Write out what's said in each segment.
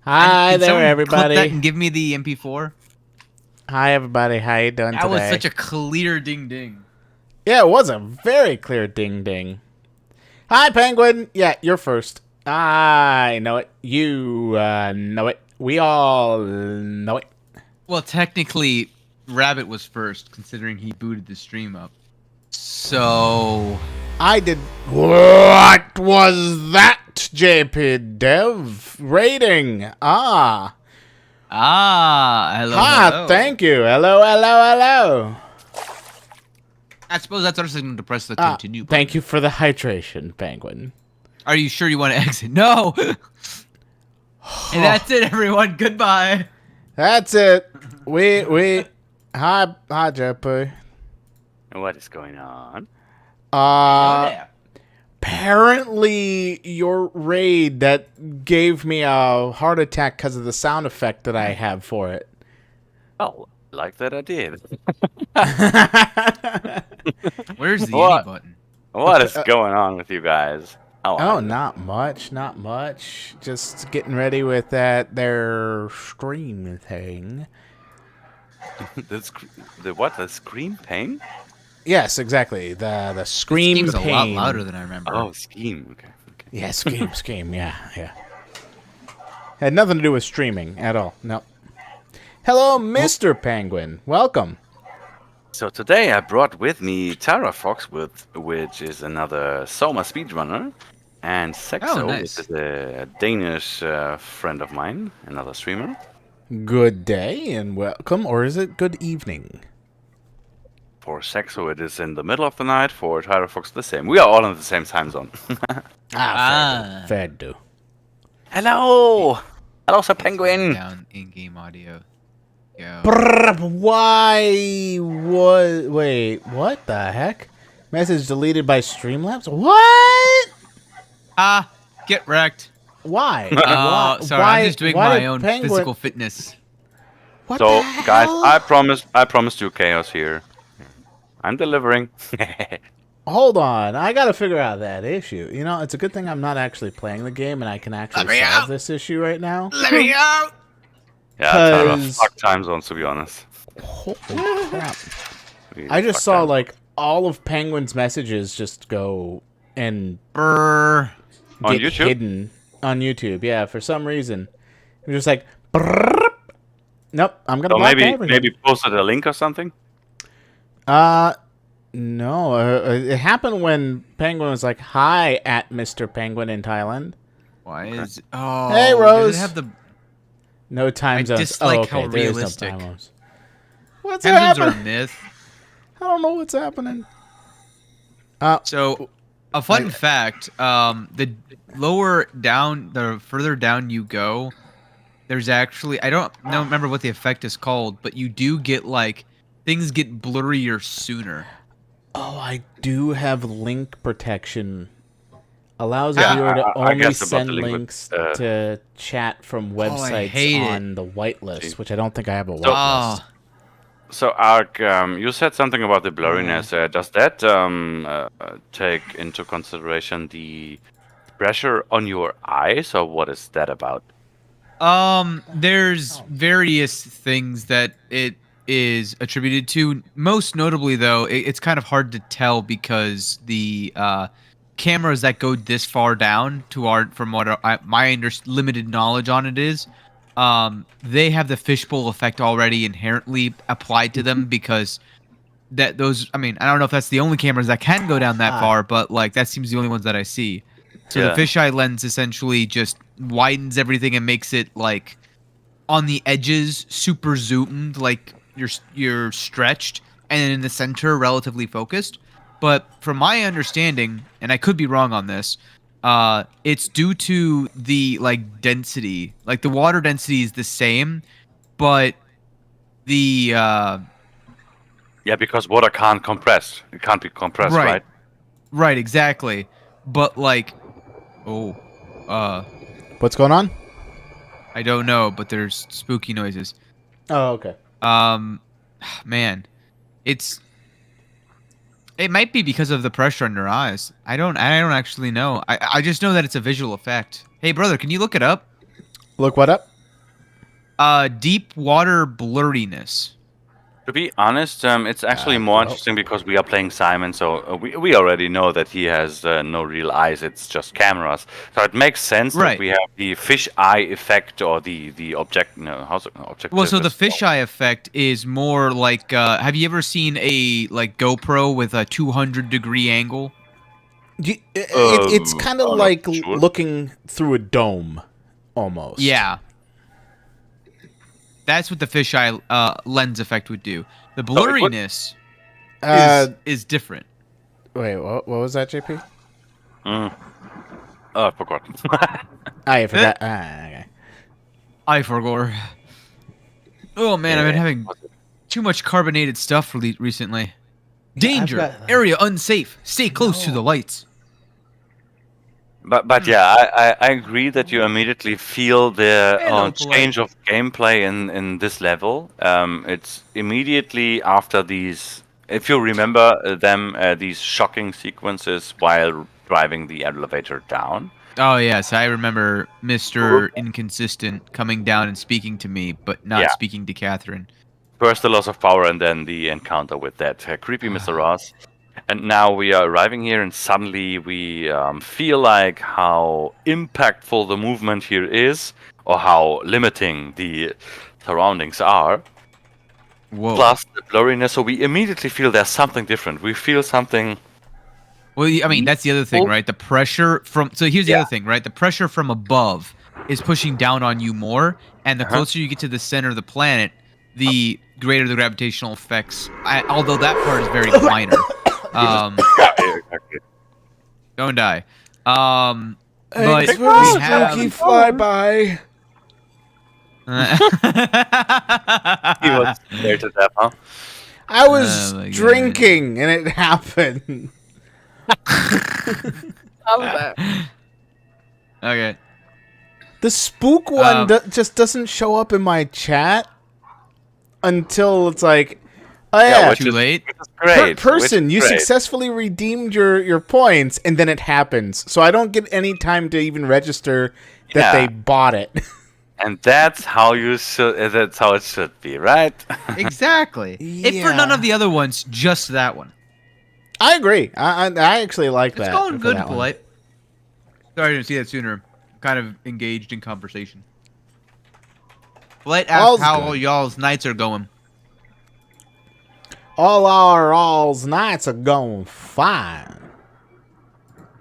Hi Can there, someone everybody. Clip that and give me the MP4. Hi, everybody. How you doing That today? was such a clear ding ding. Yeah, it was a very clear ding ding. Hi, Penguin. Yeah, you're first. I know it. You know it. We all know it. Well, technically, Rabbit was first, considering he booted the stream up. So I did. What was that, JP Dev? Rating. hello, hello. Thank you. Hello. I suppose that's our signal to press the continue button. Thank you for the hydration, Penguin. Are you sure you want to exit? No. And that's it, everyone. Goodbye. That's it. We. Hi, JP. What is going on? Apparently your raid that gave me a heart attack because of the sound effect that I have for it. Oh, like that I did. Where's the What? any button? What is going on with you guys? Oh, not much. Just getting ready with that there stream thing. The what? The scream pain? Yes, exactly. The scream Seems a lot pain. louder than I remember. Oh, scheme. Okay. Yeah, scheme. Yeah. Had nothing to do with streaming at all. No. Hello, Mr. Penguin. Welcome. So today I brought with me Tara Fox, which is another SOMA speedrunner, and Sexo, Oh, nice. which is a Danish friend of mine, another streamer. Good day and welcome, or is it good evening? For Sexo, it is in the middle of the night. For Tara Fox, the same. We are all in the same time zone. Fair do. Hello, Sir Penguin. Down in-game audio. Yo. Wait, what the heck? Message deleted by Streamlabs? What? Get wrecked. Why? Sorry, I'm just doing my own physical fitness. What So, the guys, hell? I promised you chaos here. I'm delivering. Hold on, I gotta figure out that issue. You know, it's a good thing I'm not actually playing the game and I can actually solve this issue right now. Let me out. Yeah, Tara, 'Cause- fuck time zones, to be honest. Holy crap. Really I just fuck saw, time. like, all of Penguin's messages just go and Brrr. On get YouTube? hidden on YouTube. Yeah, for some reason. It was just like, brrrr. Nope, I'm gonna So block everything. maybe posted a link or something. No. It happened when Penguin was like, "Hi," at Mr. Penguin in Thailand. Why is? Oh. Hey, does Rose. it have the No time I zones. dislike okay, how there is no realistic. time zones. What's time zones are a happening? myth? I don't know what's happening. So, a fun fact: the further down you go, there's actually I don't remember what the effect is called, but you do get like things get blurrier sooner. Oh, I do have link protection. Allows Yeah, viewer to I only guess about send the link links with, to chat from websites hate it. on the whitelist, which I don't think I have a So- whitelist. So, Ark, you said something about the blurriness. Does that take into consideration the pressure on your eyes, or what is that about? There's various things that it is attributed to. Most notably, though, it's kind of hard to tell because the cameras that go this far down from what my limited knowledge on it is, they have the fishbowl effect already inherently applied to them because I mean, I don't know if that's the only cameras that can go down that far, but like that seems the only ones that I see. So Yeah. the fisheye lens essentially just widens everything and makes it like on the edges super zoomed, like you're stretched, and then in the center relatively focused. But from my understanding, and I could be wrong on this, it's due to the like density. Like the water density is the same, but the Yeah, because water can't compress. It can't be compressed, right? Right, exactly. But like What's going on? I don't know, but there's spooky noises. Oh, okay. Man, it might be because of the pressure on your eyes. I don't actually know. I just know that it's a visual effect. Hey, brother, can you look it up? Look what up? Deep water blurriness. To be honest, it's actually more interesting because we are playing Simon, so we already know that he has no real eyes. It's just cameras. So it makes sense that we have the fish eye effect or the object. No, how's it objective? Well, so the fisheye effect is more like. Have you ever seen a GoPro with a 200-degree angle? It's kind of like looking through a dome, almost. Yeah. That's what the fisheye lens effect would do. The blurriness is different. Wait, what was that, JP? Oh, I forgot. I forgot. Okay. I forgot. Oh, man, I've been having too much carbonated stuff recently. Danger! Area unsafe. Stay close to the lights. But yeah, I agree that you immediately feel the change of gameplay in this level. It's immediately after these, if you remember them, these shocking sequences while driving the elevator down. Oh yes, I remember Mr. Inconsistent coming down and speaking to me, but not speaking to Catherine. First the loss of power and then the encounter with that creepy Mr. Ross. And now we are arriving here, and suddenly we feel like how impactful the movement here is, or how limiting the surroundings are. Whoa. Plus the blurriness, so we immediately feel there's something different. We feel something... Well, I mean, that's the other thing, right? The pressure from... So here's the other thing, right? The pressure from above is pushing down on you more, and the closer you get to the center of the planet, the greater the gravitational effects. Although that part is very minor. Don't die. But we have flyby. He was there to death, huh? I was drinking and it happened. Okay. The spook one just doesn't show up in my chat until it's like, oh yeah, too late. Great. Person, you successfully redeemed your points, and then it happens. So I don't get any time to even register that they bought it. And that's how you should. That's how it should be, right? Exactly. If for none of the other ones, just that one. I agree. I actually like that. It's going good, Polite. Sorry, I didn't see that sooner. Kind of engaged in conversation. Polite asked how all y'all's nights are going. All our nights are going fine.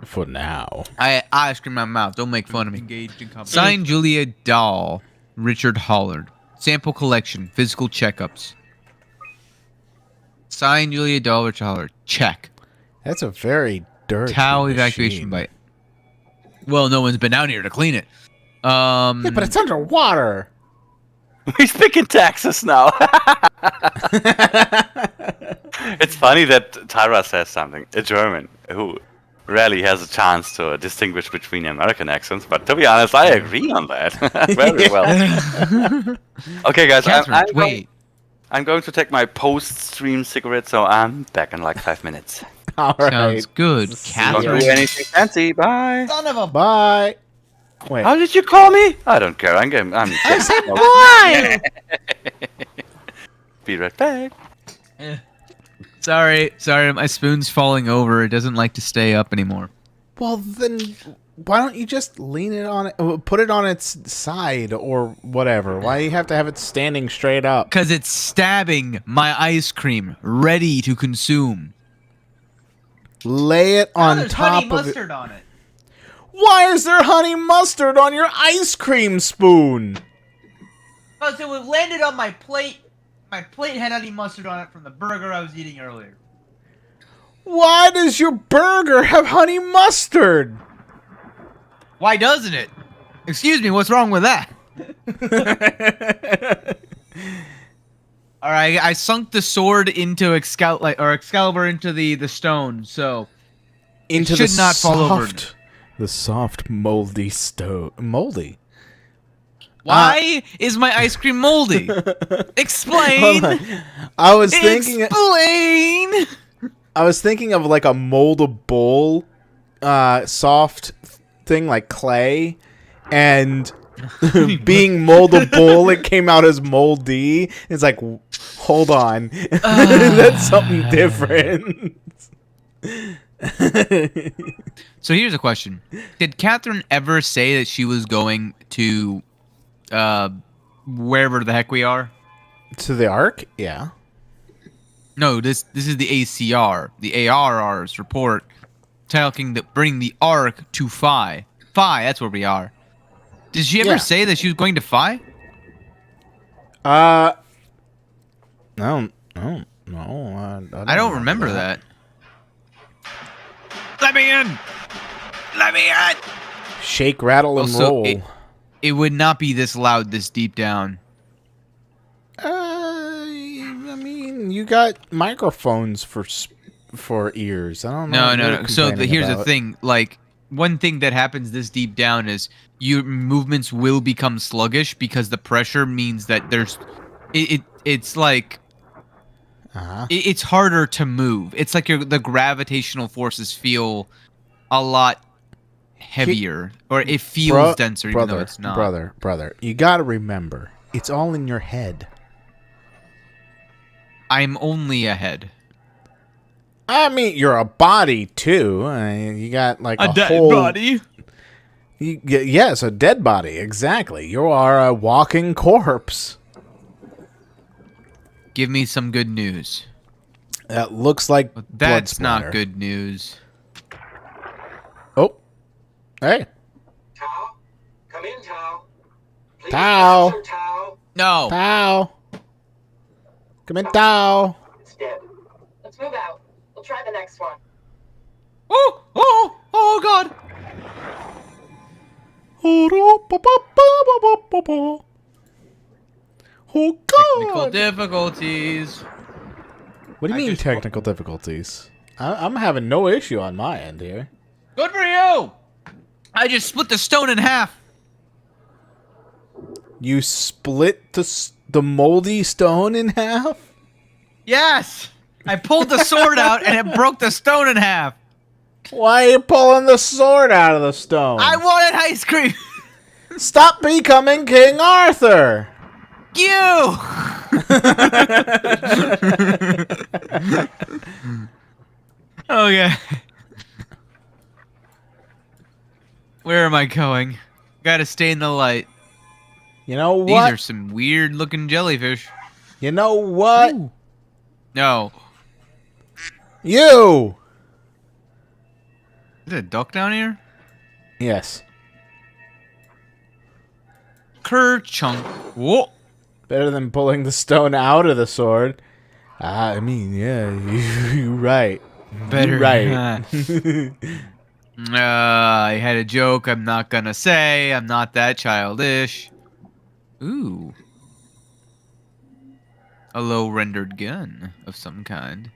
For now. I ice cream in my mouth. Don't make fun of me. Engaged in conversation. Signed Julia Dahl, Richard Hollard. Sample collection, physical checkups. Signed Julia Dahl, Richard Hollard. Check. That's a very dirty towel evacuation bite. Well, no one's been down here to clean it. Yeah, but it's underwater. We speak in Texas now. It's funny that Tyra says something, a German, who rarely has a chance to distinguish between American accents, but to be honest, I agree on that. Very well. Okay, guys, I'm going to take my post-stream cigarette, so I'm back in like 5 minutes. All right. Sounds good. Catherine. Don't do anything fancy. Bye. Son of a bye. Wait. How did you call me? I don't care. I said bye. Be right back. Sorry, my spoon's falling over. It doesn't like to stay up anymore. Well, then why don't you just lean it on it, put it on its side or whatever? Why do you have to have it standing straight up? Because it's stabbing my ice cream, ready to consume. Lay it on top of it. Honey mustard on it. Why is there honey mustard on your ice cream spoon? Because it landed on my plate. My plate had honey mustard on it from the burger I was eating earlier. Why does your burger have honey mustard? Why doesn't it? Excuse me, what's wrong with that? All right, I sunk the sword into Excalibur into the stone, so into it should not fall over. The soft, moldy stone. Moldy? Why is my ice cream moldy? Explain. I was thinking. Explain. I was thinking of like a moldable, soft thing like clay, and Being moldable, it came out as moldy. It's like, hold on. That's something different. So here's a question. Did Catherine ever say that she was going to wherever the heck we are? To the Ark? Yeah. No, this is the ACR, the ARR's report talking that bring the Ark to Phi. Phi, that's where we are. Did she ever say that she was going to Phi? No. I don't remember that. Let me in! Let me in! Shake, rattle, and Also, roll. It would not be this loud this deep down. I mean, you got microphones for ears. I don't know. No. So here's the thing. Like, one thing that happens this deep down is your movements will become sluggish because the pressure means that there's... It's like... It's harder to move. It's like the gravitational forces feel a lot heavier, or it feels denser, even though it's not. Brother, you gotta remember, it's all in your head. I'm only a head. I mean, you're a body too. You got like a dead whole body. Yes, a dead body. Exactly. You are a walking corpse. Give me some good news. That looks like That's blood splatter. not good news. Oh, hey, Tao, come in, Tao. Please Tao. answer, Tao. No. Tao. Come in, Tao. It's dead. Let's move out. We'll try the next one. Oh God. Oh Technical God! difficulties. What do you mean technical difficulties? I'm having no issue on my end here. Good for you. I just split the stone in half. You split the moldy stone in half? Yes. I pulled the sword out and it broke the stone in half. Why are you pulling the sword out of the stone? I wanted ice cream. Stop becoming King Arthur! You. Okay. Where am I going? Gotta stay in the light. You know what? These are some weird looking jellyfish. You know what? Ooh. No. You! Is there a duck down here? Yes. Kerchunk. Whoa. Better than pulling the stone out of the sword. I mean, yeah, you're right. Better. You're right. I had a joke I'm not gonna say. I'm not that childish. Ooh. A low rendered gun of some kind.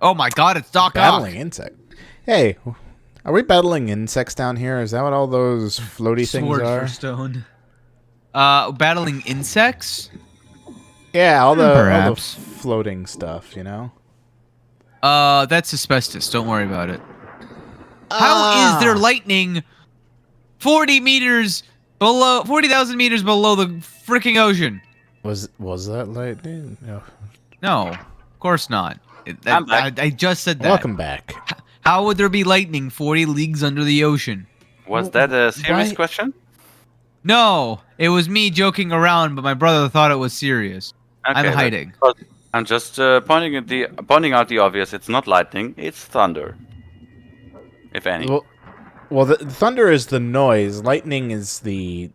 Oh my god, it's Doc Ock. Battling insect. Hey, are we battling insects down here? Is that what all those floaty things Sword are? for stone. Battling insects? Yeah, all the Perhaps. floating stuff, you know? That's asbestos. Don't worry about it. How is there lightning 40,000 meters below the freaking ocean? Was that lightning? No. No, of course not. I'm back. I just said that. Welcome back. How would there be lightning 40 leagues under the ocean? Was that a serious Why- question? No, it was me joking around, but my brother thought it was serious. I'm Okay, hiding. but I'm just pointing out the obvious. It's not lightning. It's thunder. If any. Well, the thunder is the noise. Lightning is the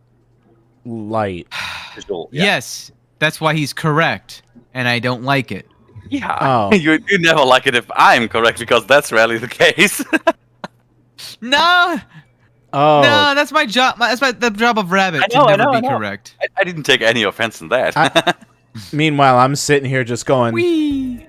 light. Visual, yeah. Yes, that's why he's correct, and I don't like it. Yeah. Oh. You never like it if I'm correct because that's rarely the case. No, Oh. no, that's my job. That's the job of rabbit I know, to I never know, I be know. correct. I didn't take any offense in that. Meanwhile, I'm sitting here just going, Whee!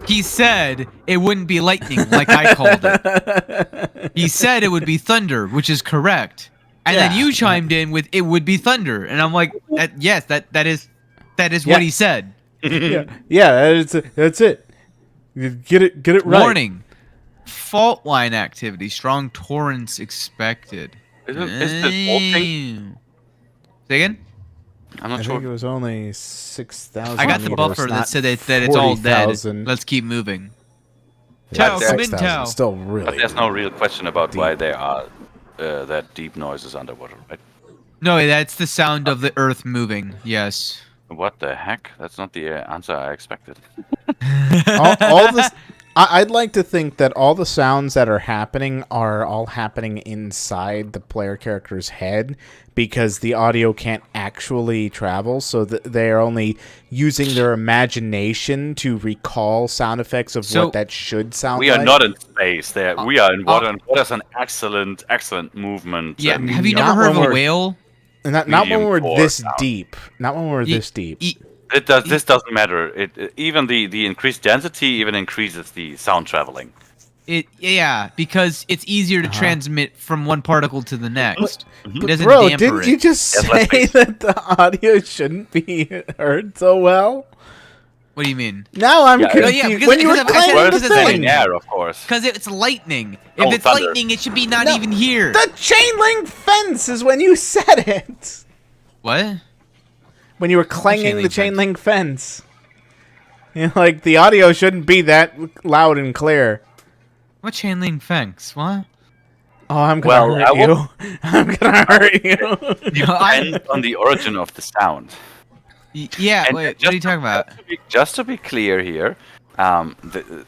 He said it wouldn't be lightning like I called it. He said it would be thunder, which is correct. And then Yeah. you chimed in with it would be thunder, and I'm like, yes, that is Yeah. what he said. yeah, that's it. You get it right. Warning. Fault line activity. Strong torrents expected. Is this whole thing? Say again? I'm I not think it sure. was only 6,000. I got the meters, buffer not that said that it's all dead. 40,000. Let's keep moving. Yeah, Tao, come in, 6,000. Tao. Still But really. there's no real question about deep. why there are that deep noises underwater, right? No, that's the sound of the earth moving. Yes. What the heck? That's not the answer I expected. all this. I'd like to think that all the sounds that are happening are all happening inside the player character's head because the audio can't actually travel, so they are only using their imagination to recall sound effects of So, what that should sound We like. are not in space. There, we are in water, and water's an excellent movement. Yeah. and Have you Not never heard of when a we're- whale? Not when medium we're core this sound. deep. Not when we're this deep. This doesn't matter. Even the increased density even increases the sound traveling. Yeah, because it's easier to transmit from one particle to the next. It doesn't Bro, damper didn't it. you just Yes, let's say face that the audio shouldn't be heard so well? What do you mean? Now I'm Yeah, confused. yeah, because- when you were because I said- claiming the because I said- thing, in air, of course. Because it's lightning. If Oh, it's thunder. lightning, it should be not No, even here. the chain link fence is when you said it. What? When you were clanging chain the link chain fence? link fence. You know, like the audio shouldn't be that loud and clear. What chain link fence? What? Oh, I'm Well, gonna I hurt will- you. I'm gonna hurt you. Depends on the origin of the sound. Yeah, And wait, what are you talking about? Just to be clear here,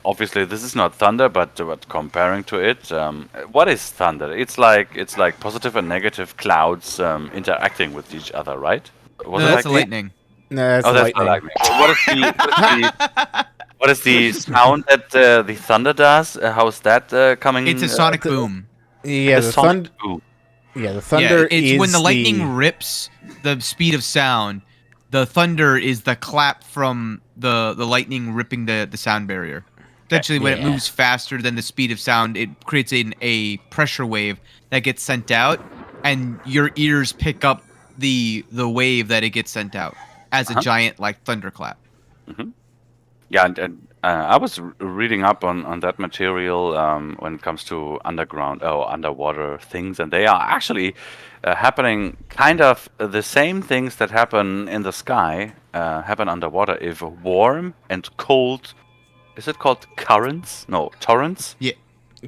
obviously this is not thunder, but comparing to it, what is thunder? It's like positive and negative clouds interacting with each other, right? Was No, it that's like lightning. No, that's Oh, that's lightning. not lightning. What is the sound that the thunder does? How is that coming? It's a sonic boom. Yeah, the sonic thunder. boom. Yeah, the thunder yeah, it's is when the lightning the- rips the speed of sound. The thunder is the clap from the lightning ripping the sound barrier. Essentially, when it Yeah. moves faster than the speed of sound, it creates a pressure wave that gets sent out, and your ears pick up the wave that it gets sent out as a giant like thunderclap. Yeah, and I was reading up on that material when it comes to underwater things, and they are actually happening kind of the same things that happen in the sky happen underwater. If warm and cold, is it called currents? No, torrents. Yeah,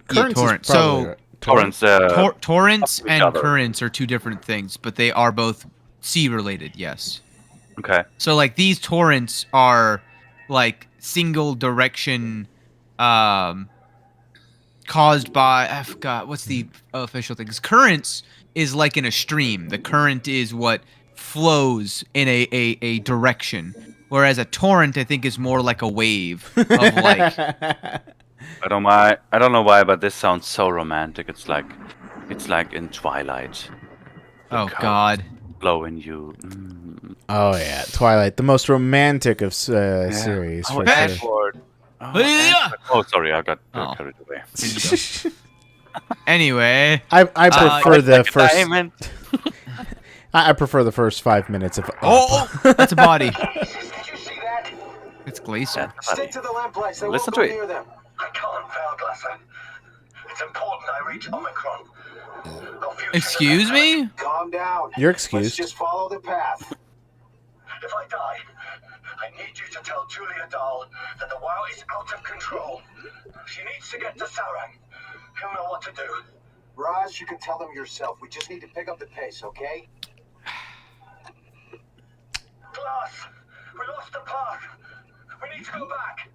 Currents is torrent. probably So right. Torrents. torrents each and other. currents are two different things, but they are both sea related. Yes. Okay. So like these torrents are like single direction caused by I forgot what's the official thing. 'Cause currents is like in a stream. The current is what flows in a direction. Whereas a torrent I think is more like a wave of like I don't know why, but this sounds so romantic. It's like in Twilight. oh Current god. blowing you. Oh yeah, Twilight, the most romantic of series. Oh, For and sure. Edward. Oh, Yeah. Edward. Oh, sorry, I got Oh. carried away. Anyway, I prefer the Like a first. diamond. I prefer the first 5 minutes of. oh, that's a body. Did you see that? It's Glacier. That's funny. Stick to the lamplights. They Listen won't go to it. near them. I can't, Valglasser. It's important I reach Omicron. Our future's in Excuse that me? Calm down. You're Let's excused. just follow the path. If I die, I need you to tell Julia Dahl that the WoW is out of control. She needs to get to Sarang. He'll know what to do. Raj, you can tell them yourself. We just need to pick up the pace, okay? Glass, we lost the path. We need to go back.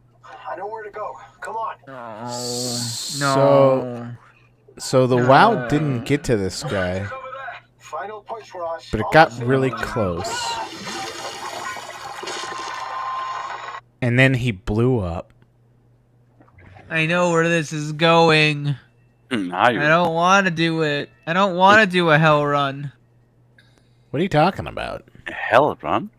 I know where to go. Come on. So the WoW didn't get to this guy, It's over there. Final push, Raj. but it got Almost really there. close, and then he blew up. I know where this is going. Now you I don't want to do it. I don't want to do a hell run. What are you talking about? hell run.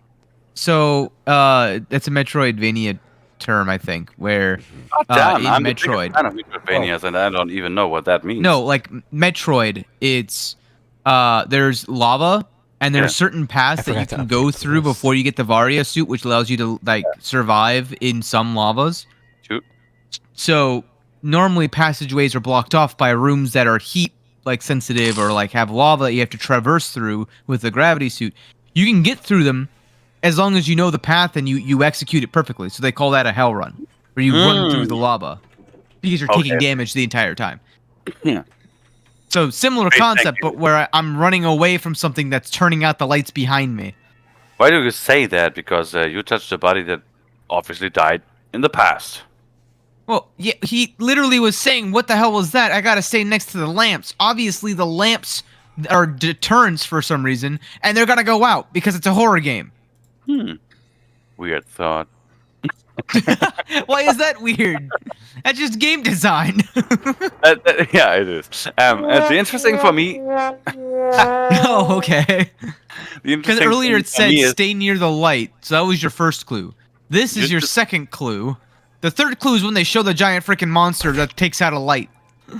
So, it's a Metroidvania term, I think, where Damn, in I'm the biggest Metroid. fan of Metroidvanias, and I don't even know what that means. No, like Metroid, it's there's lava and there's Yeah. certain paths I that you forgot to can go update through this. before you get the Varia suit, which allows you to like survive in some lavas. Shoot. So normally passageways are blocked off by rooms that are heat like sensitive or like have lava that you have to traverse through with the gravity suit. You can get through them as long as you know the path and you execute it perfectly. So they call that a hell run, where you run through the lava because you're taking damage the entire time. Yeah. So similar Great, thank concept, you. but where I'm running away from something that's turning out the lights behind me. Why do you say that? Because you touched a body that obviously died in the past. Well, yeah, he literally was saying, "What the hell was that? I gotta stay next to the lamps." Obviously, the lamps are deterrents for some reason, and they're gonna go out because it's a horror game. Weird thought. Why is that weird? That's just game design. Yeah, it is. The interesting for me. Oh, okay. Because earlier it said stay near the light, so that was your first clue. This is your second clue. The third clue is when they show the giant freaking monster that takes out a light.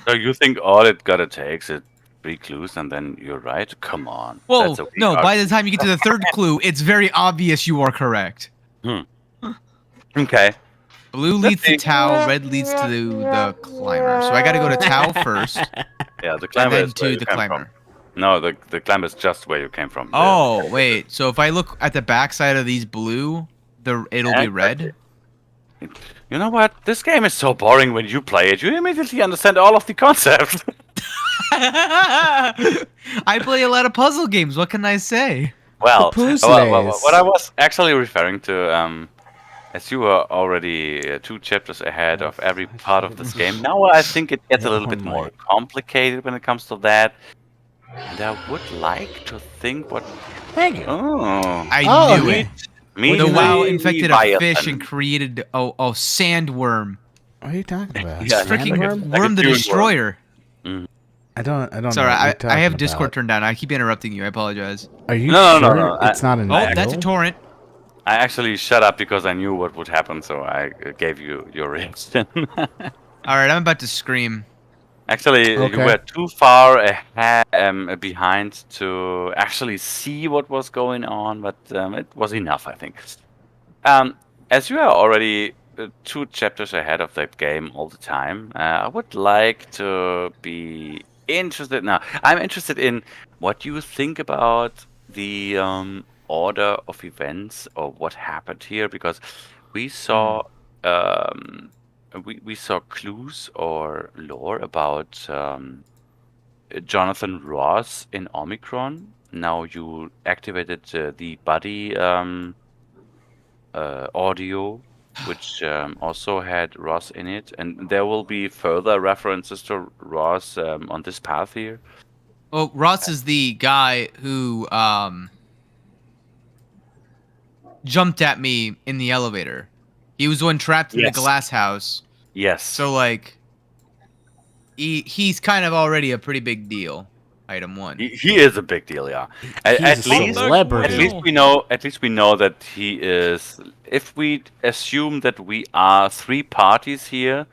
So you think all it gotta takes is 3 clues and then you're right? Come on. Well, That's a weak no, by the argument. time you get to the third clue, it's very obvious you are correct. Okay. Blue leads to Tau, red leads to the climber. So I gotta go to Tau first, Yeah, the and climber then is where to you the came climber. from. No, the climber is just where you came from. Oh, wait. So if I look at the backside of these blue, it'll be red? You know what? This game is so boring when you play it. You immediately understand all of the concepts. I play a lot of puzzle games. What can I say? Well, puzzles. what I was actually referring to, as you were already 2 chapters ahead of every part of this game, now I think it gets a little bit more complicated when it comes to that. And I would like to think what. Thank you. Oh, I knew it. me The too. WoW infected a Leviathan. fish and created a sandworm. What are you talking about? Yeah, Freaking Sandworm? like a Worm the dune worm. Destroyer. I don't know. Sorry, what you're I talking have about. Discord turned down. I keep interrupting you. I apologize. Are you No, sure no. it's not an Oh, angle? that's a torrent. I actually shut up because I knew what would happen, so I gave you your reaction. All right, I'm about to scream. Actually, Okay. you were too far ahead, behind to actually see what was going on, but it was enough, I think. As you are already 2 chapters ahead of that game all the time, I would like to be interested now. I'm interested in what you think about the order of events or what happened here, because we saw we saw clues or lore about Jonathan Ross in Omicron. Now you activated the buddy audio, which also had Ross in it, and there will be further references to Ross on this path here. Well, Ross is the guy who jumped at me in the elevator. He was the one trapped in the Yes. glass house. Yes. So like, he's kind of already a pretty big deal. Item 1. He is a big deal, yeah. He's At a least, celebrity. at least we know. At least we know that he is. If we assume that we are 3 parties here,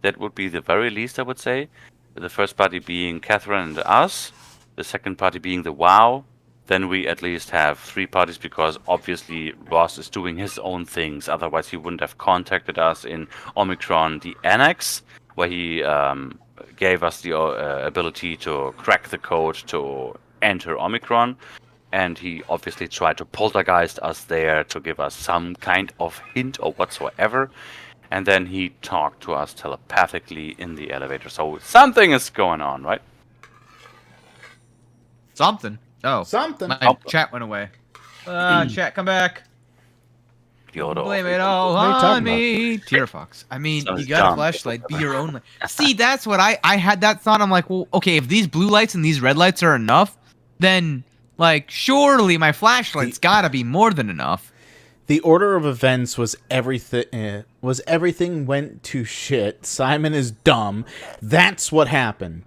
that would be the very least, I would say. The first party being Catherine and us, the second party being the WoW. Then we at least have 3 parties, because obviously Ross is doing his own things. Otherwise, he wouldn't have contacted us in Omicron, the Annex, where he gave us the ability to crack the code to enter Omicron. And he obviously tried to poltergeist us there to give us some kind of hint or whatsoever. And then he talked to us telepathically in the elevator. So something is going on, right? Something. Oh, Something. my chat went away. Chat, come back. Yoda. Blame it all What are you on talking me. Tear Fox. I mean, Sounds you got a dumb. flashlight. Be your own light. See, that's what I had that thought. I'm like, well, okay, if these blue lights and these red lights are enough, then, like, surely my flashlight's gotta be more than enough. The order of events was everything. Everything went to shit. Simon is dumb. That's what happened.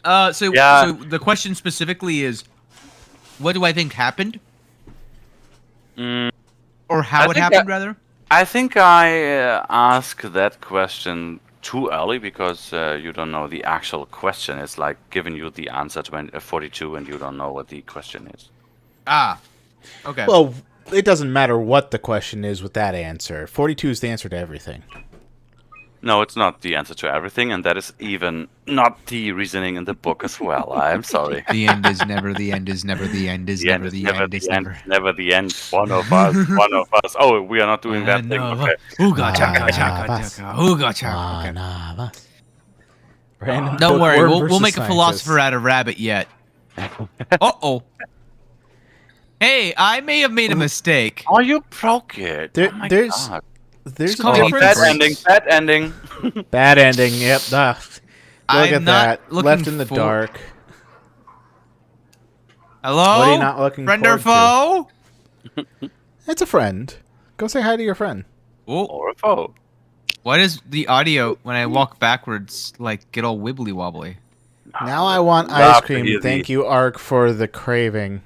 So the question specifically is, what do I think happened? Or how it happened, rather? I think I asked that question too early, because you don't know the actual question. It's like giving you the answer to 42 and you don't know what the question is. Ah, okay. Well, it doesn't matter what the question is with that answer. 42 is the answer to everything. No, it's not the answer to everything, and that is even not the reasoning in the book as well. I'm sorry. The end is never. The end is never. The end is The end never. is The never end is the end. never. Never the end. One of us. One of us. Oh, we are not doing that thing. No. Okay. Ooga chaka chaka chaka. Ooga chaka. One Okay. of us. Random Don't worry, bookworm we'll make versus a philosopher scientist. out of rabbit yet. Uh-oh. Hey, I may have made a mistake. Oh, you broke it. There- oh my there's- God. There's a called Oh, difference. bad ending. Bad ending. Bad ending. Yep. Look I'm at not that. looking Left in the for- dark. Hello? What are you not looking Friend or forward foe? It's a friend. Go say hi to your friend. Oh, Or a foe. why does the audio, when I walk backwards, like, get all wibbly wobbly? Now I want Love ice to cream. hear Thank the- you, Ark, for the craving.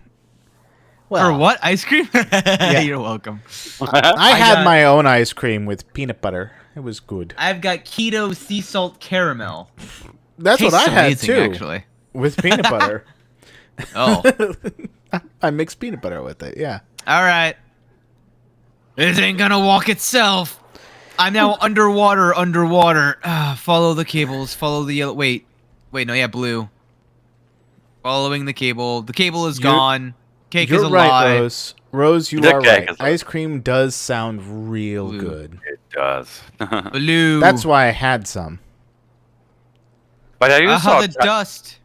Well, Or what? Ice cream? You're welcome. I had got- my own ice cream with peanut butter. It was good. I've got keto sea salt caramel. That's what I Tastes had amazing, too, actually. with peanut butter. Oh. I mixed peanut butter with it. Yeah. All right. This ain't gonna walk itself. I'm now underwater. Follow the cables. Follow the yellow. Wait, no, yeah, blue. Following the cable. The cable is You're- gone. Cake You're is a right, lie. Rose. Rose, you The are cake right. is a- Ice cream does sound real Blue. good. It does. Blue. That's why I had some. But you saw the dust.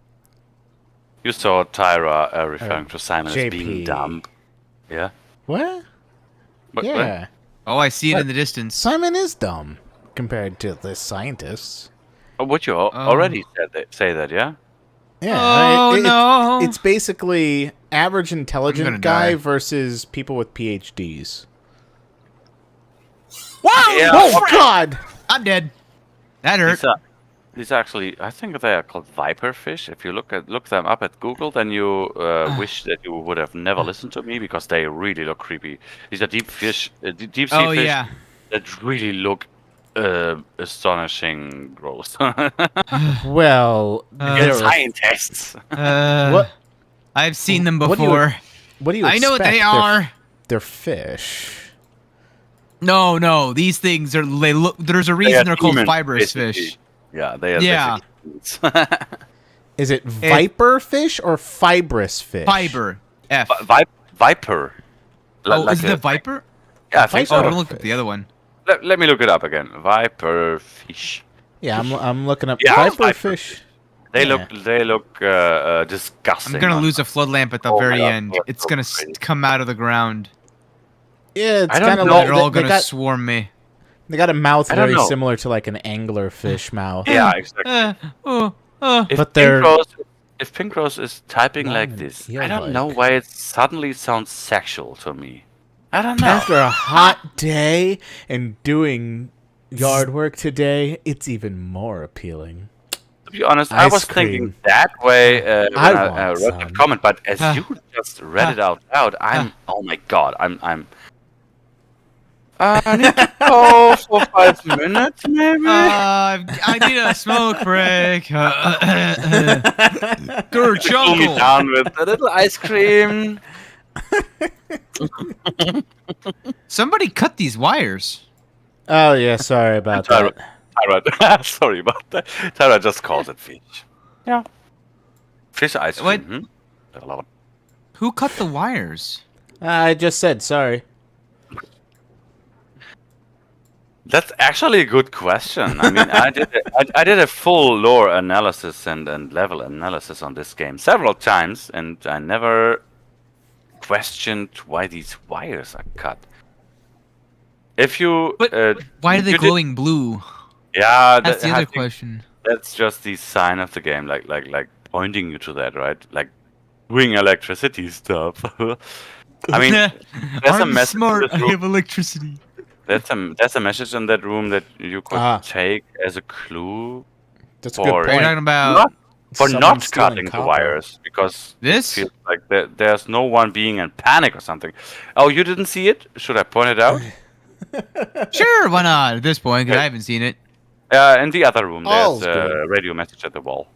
you saw Tyra referring to Simon as JP. being dumb. Yeah. What? What- Yeah. Oh, I see it in the distance. Simon is dumb compared to the scientists. Oh, would you already say that? Yeah. Yeah. Oh, no. It's basically average gonna intelligent guy die. versus people with PhDs. Whoa! Yeah. Oh God! I'm dead. That hurt. These actually, I think they are called viper fish. If you look them up at Google, then you wish that you would have never listened to me because they really look creepy. These are deep fish, deep sea Oh, fish yeah. that really look astonishing gross. Well, Uh, they're- Scientists. what? I've seen them What do you- before. What do you I know what expect? they are. They're fish. No, these things are. They look. There's a reason they're called demons, fibrous basically. fish. Yeah, they are. Yeah. basically demons. Is it viper fish or fibrous fish? Fiber. F. Viper. Oh, Like is it the a- viper? Yeah, I think Oh, so. don't look at the other one. Let me look it up again. Viper fish. Yeah, I'm looking up Yeah, viper viper fish. They Yeah. look disgusting. I'm gonna on- lose a flood lamp at the Oh my very God, end. that's It's so gonna crazy. come out of the ground. Yeah, it's I don't kind of know. like They're all they gonna got swarm me. they got a mouth I don't very know. similar to like an anglerfish mouth. Yeah, exactly. If But they're- if Pink Rose is typing Not like an this, I eel-like. don't know why it suddenly sounds sexual to me. I don't know. After a hot day and doing yard work today, it's even more appealing. To be honest, I Ice was cream. thinking that way when I I want wrote the some. comment, but as you just read it out loud, oh my god, I need to go for 5 minutes, maybe. I need a smoke break. Cool me Gerchunkel. down with a little ice cream. Somebody cut these wires. Oh yeah, sorry about that. Tyra, sorry about that. Tyra just called it fish. Yeah. Fish ice cream. What? I love it. Who cut the wires? I just said sorry. That's actually a good question. I mean, I did a full lore analysis and level analysis on this game several times, and I never questioned why these wires are cut. If you, But why are they you did- glowing blue? Yeah, That's the I other think question. That's just the sign of the game, like pointing you to that, right? Like doing electricity stuff. I mean, there's a I'm message in smart. this I room. have electricity. There's a message in that room that you could Ah. take as a clue That's a Or- good Are you point. talking about not, for Someone not stealing cutting the copper. wires because this? it feels like there's no one being in panic or something. Oh, you didn't see it? Should I point it out? Sure, why not? At this point, because I haven't seen it. In the other room, All's there's a good. radio message at the wall.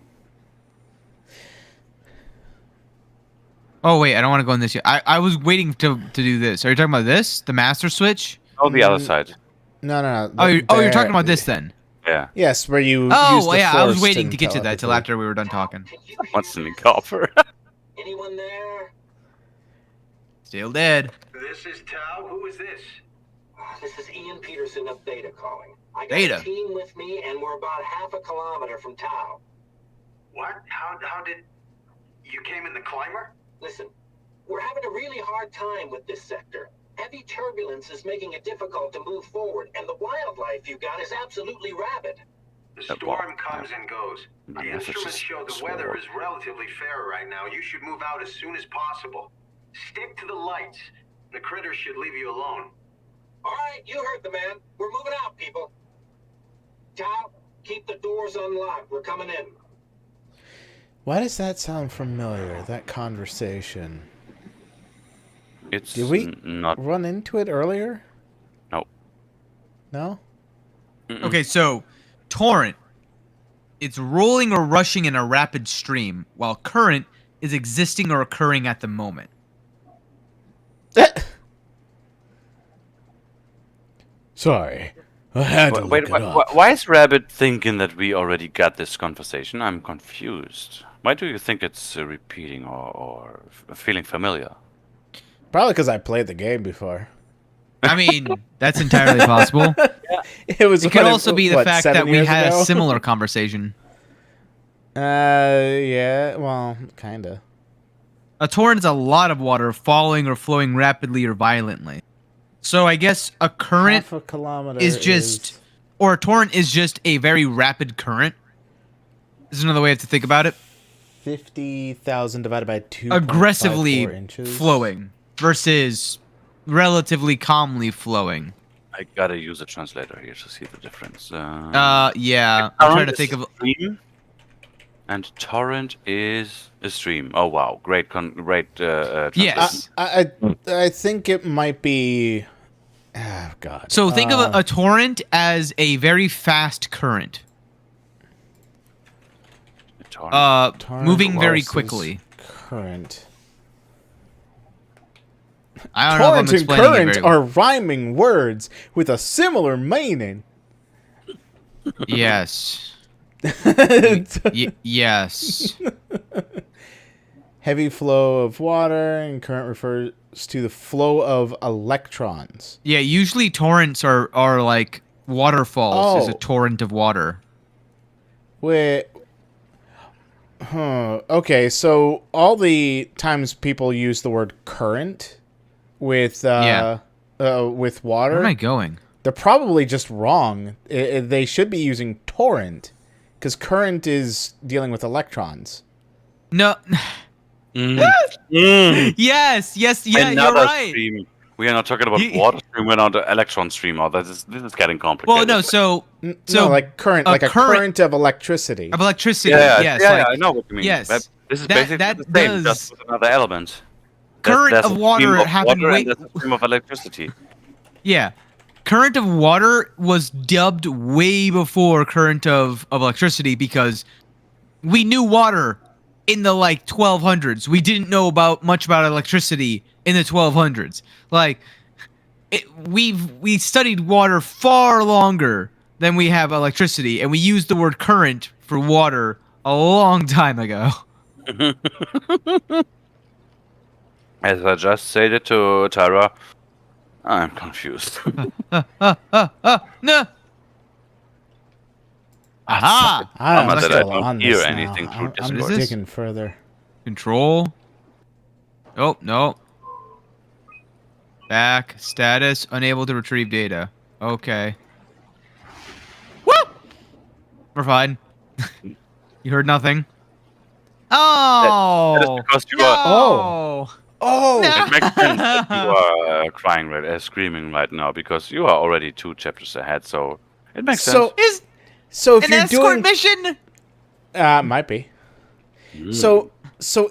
Oh wait, I don't want to go in this yet. I was waiting to do this. Are you talking about this? The master switch? Oh, the other side. No. Oh, you're talking about this then? Yeah. Yes, where you. Oh, use the yeah. I was Force waiting and to get to that till telepathy. after we were done talking. What's in the copper? Anyone there? Still dead. This is Tau. Who is this? This is Ian Peterson of Beta calling. I got Beta. a team with me, and we're about half a kilometer from Tau. What? How did... You came in the climber? Listen, we're having a really hard time with this sector. Heavy turbulence is making it difficult to move forward, and the wildlife you got is absolutely rabid. The storm comes and goes. The instruments show the weather is relatively fair right now. You should move out as soon as possible. Stick to the lights. The critters should leave you alone. All right, you heard the man. We're moving out, people. Tau, keep the doors unlocked. We're coming in. Why does that sound familiar? That conversation. It's Did we not. run into it earlier? No. No? Okay, so torrent. It's rolling or rushing in a rapid stream, while current is existing or occurring at the moment. Sorry. I had to Wait, look it up. why is Rabbit thinking that we already got this conversation? I'm confused. Why do you think it's repeating or feeling familiar? Probably because I played the game before. I mean, that's entirely possible. It was. It could what, also be the what, fact 7 that we years had ago? a similar conversation. Yeah. Well, kinda. A torrent is a lot of water falling or flowing rapidly or violently. So I guess a current Half a kilometer is just, or a torrent is just a very rapid current. Is another way to think about it. 50,000 divided by 2. Aggressively inches. flowing versus relatively calmly flowing. I gotta use a translator here to see the difference. Yeah. I'm trying to think of. Stream, and torrent is a stream. Oh wow, great, translation. Yes. I think it might be. Oh God. So think of a torrent as a very fast current. Torrent. Torrent Moving very versus quickly. Current. I don't know if I'm Torrent and explaining it current very well. are rhyming words with a similar meaning. Yes. Yes. Heavy flow of water and current refers to the flow of electrons. Yeah, usually torrents are like waterfalls is a Oh. torrent of water. Wait. Okay, so all the times people use the word current with with water, Where am I going? they're probably just wrong. They should be using torrent because current is dealing with electrons. No. Mm. Yes, yeah, you're Another right. stream. We are not talking about You- water stream. We're not the electron stream. Oh, this is getting complicated. Well, no, so No, like current, a like a current- current of electricity. of electricity. yeah, Yes, yeah, like I know what you mean. yes. This is That- basically that the same, does- just with another element. Current There's of a stream water of happened water way- and there's a stream of electricity. Yeah. Current of water was dubbed way before current of electricity because we knew water in the like 1200s. We didn't know much about electricity in the 1200s. Like we studied water far longer than we have electricity, and we used the word current for water a long time ago. As I just said it to Tara, I'm confused. No. Aha! I'm that I still don't on hear this anything now. through I'm Discord. digging further. Control. Oh, no. Back. Status. Unable to retrieve data. Okay. Woo! We're fine. You heard nothing? Oh! That is because you no! are. Oh, No. It makes sense that you are crying screaming right now because you are already 2 chapters ahead. So it makes so Is so if an you're escort doing, mission? might be. sense. So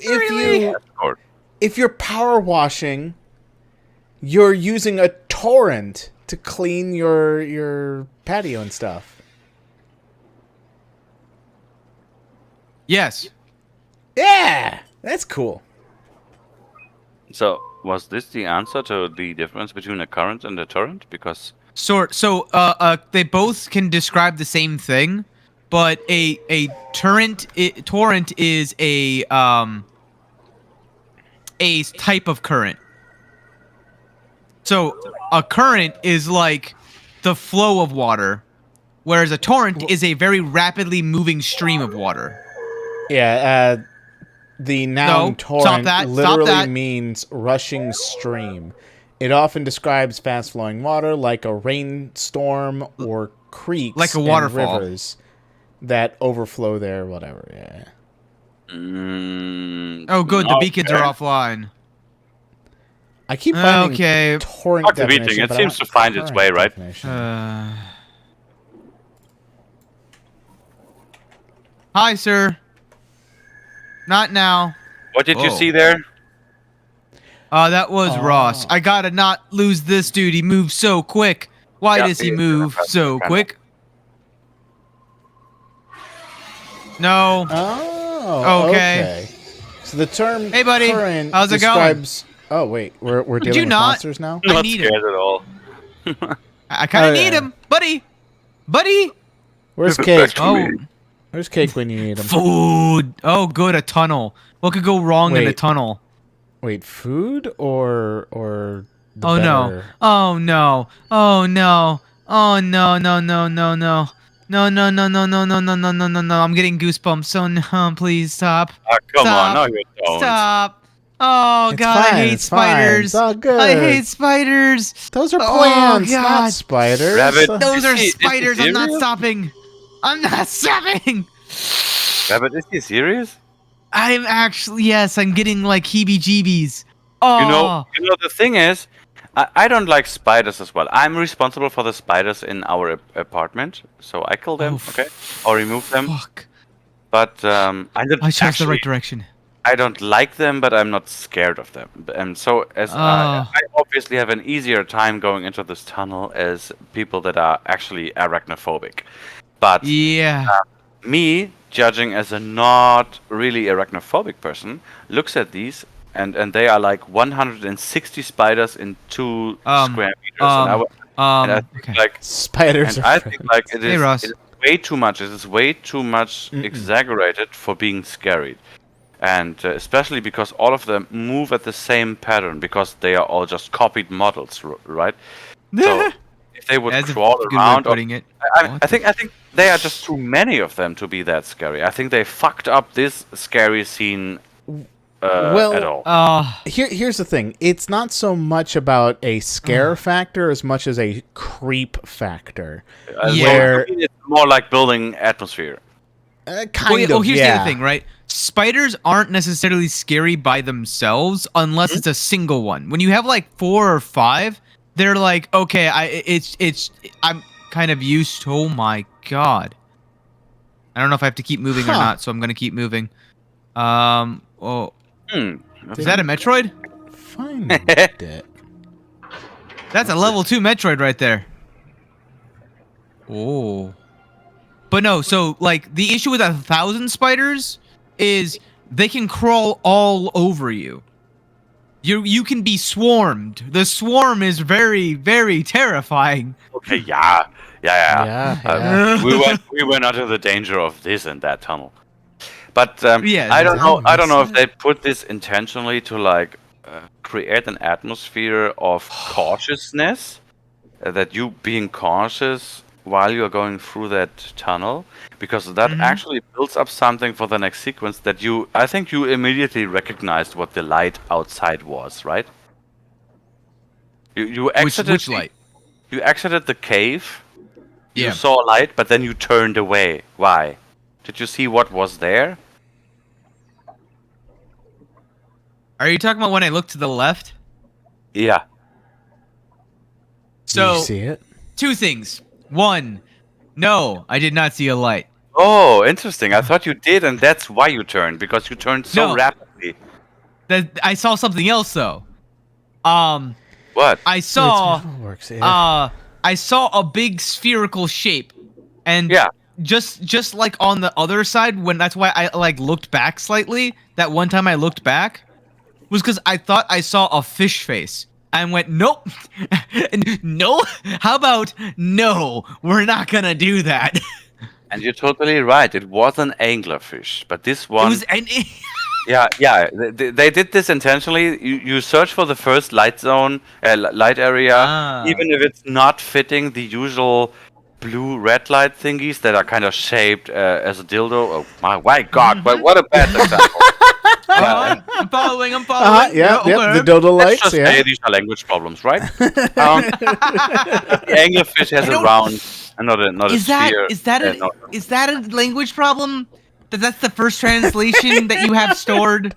if Really? you if you're power washing, you're using a torrent to clean your patio and stuff. Yes. Yeah, that's cool. So was this the answer to the difference between a current and a torrent? Because They both can describe the same thing, but a torrent is a type of current. So a current is like the flow of water, whereas a torrent is a very rapidly moving stream of water. Yeah, the noun No, torrent stop that, literally means rushing stream. It often describes fast-flowing water like a rainstorm or creeks Like a and waterfall. rivers that overflow there, whatever, yeah. Oh, good. The beacons are okay. offline. I keep finding Okay. torrent Fuck the beating, definition, it but I seems want to find its current way, right? definition. Hi, sir. Not now. What did you Whoa. see there? That was Ross. I gotta not lose this dude. He moves so quick. Why Yeah, does he he's move kinda so kinda- quick? No. Oh, Okay. So the term Hey, buddy. current How's it going? describes... Oh, wait. We're you dealing with not? monsters now? I Not need scared at all. I kind of Oh, need yeah. him, buddy. Buddy. Where's Cake? Oh, Where's Cake when you need him? food. Oh, good. A tunnel. What could go wrong in a Wait. tunnel? Wait, food or the Oh no. better- Oh no. Oh no. Oh no no no no no. No no no no no no no no no no no. I'm getting goosebumps. Oh no, please stop. Ah, come on, Stop. no you don't. Stop. Oh It's god, I fine, hate it's fine, spiders. it's all good. I hate spiders. Those are Oh, plants, not God. spiders. Rabbit. Those are Is he spiders. I'm not serious? stopping. I'm not stopping. Rabbit, is he serious? I'm actually, yes, I'm getting like heebie-jeebies. Oh. You know, the thing is, I don't like spiders as well. I'm responsible for the spiders in our apartment, so I kill them, Oh, okay, or remove them. Fuck. But I don't I chose actually, the right direction. I don't like them, but I'm not scared of them. And so, as I obviously have an easier time going into this tunnel as people that are actually arachnophobic. But Yeah. me, judging as a not really arachnophobic person, looks at these and they are like 160 spiders in 2 square meters. And I think okay. like, Spiders and are I think like it Hey, is, Ross. it is way too much. It is way too much exaggerated for being scary. And especially because all of them move at the same pattern because they are all just copied models, right? So if they would That's a crawl good way of around, or, putting it. I think they are just too many of them to be that scary. I think they fucked up this scary scene at all. Here's the thing. It's not so much about a scare factor as much as a creep factor. Yeah. Where I mean, it's more like building atmosphere. kind of, here's yeah. the other thing, right? Spiders aren't necessarily scary by themselves unless it's a single one. When you have like 4 or 5, they're like, okay, I'm kind of used to. Oh my god! I don't know if I have to keep moving or not, so I'm gonna keep moving. Oh, is that a Metroid? Find it. That's a level 2 Metroid right there. Oh. But no, so like the issue with 1,000 spiders is they can crawl all over you. You can be swarmed. The swarm is very, very terrifying. Okay, yeah. Yeah. We went under the danger of this in that tunnel. But Yeah, I don't know. I don't know if that's they put this intentionally to like create an atmosphere of cautiousness, that you being cautious while you are going through that tunnel, because that actually builds up something for the next sequence that I think you immediately recognized what the light outside was, right? You exited Which light? You exited the cave. Yeah. You saw a light, but then you turned away. Why? Did you see what was there? Are you talking about when I looked to the left? Yeah. Did So you see it? 2 things. 1, no, I did not see a light. Oh, interesting. I thought you did, and that's why you turned, because you turned so No. rapidly. I saw something else though. What? I saw Works, yeah. I saw a big spherical shape, and Yeah. just like on the other side, when that's why I like looked back slightly. That one time I looked back, was because I thought I saw a fish face. I went, nope. No? How about no? We're not gonna do that. And you're totally right. It was an anglerfish, but this one. It was Yeah. They did this intentionally. You search for the first light zone, light area, even if it's not fitting the usual blue-red light thingies that are kind of shaped as a dildo. Oh my God! But what a bad example. I'm following. Yeah, the dodo Let's lights. just Yeah. say these are language problems, right? The anglerfish has a round, not a sphere. Is that a language problem? That's the first translation that you have stored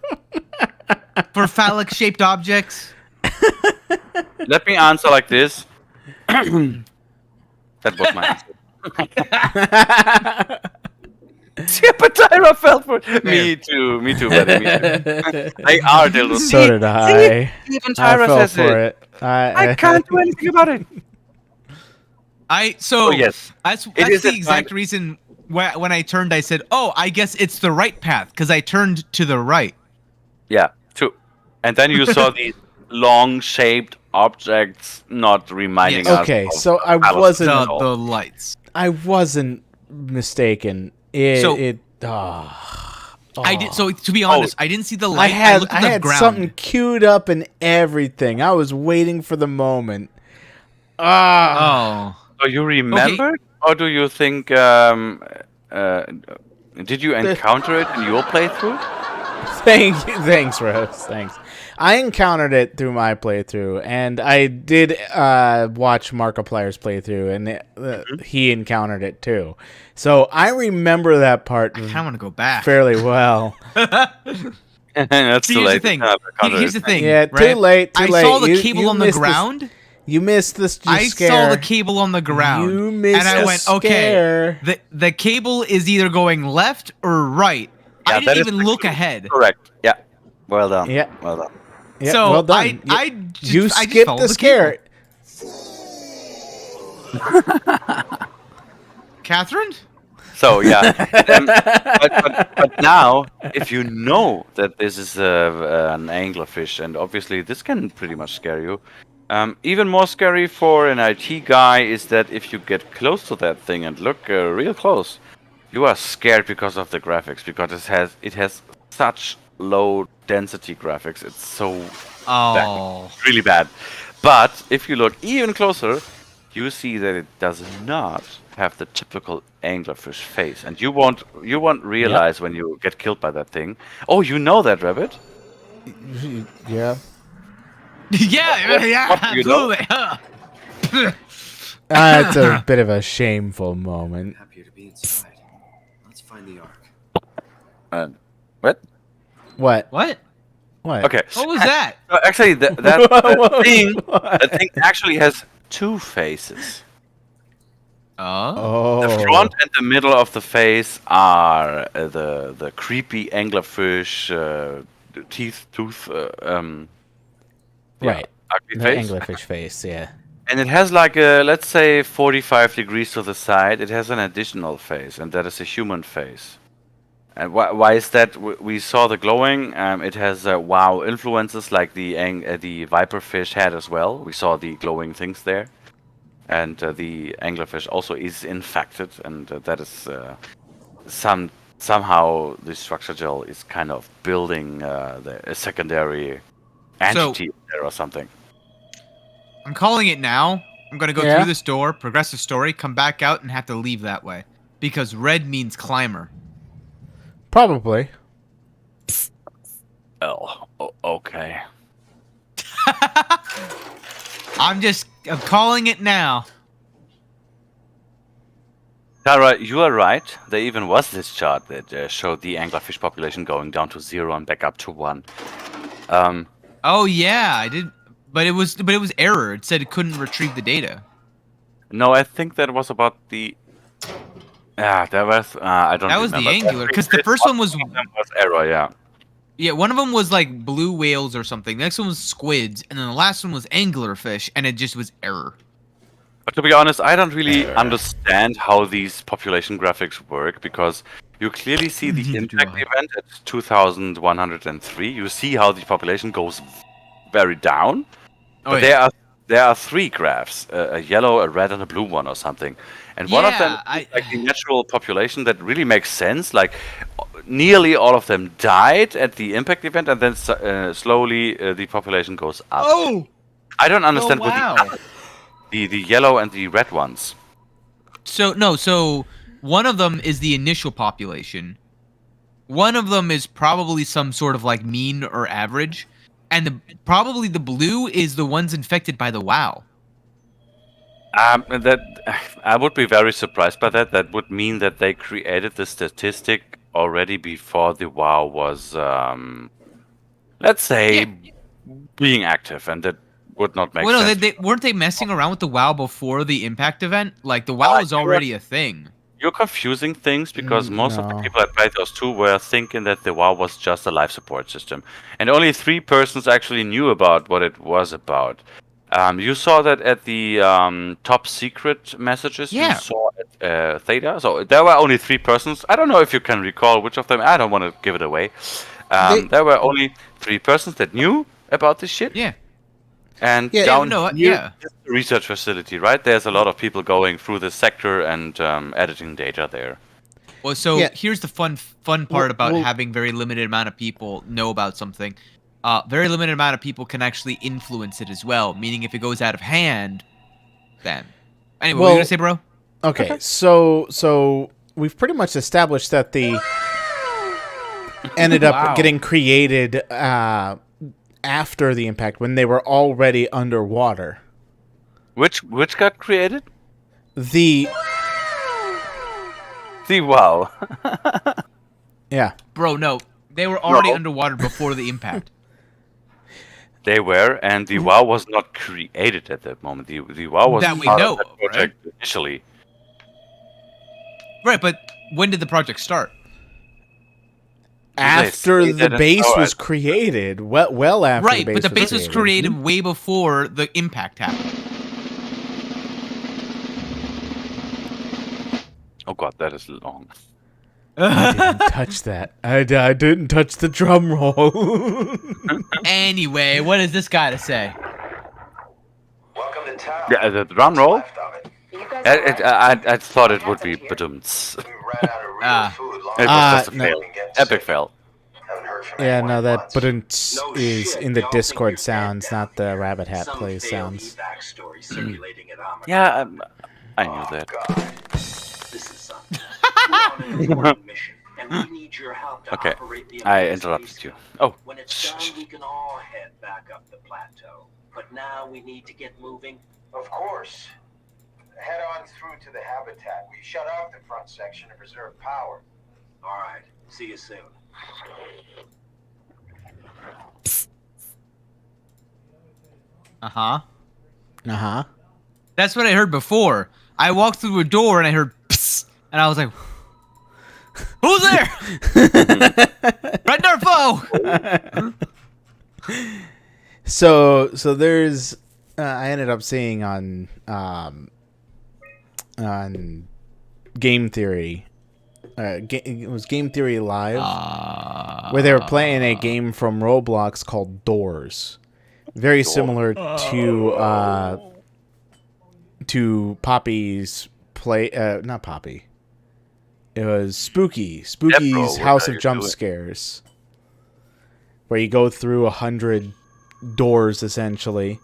for phallic-shaped objects? Let me answer like this. That was my answer. Yeah, but Tyra fell for it. Me too, buddy. They are dildos. So did I. Even I Tyra fell says for it. it. I can't do anything about it. Yes. That's is the a exact reason when I turned, I said, "Oh, I guess it's the right path," because I turned to the right. Yeah, true. And then you saw these long-shaped objects, not reminding us. Okay, of so I Alice wasn't. at The all. lights. I wasn't mistaken. I did. So to be honest, I didn't see the light. I looked at the had ground. something queued up and everything. I was waiting for the moment. Ah. Oh. So you remembered, or do you think? Did you encounter it in your playthrough? Thanks, Rose. Thanks. I encountered it through my playthrough, and I did watch Markiplier's playthrough, and he encountered it too. So I remember that part I kind of want to go back. fairly well. That's See, too here's late. the thing. Here's the thing. Yeah, right? too late. I late. saw the You- cable you on the missed this- ground. You missed this I scare. saw the cable on the ground. You missed and I the went, scare. okay, the cable is either going left or right. Yeah, I that didn't is even look actually ahead. Correct. Yeah. Well done. Yeah. Well done. Yeah, So well done. I You just skipped followed the scare. Catherine? So yeah, but now if you know that this is an anglerfish, and obviously this can pretty much scare you. Even more scary for an IT guy is that if you get close to that thing and look real close, you are scared because of the graphics, because it has such low density graphics. It's so Oh. really bad. But if you look even closer, you see that it does not have the typical anglerfish face, and you won't realize when you get killed by that thing. Oh, you know that, Rabbit? Yeah. yeah, What do you know? absolutely. Huh. It's a bit of a shameful moment. Happier to be inside. Let's find the ark. What? What? What? What? Okay. What was that? Actually, that thing actually has two faces. Oh. Oh. The front and the middle of the face are the creepy anglerfish tooth Right. ugly The face. anglerfish face, yeah. And it has like a, let's say, 45 degrees to the side. It has an additional face, and that is a human face. And why is that? We saw the glowing. It has WoW influences like the viperfish had as well. We saw the glowing things there. And the anglerfish also is infected, and that is somehow the structure gel is kind of building a secondary entity there or something. I'm calling it now. I'm gonna go Yeah? through this door, progress the story, come back out, and have to leave that way. Because red means climber. Probably. Oh, okay. I'm calling it now. Tara, you are right. There even was this chart that showed the anglerfish population going down to 0 and back up to 1. Oh yeah, I did, but it was error. It said it couldn't retrieve the data. No, I think that was about the. That was. I don't. That was the remember. angular, because the first one was error. Yeah. yeah, one of them was like blue whales or something. The next one was squids, and then the last one was anglerfish, and it just was error. But to be honest, I don't really understand how these population graphics work, because you clearly see the Neither do impact I. event at 2103. You see how the population goes very down. Oh, But yeah. there are three graphs, a yellow, a red, and a blue one or something. And one of them is like the natural population that really makes sense. Like nearly all of them died at the impact event, and then slowly the population goes up. Oh! I don't understand what wow. the yellow and the red ones. So one of them is the initial population. One of them is probably some sort of like mean or average. And probably the blue is the ones infected by the WoW. That I would be very surprised by that. That would mean that they created the statistic already before the WoW was, let's say, being active, and that would not make Well, no, sense. they weren't they messing around with the WoW before the impact event? Like the WoW was already a thing. You're confusing things, because most of the no. people that played those two were thinking that the WoW was just a life support system, and only 3 persons actually knew about what it was about. You saw that at the top secret messages Yeah. you saw at Theta. So there were only 3 persons. I don't know if you can recall which of them. I don't want to give it away. There were only 3 persons that knew about this shit. Yeah. And Yeah, down no, here, yeah. is the research facility, right? There's a lot of people going through the sector and editing data there. Well, so Yeah. here's the fun part about well- having very limited amount of people know about something. Very limited amount of people can actually influence it as well. Meaning, if it goes out of hand, then anyway, what were you gonna say, bro? Okay, so we've pretty much established that the ended up Wow. getting created after the impact, when they were already underwater. Which got created? The WoW. yeah, Bro, no, they were already underwater before the impact. They were, and the WoW was not created at that moment. The WoW was That we part know of that of, project initially. Right, but when did the project start? after say the that in base Star was Wars. created. Well after Right, the base but the base was created. created way before the impact happened. Oh god, that is long. I didn't touch that. I didn't touch the drum roll. Anyway, what does this guy to say? Welcome to town. Yeah, the drum roll. Left of it. You guys all right? I thought it would be badumts. We ran out of real Ah. food long It was just a no. fail. Epic fail. Haven't heard from Yeah, anyone no, in that months. but is in the Discord sounds, not the Rabbit Hat plays sounds. Backstory circulating at Omicron. Yeah, I knew that. God. This is something. We're on an important mission, and we need your help to Okay, operate the I emergency interrupted space you. tunnel. Oh, When it's done, we can all head back up the plateau. But now we need to get moving. Of course. Head on through to the habitat. We shut off the front section to preserve power. All right. See you soon. Uh-huh. Uh-huh. That's what I heard before. I walked through a door and I heard psst, and I was like, who's there? Red Darfo! So there's I ended up seeing on Game Theory. It was Game Theory Live, where they were playing a game from Roblox called Doors, very similar to Poppy's play. Not Poppy. It was Spooky's what House are of you Jump doing? Scares, where you go through 100 doors essentially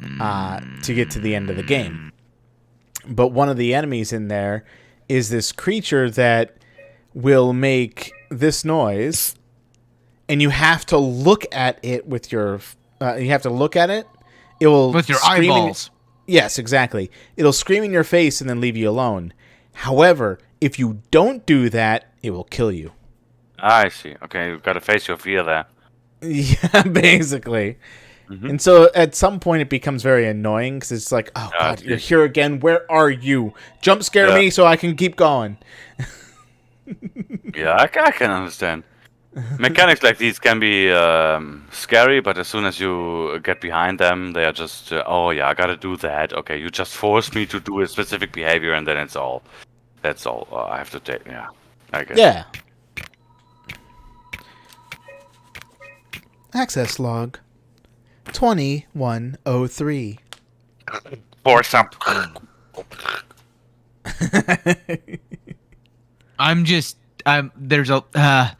to get to the end of the game. But one of the enemies in there is this creature that will make this noise, and you have to look at it with your. You have to look at it. It will With your scream in- eyeballs. yes, exactly. It'll scream in your face and then leave you alone. However, if you don't do that, it will kill you. I see. Okay, you've got to face your fear there. Yeah, basically. Mhm. And so at some point it becomes very annoying because it's like, oh god, it's- you're here again. Where are you? Jump scare Yeah. me so I can keep going. Yeah, I can understand. Mechanics like these can be scary, but as soon as you get behind them, they are just, oh yeah, I gotta do that. Okay, you just force me to do a specific behavior, and then it's all. That's all I have to take. Yeah, I guess. Yeah. Access log 2103. Force up. There's a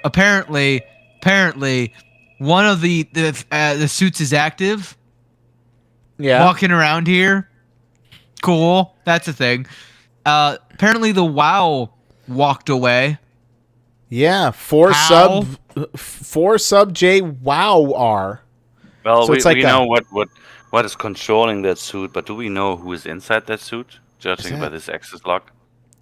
apparently one of the suits is active. Yeah. Walking around here. Cool. That's a thing. Apparently the WoW walked away. Yeah, How? 4 sub J wow R. Well, So it's like we a- know what is controlling that suit, but do we know who is inside that suit? Judging by that- this access log.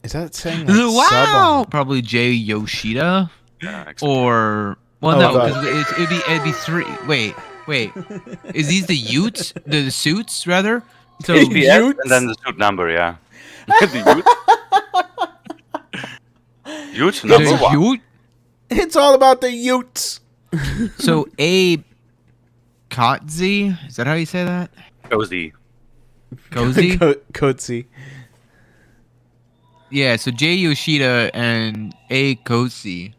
Is that saying The like sub WoW. on? Probably Jay Yoshida. Yeah, Or well, Oh, no, the- because it'd be 3. Wait. Is these the Utes? The suits rather? So HBS Utes? and then the suit number, yeah. The Ute number the one. Ute. It's all about the Utes. So A. Kotzi, is that how you say that? Cozy. Cozy. Coatsy. Yeah. So Jay Yoshida and A. Kosi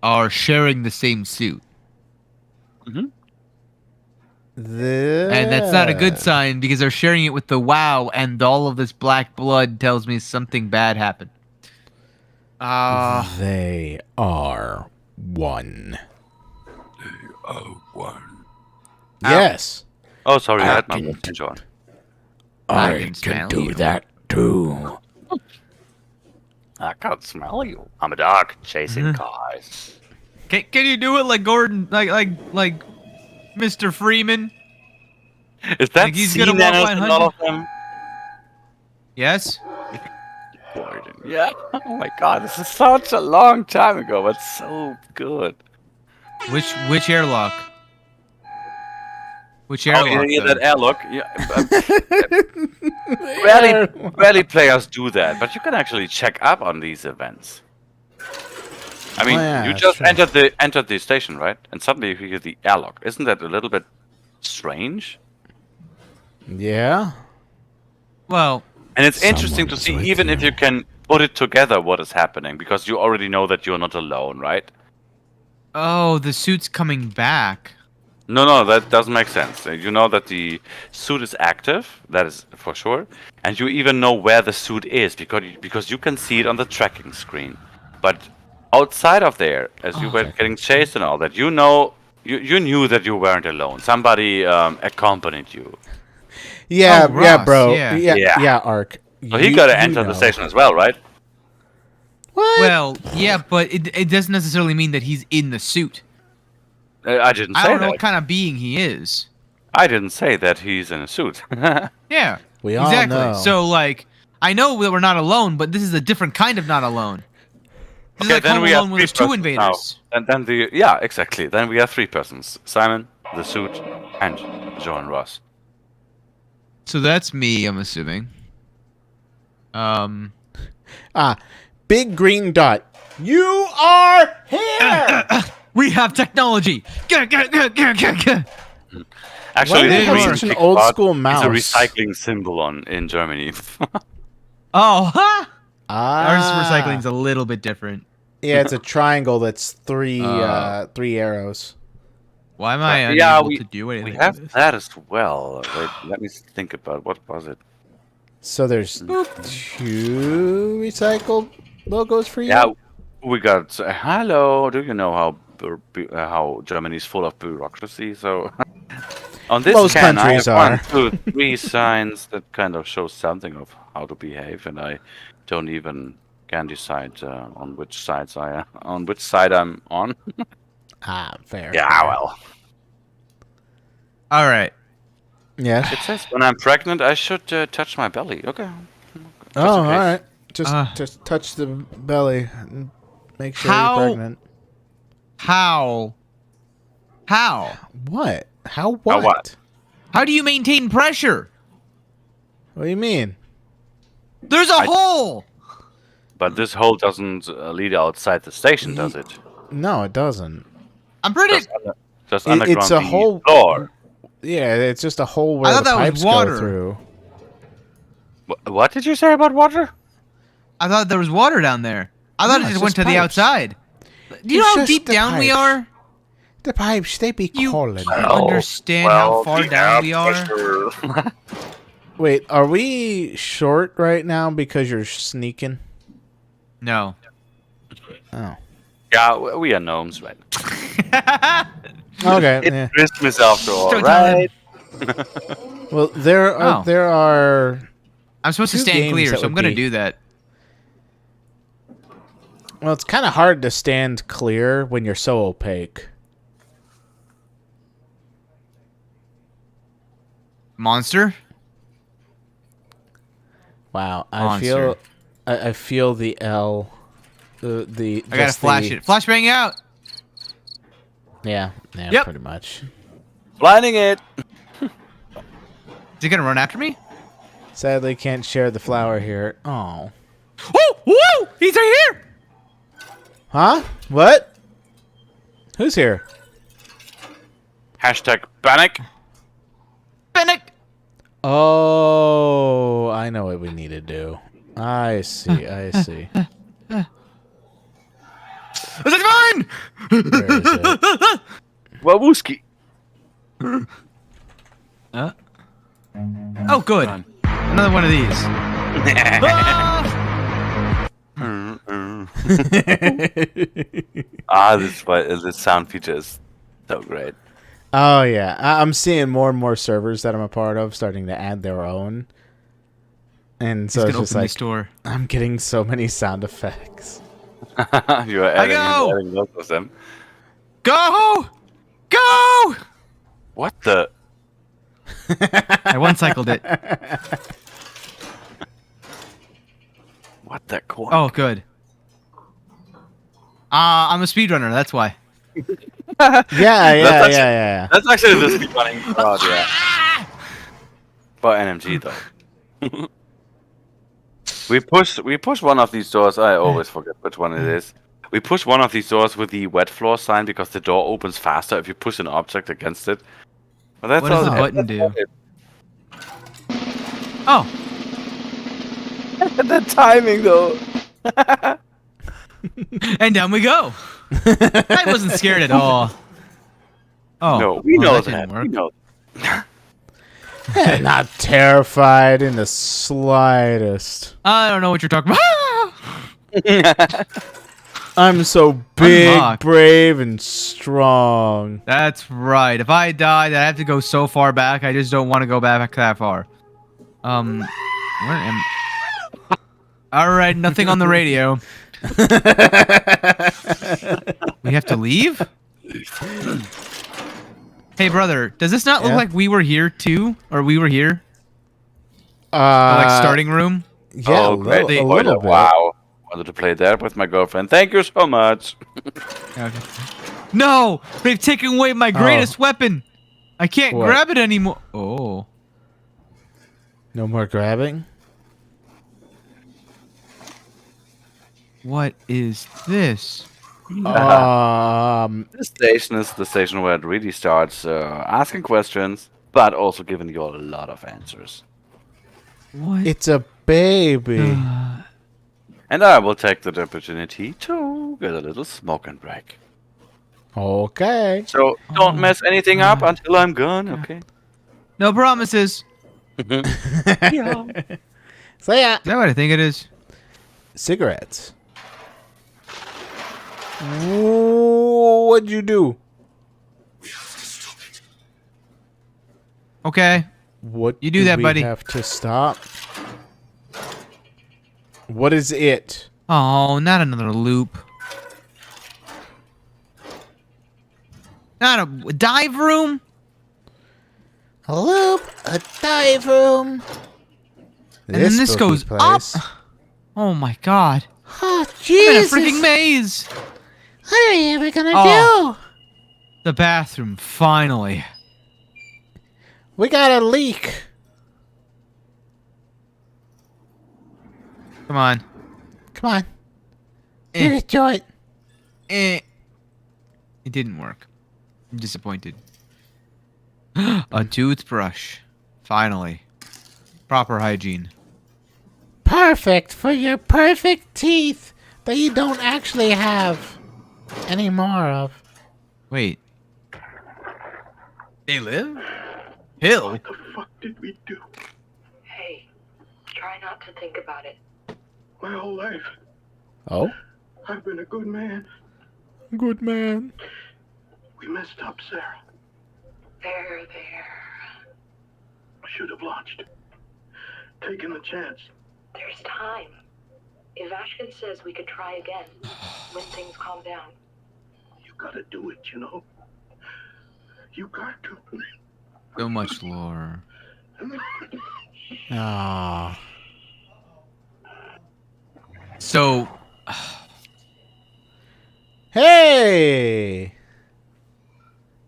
are sharing the same suit, and that's not a good sign because they're sharing it with the WoW, and all of this black blood tells me something bad happened. They are one. Yes. Oh, sorry, I had my can- message on. I can smell you. that too. I can't smell you. I'm a dog chasing cars. Can you do it like Gordon, like Mr. Freeman? Is that Like he's gonna CNN walk in 100? all of them? Yes. Gordon. Yeah. Oh my god, this is such a long time ago, but so good. Which airlock? Which Oh, airlock? yeah, though? that airlock. Yeah, rarely players do that, but you can actually check up on these events. I mean, yeah, you that's just true. entered the station, right? And suddenly you hear the airlock. Isn't that a little bit strange? Yeah. Well, And it's interesting to Someone's see, with even if you. you can put it together, what is happening, because you already know that you're not alone, right? oh, the suit's coming back. No, that doesn't make sense. You know that the suit is active, that is for sure, and you even know where the suit is because you can see it on the tracking screen. But outside of there, as you were getting chased and all that, you know, you knew that you weren't alone. Somebody accompanied you, Yeah, Oh, yeah, Ross, bro. yeah. Yeah, Ark. so he got to enter the station as well, right? What? Well, yeah, but it doesn't necessarily mean that he's in the suit. I didn't I say don't know that. what kind of being he is. I didn't say that he's in a suit. Yeah. We all exactly. know. So like, I know that we're not alone, but this is a different kind of not alone. This is like Home Alone when there's 2 invaders. Now. And then yeah, exactly. Then we have 3 persons: Simon, the suit, and Joe and Ross. So that's me, I'm assuming. Big green dot. You are here. We have technology. Actually, Why do they the have green such an tick old part school is mouse? a recycling symbol in Germany. Oh, huh? Ours Ah. recycling's a little bit different. Yeah, it's a triangle that's three arrows. Why am I unable yeah, to do anything? we with have this? that as well. Wait, let me think about what was it. So there's 2 recycled logos for you. Yeah, we got. Hello, do you know how Germany is full of bureaucracy? So on this Most can, countries I are. have 1, 2, 3 signs that kind of show something of how to behave, and I don't even can decide on which side I'm on. Fair. Yeah, well, All right. Yeah. it says when I'm pregnant, I should touch my belly. Okay. Oh, in all case. right. Just Uh. just touch the belly and make sure How- you're pregnant. How? What? How what? what? How do you maintain pressure? What do you mean? There's a hole. But this hole doesn't lead outside the station, does it? No, it doesn't. I'm pretty. Just underground It's a the whole floor. Yeah, it's just a hole where thought the that was pipes go water. through. What did you say about water? I thought there was water down there. I thought No, it it's just went just to the pipes. outside. Do you It's know how just deep the down we pipes. are? The pipes, they be You- calling. Understand how far down we are? Wait, are we short right now because you're sneaking? No. Oh. Yeah, we are gnomes, right? Okay. It's Yeah. Christmas after all, Don't tell him. right? Well, there Oh. are. I'm supposed to Two stand games clear, that so I'm would gonna be- do that. Well, it's kind of hard to stand clear when you're so opaque. Monster? Wow, Monster. I feel the L. The I gotta just flash the- it. Flashbang out! Yeah, Yep. pretty much. Blinding it. Is he gonna run after me? Sadly, can't share the flower here. Oh. Oh! Whoa! He's right here! Huh? What? Who's here? Hashtag panic. Panic! Oh, I know what we need to do. I see. I see. Is it mine? Where is it? Wawooski. Oh, good. Another one of these. Ah! This sound feature is so great. Oh yeah, I'm seeing more and more servers that I'm a part of starting to add their own, and so He's it's gonna just open the like store. I'm getting so many sound effects. You are adding, go! adding lots of them. Go! Go! What the? I one cycled it. What the? Corn? Oh, good. I'm a speedrunner, that's why. Yeah. That's actually the speed running crowd, yeah. For NMG though. we push one of these doors. I always forget which one it is. We push one of these doors with the wet floor sign because the door opens faster if you push an object against it. But that's What does the all- button that's do? all it- Oh, The timing though. and down we go. I wasn't scared at all. Oh, No, we well, know didn't that. We work. know. Not terrified in the slightest. I don't know what you're talking about. I'm so big, Unlocked. brave, and strong. That's right. If I died, I have to go so far back. I just don't want to go back that far. Where am? All right, nothing on the radio. We have to leave? Hey, brother, does this not look Yeah? like we were here too? Or we were here? The, Uh, like starting room? Yeah, Oh, great. a Spoiler. little bit. Wow. Wanted to play there with my girlfriend. Thank you so much. Okay. No! They've taken away my greatest weapon! I can't What? grab it anymore. Oh. No more grabbing. What is this? This station is the station where it really starts asking questions, but also giving you a lot of answers. What? It's a baby. And I will take the opportunity to get a little smoking break. Okay. So don't mess anything up until I'm gone, okay? No promises. So yeah, Is that what I think it is? cigarettes. What'd you do? Okay. What You do that, we buddy. Have to stop. What is it? Oh, not another loop. Not a dive room? A loop, a dive room. And then this spooky goes place. up. Oh my god. Oh, I'm in a Jesus. freaking maze. What are we ever gonna Oh. do? The bathroom, finally. We got a leak. Come on. Come on. Eh. Get it, do it. Eh. It didn't work. I'm disappointed. A toothbrush. Finally. Proper hygiene. Perfect for your perfect teeth that you don't actually have any more of. Wait. They live? Hill? What the fuck did we do? Hey, try not to think about it. My whole life, Oh? I've been a good man. Good man. We messed up, Sarah. There. I should have launched. Taken the chance. There's time. If Ashkin says we could try again when things calm down. You gotta do it, you know. You got to. So much lore. Ah. So, Hey!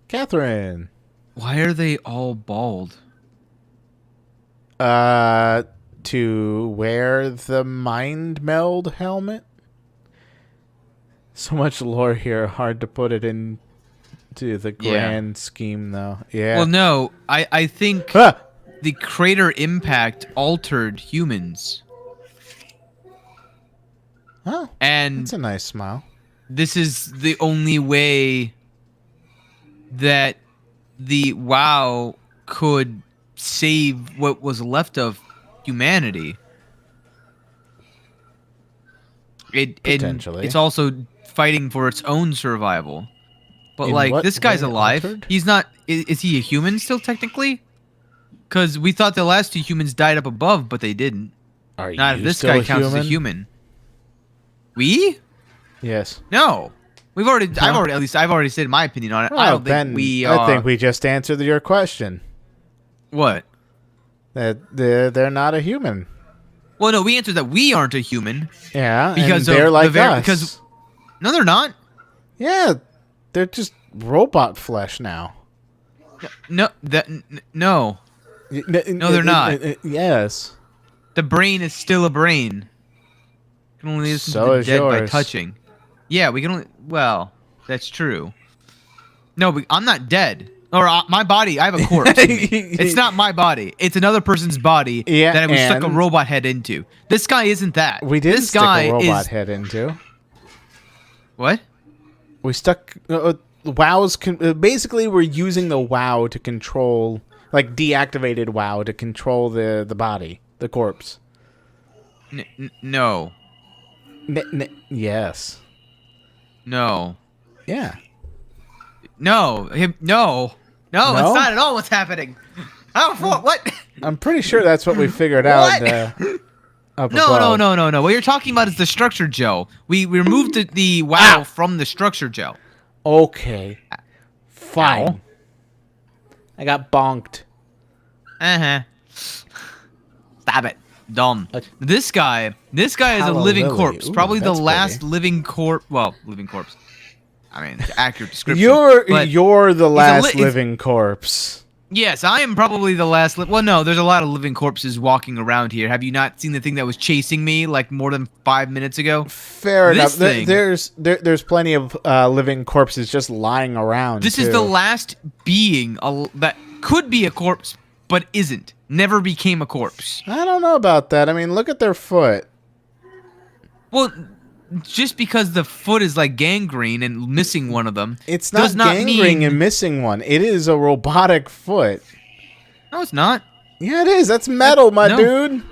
Catherine. why are they all bald? To wear the mind meld helmet? So much lore here, hard to put it into the grand scheme, though. Yeah. Well, no, I think Ah! the crater impact altered humans. Oh, And that's a nice smile. this is the only way that the WoW could save what was left of humanity. Potentially. It's also fighting for its own survival. But In like, what this guy's way alive. altered? He's not. Is he a human still technically? Because we thought the last two humans died up above, but they didn't. Are Not you if this still guy a counts human? as a human. We? Yes. No. I've already said my opinion on it. I Well, don't then think we are. I think we just answered your question. What? That they're not a human. Well, no, we answered that we aren't a human. Yeah, Because and they're of like the us. because no, they're not. Yeah, they're just robot flesh now. No, no. No, they're not. Yes. The brain is still a brain. You can only listen So to the is dead by yours. touching. Yeah, we can only. Well, that's true. No, but I'm not dead. Or my body, I have a corpse. in me. It's not my body. It's another person's body Yeah, that we stuck a and- robot head into. This guy isn't that. We did This stick guy a robot is head into. what? We stuck WoW's. Basically, we're using the WoW to control, like deactivated WoW to control the body, the corpse. No, Yes. no, Yeah. no, no, No? it's not at all what's happening. What? I'm pretty sure that's what we figured out. What? Up No. above. What you're talking about is the structure gel. We removed the WoW from the structure gel. Okay. Fine. Ow. I got bonked. Stop it. Dumb. This guy is a living Lily. corpse. Ooh, Probably the that's last pretty. living corpse. Well, living corpse. I mean, accurate description. but You're the last he's- living corpse. Yes, I am probably the last. Well, no, there's a lot of living corpses walking around here. Have you not seen the thing that was chasing me like more than 5 minutes ago? Fair This enough. thing- There's plenty of living corpses just lying around. This is too. the last being that could be a corpse, but isn't. Never became a corpse. I don't know about that. I mean, look at their foot. Well, just because the foot is like gangrene and missing one of them, It's does not not gangrene mean- and missing one. It is a robotic foot. No, it's not. Yeah, it is. That's metal, my No. dude.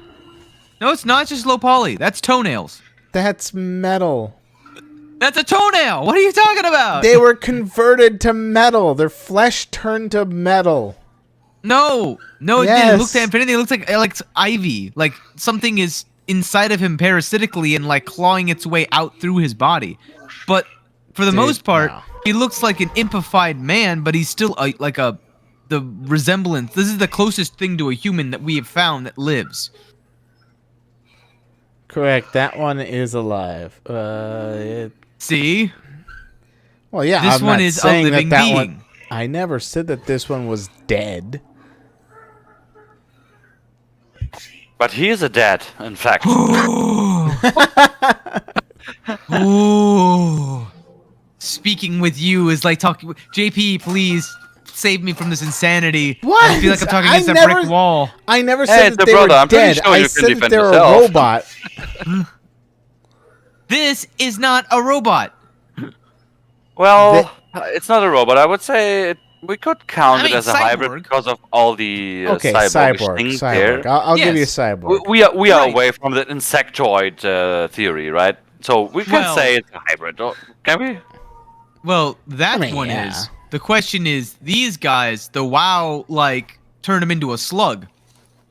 No, it's not just low poly. That's toenails. That's metal. That's a toenail. What are you talking about? They were converted to metal. Their flesh turned to metal. No, it Yes. didn't. It looked, if anything, it looks like it's ivy. Like something is inside of him parasitically and like clawing its way out through his body. But for the Dude, most part, no. he looks like an impified man, but he's still the resemblance. This is the closest thing to a human that we have found that lives. Correct. That one is alive. See? Well, yeah. This I'm one not is a saying living that being. one. I never said that this one was dead. But he is a dad, in fact. Ooh. speaking with you is like talking. JP, please save me from this insanity. What? I feel like I'm talking I against a never- brick wall. I never Hey, said it's that a they brother. were I'm pretty dead. sure I you can said that defend they're a yourself. robot. This is not a robot. Well, it's not a robot. I would say we could count I it mean, as a hybrid cyborg. because of all the Okay, cyborgish cyborg. things Cyborg. there. I'll give you Yes. cyborg. We are Right. away from the insectoid theory, right? So we can Well- say it's a hybrid, can we? Well, that I mean, one yeah. is. The question is, these guys, the WoW, like, turned him into a slug.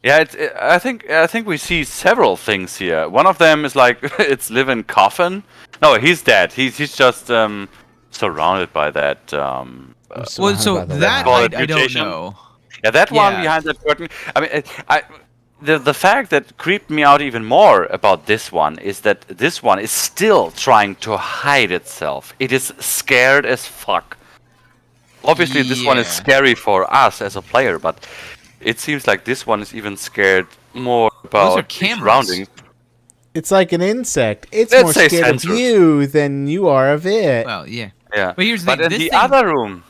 Yeah, I think we see several things here. One of them is like it's living coffin. No, he's dead. He's just surrounded by that. Well, Surrounded so by the that Call I it don't mutation. know. Yeah, that one Yeah. behind that curtain. I mean, the fact that creeped me out even more about this one is that this one is still trying to hide itself. It is scared as fuck. Obviously, this one is Yeah. scary for us as a player, but it seems like this one is even scared more Those about are its cameras. surroundings. It's like an insect. It's Let's more say scared sensors. of you than you are of it. Well, yeah. Yeah, But here's the but thing, in this the thing- other room,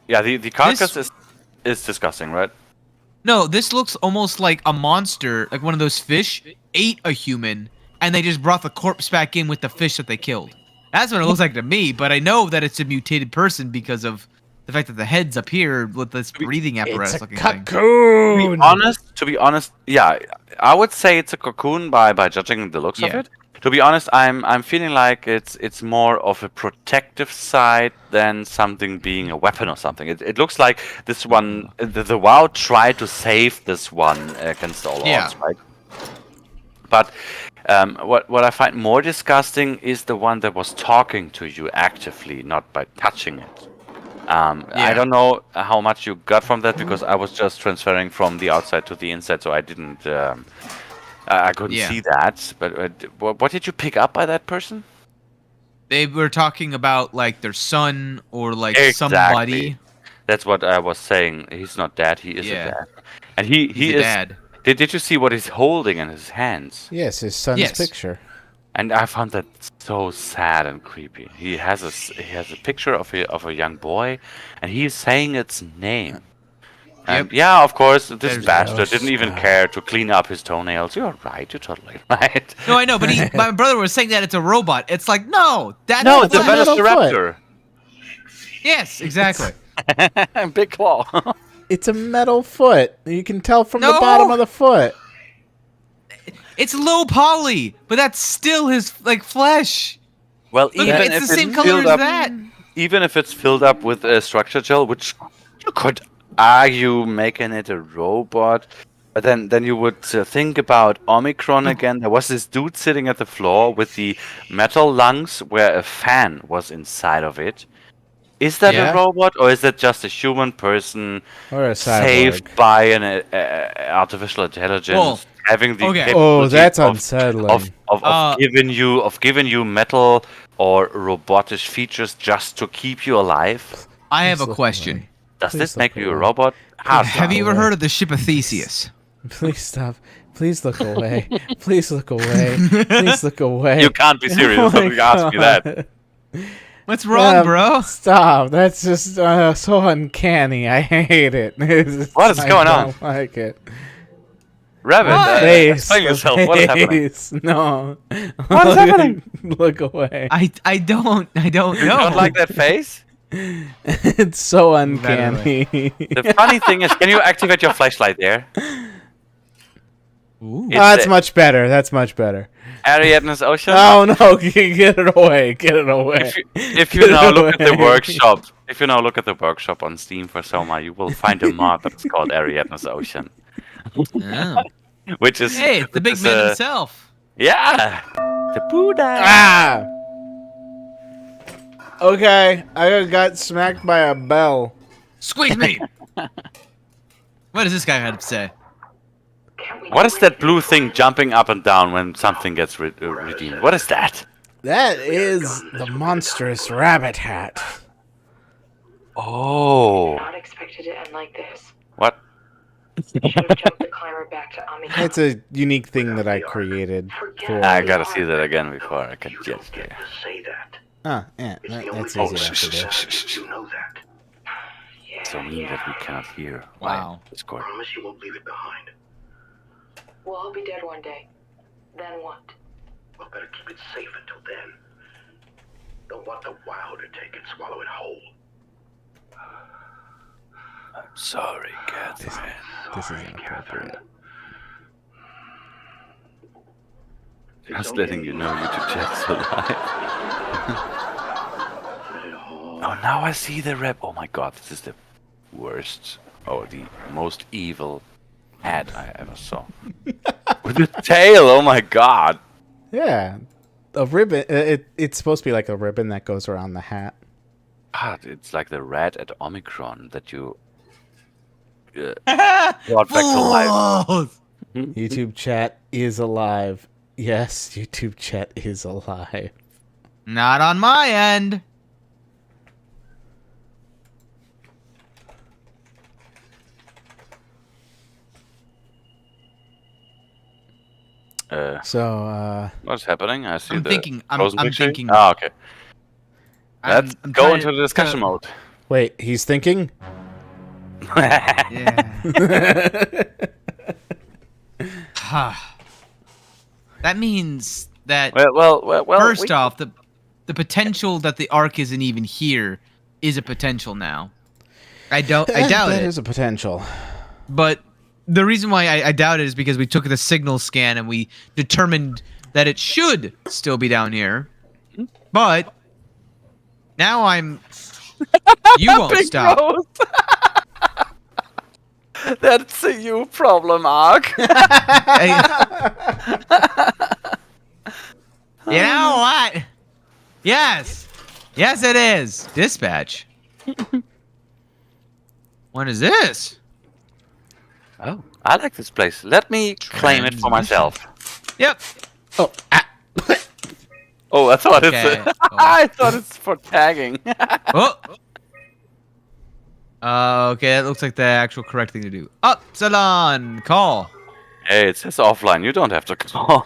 yeah, the carcass is disgusting, right? No, this looks almost like a monster, like one of those fish, ate a human, and they just brought the corpse back in with the fish that they killed. That's what it looks like to me, but I know that it's a mutated person because of the fact that the head's up here with this breathing apparatus It's a looking thing. cocoon. To be honest, yeah, I would say it's a cocoon by judging the looks of Yeah. it. To be honest, I'm feeling like it's more of a protective side than something being a weapon or something. It looks like this one, the WoW tried to save this one against all Yeah. odds, right? But what I find more disgusting is the one that was talking to you actively, not by touching it. I Yeah. don't know how much you got from that because I was just transferring from the outside to the inside, so I didn't. I couldn't Yeah. see that. But what did you pick up by that person? They were talking about like their son or like Exactly. somebody. That's what I was saying. He's not dead. He is Yeah. a dad, and he He's a is. dad. Did you see what he's holding in his hands? Yes, his son's Yes. picture. And I found that so sad and creepy. He has a picture of a young boy, and he's saying its name. And Yep. yeah, of course, this There's- bastard didn't even care to clean up his toenails. You're right. You're totally right. No, I know, but my brother was saying that it's a robot. It's like, no, that's No, a it's a metal foot. Velociraptor. Yes, exactly. Big claw. It's a metal foot. You can tell from the No. bottom of the foot. It's low poly, but that's still his like flesh. Well, Look, even it's if the same it's color filled as up, that. even if it's filled up with a structure gel, which you could argue making it a robot, but then you would think about Omicron again. There was this dude sitting at the floor with the metal lungs where a fan was inside of it. Is that Yeah. a robot or is that just a human person Or a cyborg. saved by an artificial intelligence Well, having the okay. Oh, capability that's of unsettling. of giving you metal or robotish features just to keep you alive? I have Please a look question. away. Does Please this look make you a away. robot? Hard Have you no. ever heard of the ship of Theseus? Please stop. Please look away. Please look away. Please look away. You can't be serious. Oh my Somebody asked me that. God. What's wrong, Um, bro? Stop. That's just so uncanny. I hate it. What is going on? I don't like it. Rabbit, What? explain yourself. What is happening? Face. No. What is happening? Look away. I don't know. You don't like that face? It's so uncanny. The funny thing is, can you activate your flashlight there? Ooh. It's That's the much better. That's much better. Ariadne's Ocean. Oh no! Get it away! Get it away! If you Get now it look at the away. workshop, if you now look at the workshop on Steam for Soma, you will find a mod that's called Ariadne's Ocean, Oh. which is Hey, the big which is, man himself. Yeah, the Buddha. Ah! Okay, I got smacked by a bell. Squeeze me. What does this guy have to say? Can we What is that blue thing jumping up and down when something gets redeemed? What is that? That is the monstrous rabbit hat. Oh, not expect it to end like this? what? Should have jumped the climber back to Omicron. It's a unique thing that I created. For, I gotta see that again before I can You get don't there. get to say that. Yeah, It's the only that's thing easy enough to do. you know that. So mean that we cannot hear. Wow. Discord. Promise you won't leave it behind. We'll all be dead one day. Then what? We'll better keep it safe until then. Don't want the Wow to take it, swallow it whole. I'm sorry, Catherine. This is Sorry, inappropriate. Catherine. Just letting you know YouTube chat's alive. Oh, now I see the rep. Oh my god, this is the worst, the most evil hat I ever saw. With the tail, oh my god. Yeah, a ribbon. It's supposed to be like a ribbon that goes around the hat. God, it's like the rat at Omicron that you brought back to life. Fools! YouTube chat is alive. Yes, YouTube chat is alive. Not on my end. So, What's happening? I see I'm the thinking. frozen I'm picture. thinking. Ah, okay. Let's I'm go trying into to- the discussion mode. wait, he's thinking? Yeah. That means that well. first off, the potential that the arc isn't even here is a potential now. I doubt That it. is a potential. But the reason why I doubt it is because we took the signal scan and we determined that it should still be down here. But now you won't stop. That's a you problem, Ark. You know what? Yes, it is. Dispatch. What is this? Oh, I like this place. Let me claim it for myself. Yep. Oh, Oh, I thought Okay. it's. I thought it's for tagging. Oh. Okay, that looks like the actual correct thing to do. Upsilon, call. Hey, it says offline. You don't have to call.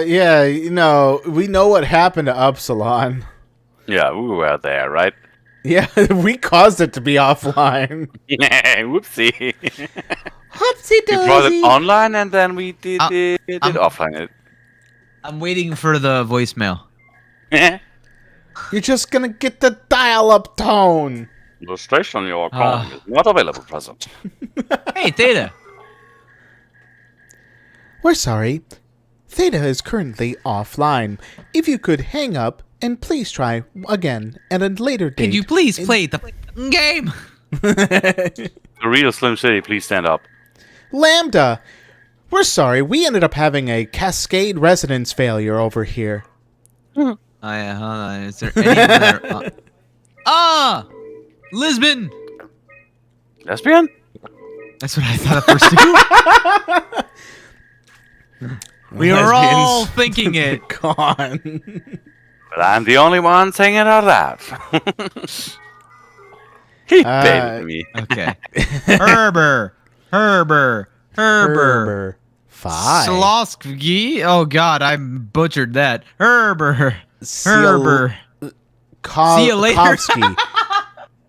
yeah, we know what happened to Upsilon. Yeah, we were there, right? Yeah, we caused it to be offline. Whoopsie. Whoopsie We brought it daisy. online and then we did I'm- offline I'm waiting for the voicemail. it. You're just gonna get the dial-up tone. The station you are calling is not available present. Hey, Theta. We're sorry. Theta is currently offline. If you could hang up and please try again at a later date. Could you please play the game? The real Slim City, please stand up. Lambda! We're sorry, we ended up having a cascade resonance failure over here. Oh yeah, hold on. Is there any other, Lisbon. Lesbian? That's what I thought at first. We were all thinking it. Gone. But I'm the only one saying it out loud. He baited me. Okay. Herber. Five. Slosky. Oh God, I butchered that. Herber. See you later. Kovsky.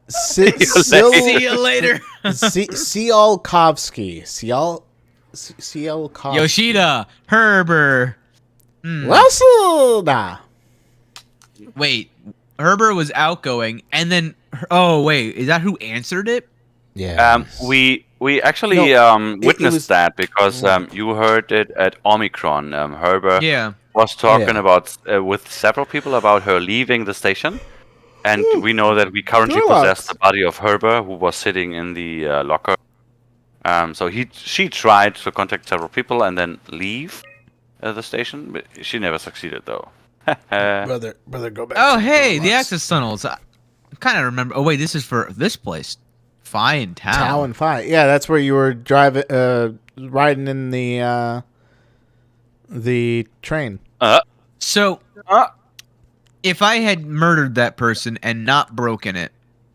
See you later. Siolkovsky. Siolkovsky. Yoshida. Herber. Wasselda. Wait. Herber was outgoing, and then. Oh wait, is that who answered it? Yeah. We actually it witnessed was- that because you heard it at Omicron. Herbert Yeah. was talking Yeah. about with several people about her leaving the station, and we know that we currently Relax. possess the body of Herbert, who was sitting in the locker. So she tried to contact several people and then leave the station, but she never succeeded though. brother, go back. Oh to hey, the Ross. access tunnels. I kind of remember. Oh wait, this is for this place. Fine Town. Tau and Phi. Yeah, that's where you were driving, riding in the train. So, if I had murdered that person and not broken it,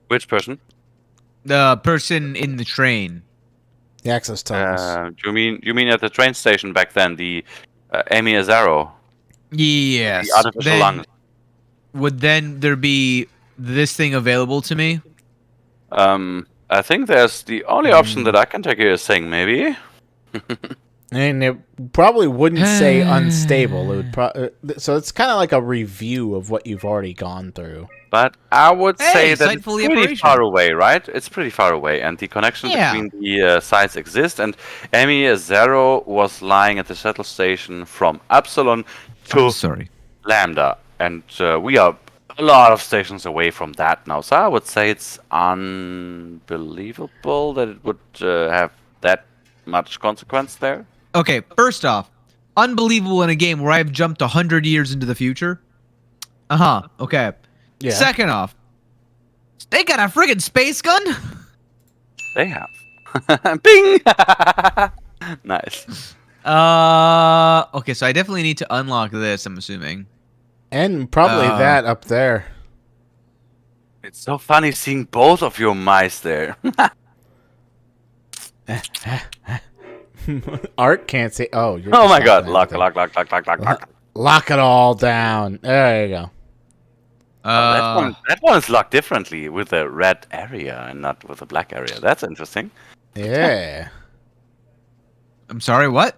Which person? the person in the train. The access tunnels. You mean at the train station back then? The Amy Azaro, Yes. the artificial then- lungs. would then there be this thing available to me? I think there's the only option that I can take here is saying maybe. And it probably wouldn't say unstable. It would so it's kind of like a review of what you've already gone through. But I would say that site it's fully pretty operational. far away, right? It's pretty far away, and the connection between the sites exist. And Emi Zero was lying at the shuttle station from Epsilon to Sorry. Lambda, and we are a lot of stations away from that now. So I would say it's unbelievable that it would have that much consequence there. Okay, first off, unbelievable in a game where I've jumped 100 years into the future. Okay. Yeah. Second off, they got a friggin' space gun? They have. Bing! Nice. Okay, so I definitely need to unlock this, I'm assuming. And probably that up there. It's so funny seeing both of your mice there. Art can't say. Oh, you're Oh just my god. locking Lock. everything. Lock it all down. There you go. That one is locked differently with a red area and not with a black area. That's interesting. Yeah. I'm sorry, what?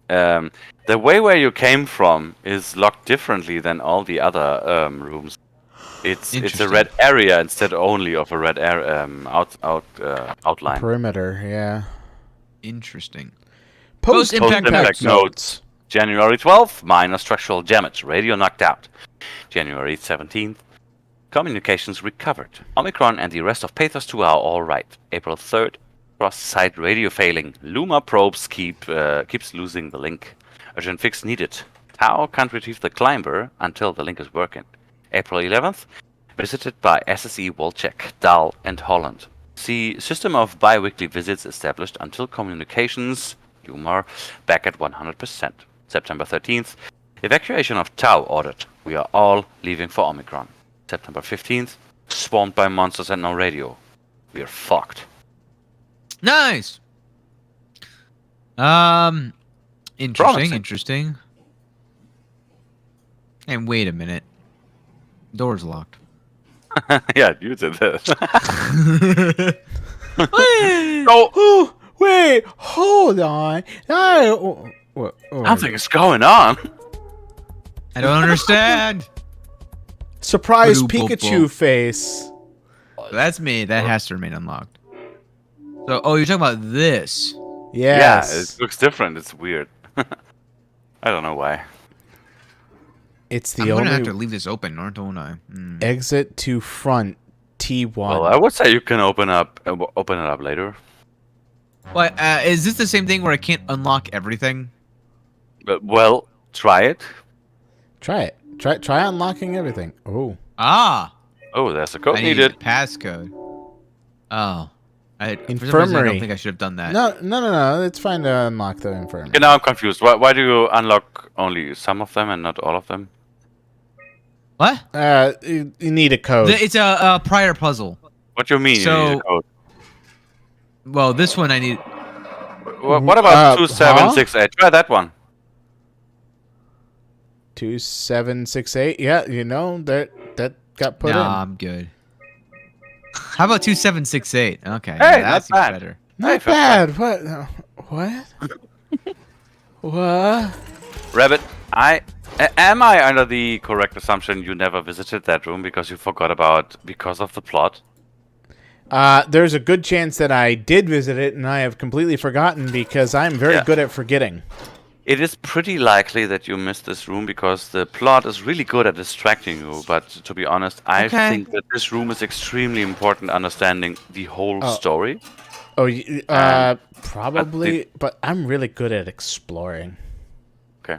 The way where you came from is locked differently than all the other rooms. It's a red area instead only of a red outline. Perimeter, yeah. Interesting. Post-impact Post-impact notes. January 12th, minor structural damage. Radio knocked out. January 17th, communications recovered. Omicron and the rest of Pathos 2 are all right. April 3rd, cross-site radio failing. Luma probes keeps losing the link. Urgent fix needed. Tau can't retrieve the climber until the link is working. April 11th, visited by SSE Wolchek, Dahl, and Holland. See system of bi-weekly visits established until communications, Lumar, back at 100%. September 13th, evacuation of Tau ordered. We are all leaving for Omicron. September 15th, swarmed by monsters and no radio. We are fucked. Nice. Interesting, Promising. interesting. And wait a minute. Door's locked. Yeah, you did this. Oh, wait, hold on. Something is going on. I don't understand. Surprise Boop, boop, Pikachu boop. face. That's me. That has to remain unlocked. So, oh, you're talking about this. Yes. Yeah, it looks different. It's weird. I don't know why. It's the I'm gonna have only to leave this open, don't I? Mm. exit to front T1. Well, I would say you can open it up later. But is this the same thing where I can't unlock everything? But, well, try it. Try it. Try unlocking everything. Oh. Ah, Oh, there's a code I need needed. passcode. Oh, for some reason, I Infirmary. don't think I should have done that. No. It's fine to unlock the infirmary. Okay, now I'm confused. Why do you unlock only some of them and not all of them? What? You need a code. It's a prior puzzle. What do you mean? You So- need a code? Well, this one I need. What about 2768? Try that one. 2768. Yeah, you know that got put No, in. I'm good. How about 2768? Okay, Hey, that not seems bad. better. Not Hey, bad. What? What? What? Rabbit, am I under the correct assumption you never visited that room because you forgot because of the plot? There's a good chance that I did visit it and I have completely forgotten because I'm very Yeah. good at forgetting. It is pretty likely that you missed this room because the plot is really good at distracting you. But to be honest, I Okay. think that this room is extremely important understanding the whole story. Oh, probably, but I'm really good at exploring. Okay.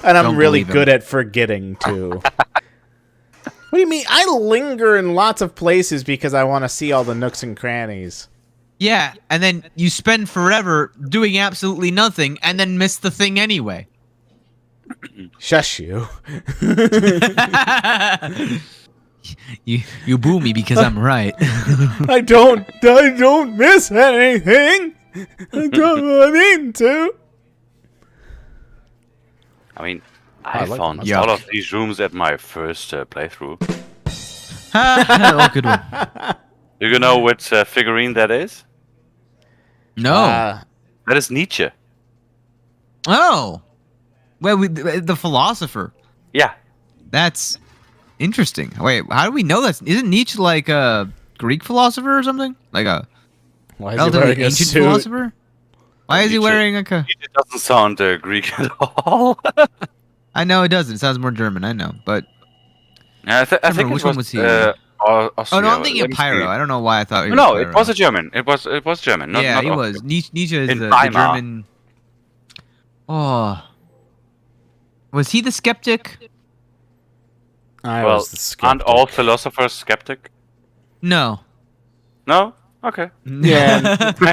And I'm Don't really believe him. good at forgetting, too. What do you mean? I linger in lots of places because I want to see all the nooks and crannies. Yeah, and then you spend forever doing absolutely nothing, and then miss the thing anyway. Shush you. You boo me because I'm right. I don't miss anything. I don't mean to. I mean, I like found the all mustache. of these rooms at my first playthrough. Oh, good one. Do you know which figurine that is? No. That is Nietzsche. Oh. Well, the philosopher. Yeah. That's interesting. Wait, how do we know that? Isn't Nietzsche like a Greek philosopher or something? Like a Why is he relatively wearing a ancient suit? philosopher? Why is he Nietzsche- wearing a? It doesn't sound Greek at all. I know it doesn't. It sounds more German. I know, but Yeah, I think remember, it which was, one was he? Austria. Oh no, I'm thinking Let of me Pyro. see. I don't know why I thought. He was No, Pyro. it was a German. It was German. Not, yeah, not he Austria. was. Nietzsche is In the Weimar. German. Oh, was he the skeptic? I Well, was the aren't skeptic. all philosophers skeptic? No. No. Okay. Yeah. Actually,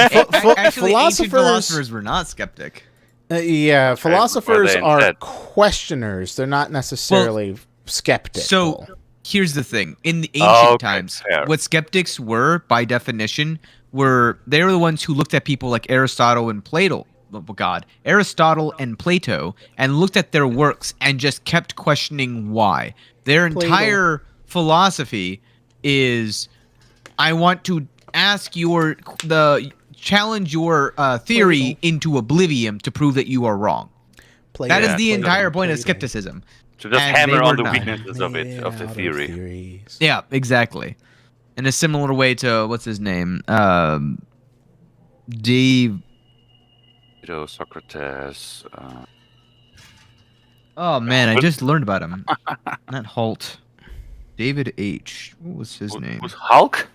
ancient philosophers- philosophers were not skeptic. Yeah, philosophers they are instead? questioners. They're not necessarily skeptical. So here's the thing: in the ancient Okay, times, fair. what skeptics were, by definition, were they were the ones who looked at people like Aristotle and Plato. Oh, God, Aristotle and Plato, and looked at their works and just kept questioning why. Their Plato. entire philosophy is, I want to challenge your theory Plato. into oblivion to prove that you are wrong. Plato, That is Yeah. the Plato, entire point of Plato. skepticism. To just And hammer they on were the not. weaknesses of it, of the Out theory. theories. Yeah, exactly. In a similar way to what's his name, Dave. Plato, Socrates. Oh man, I just learned about him. Not Holt. David H. What was his name? Who's Hulk?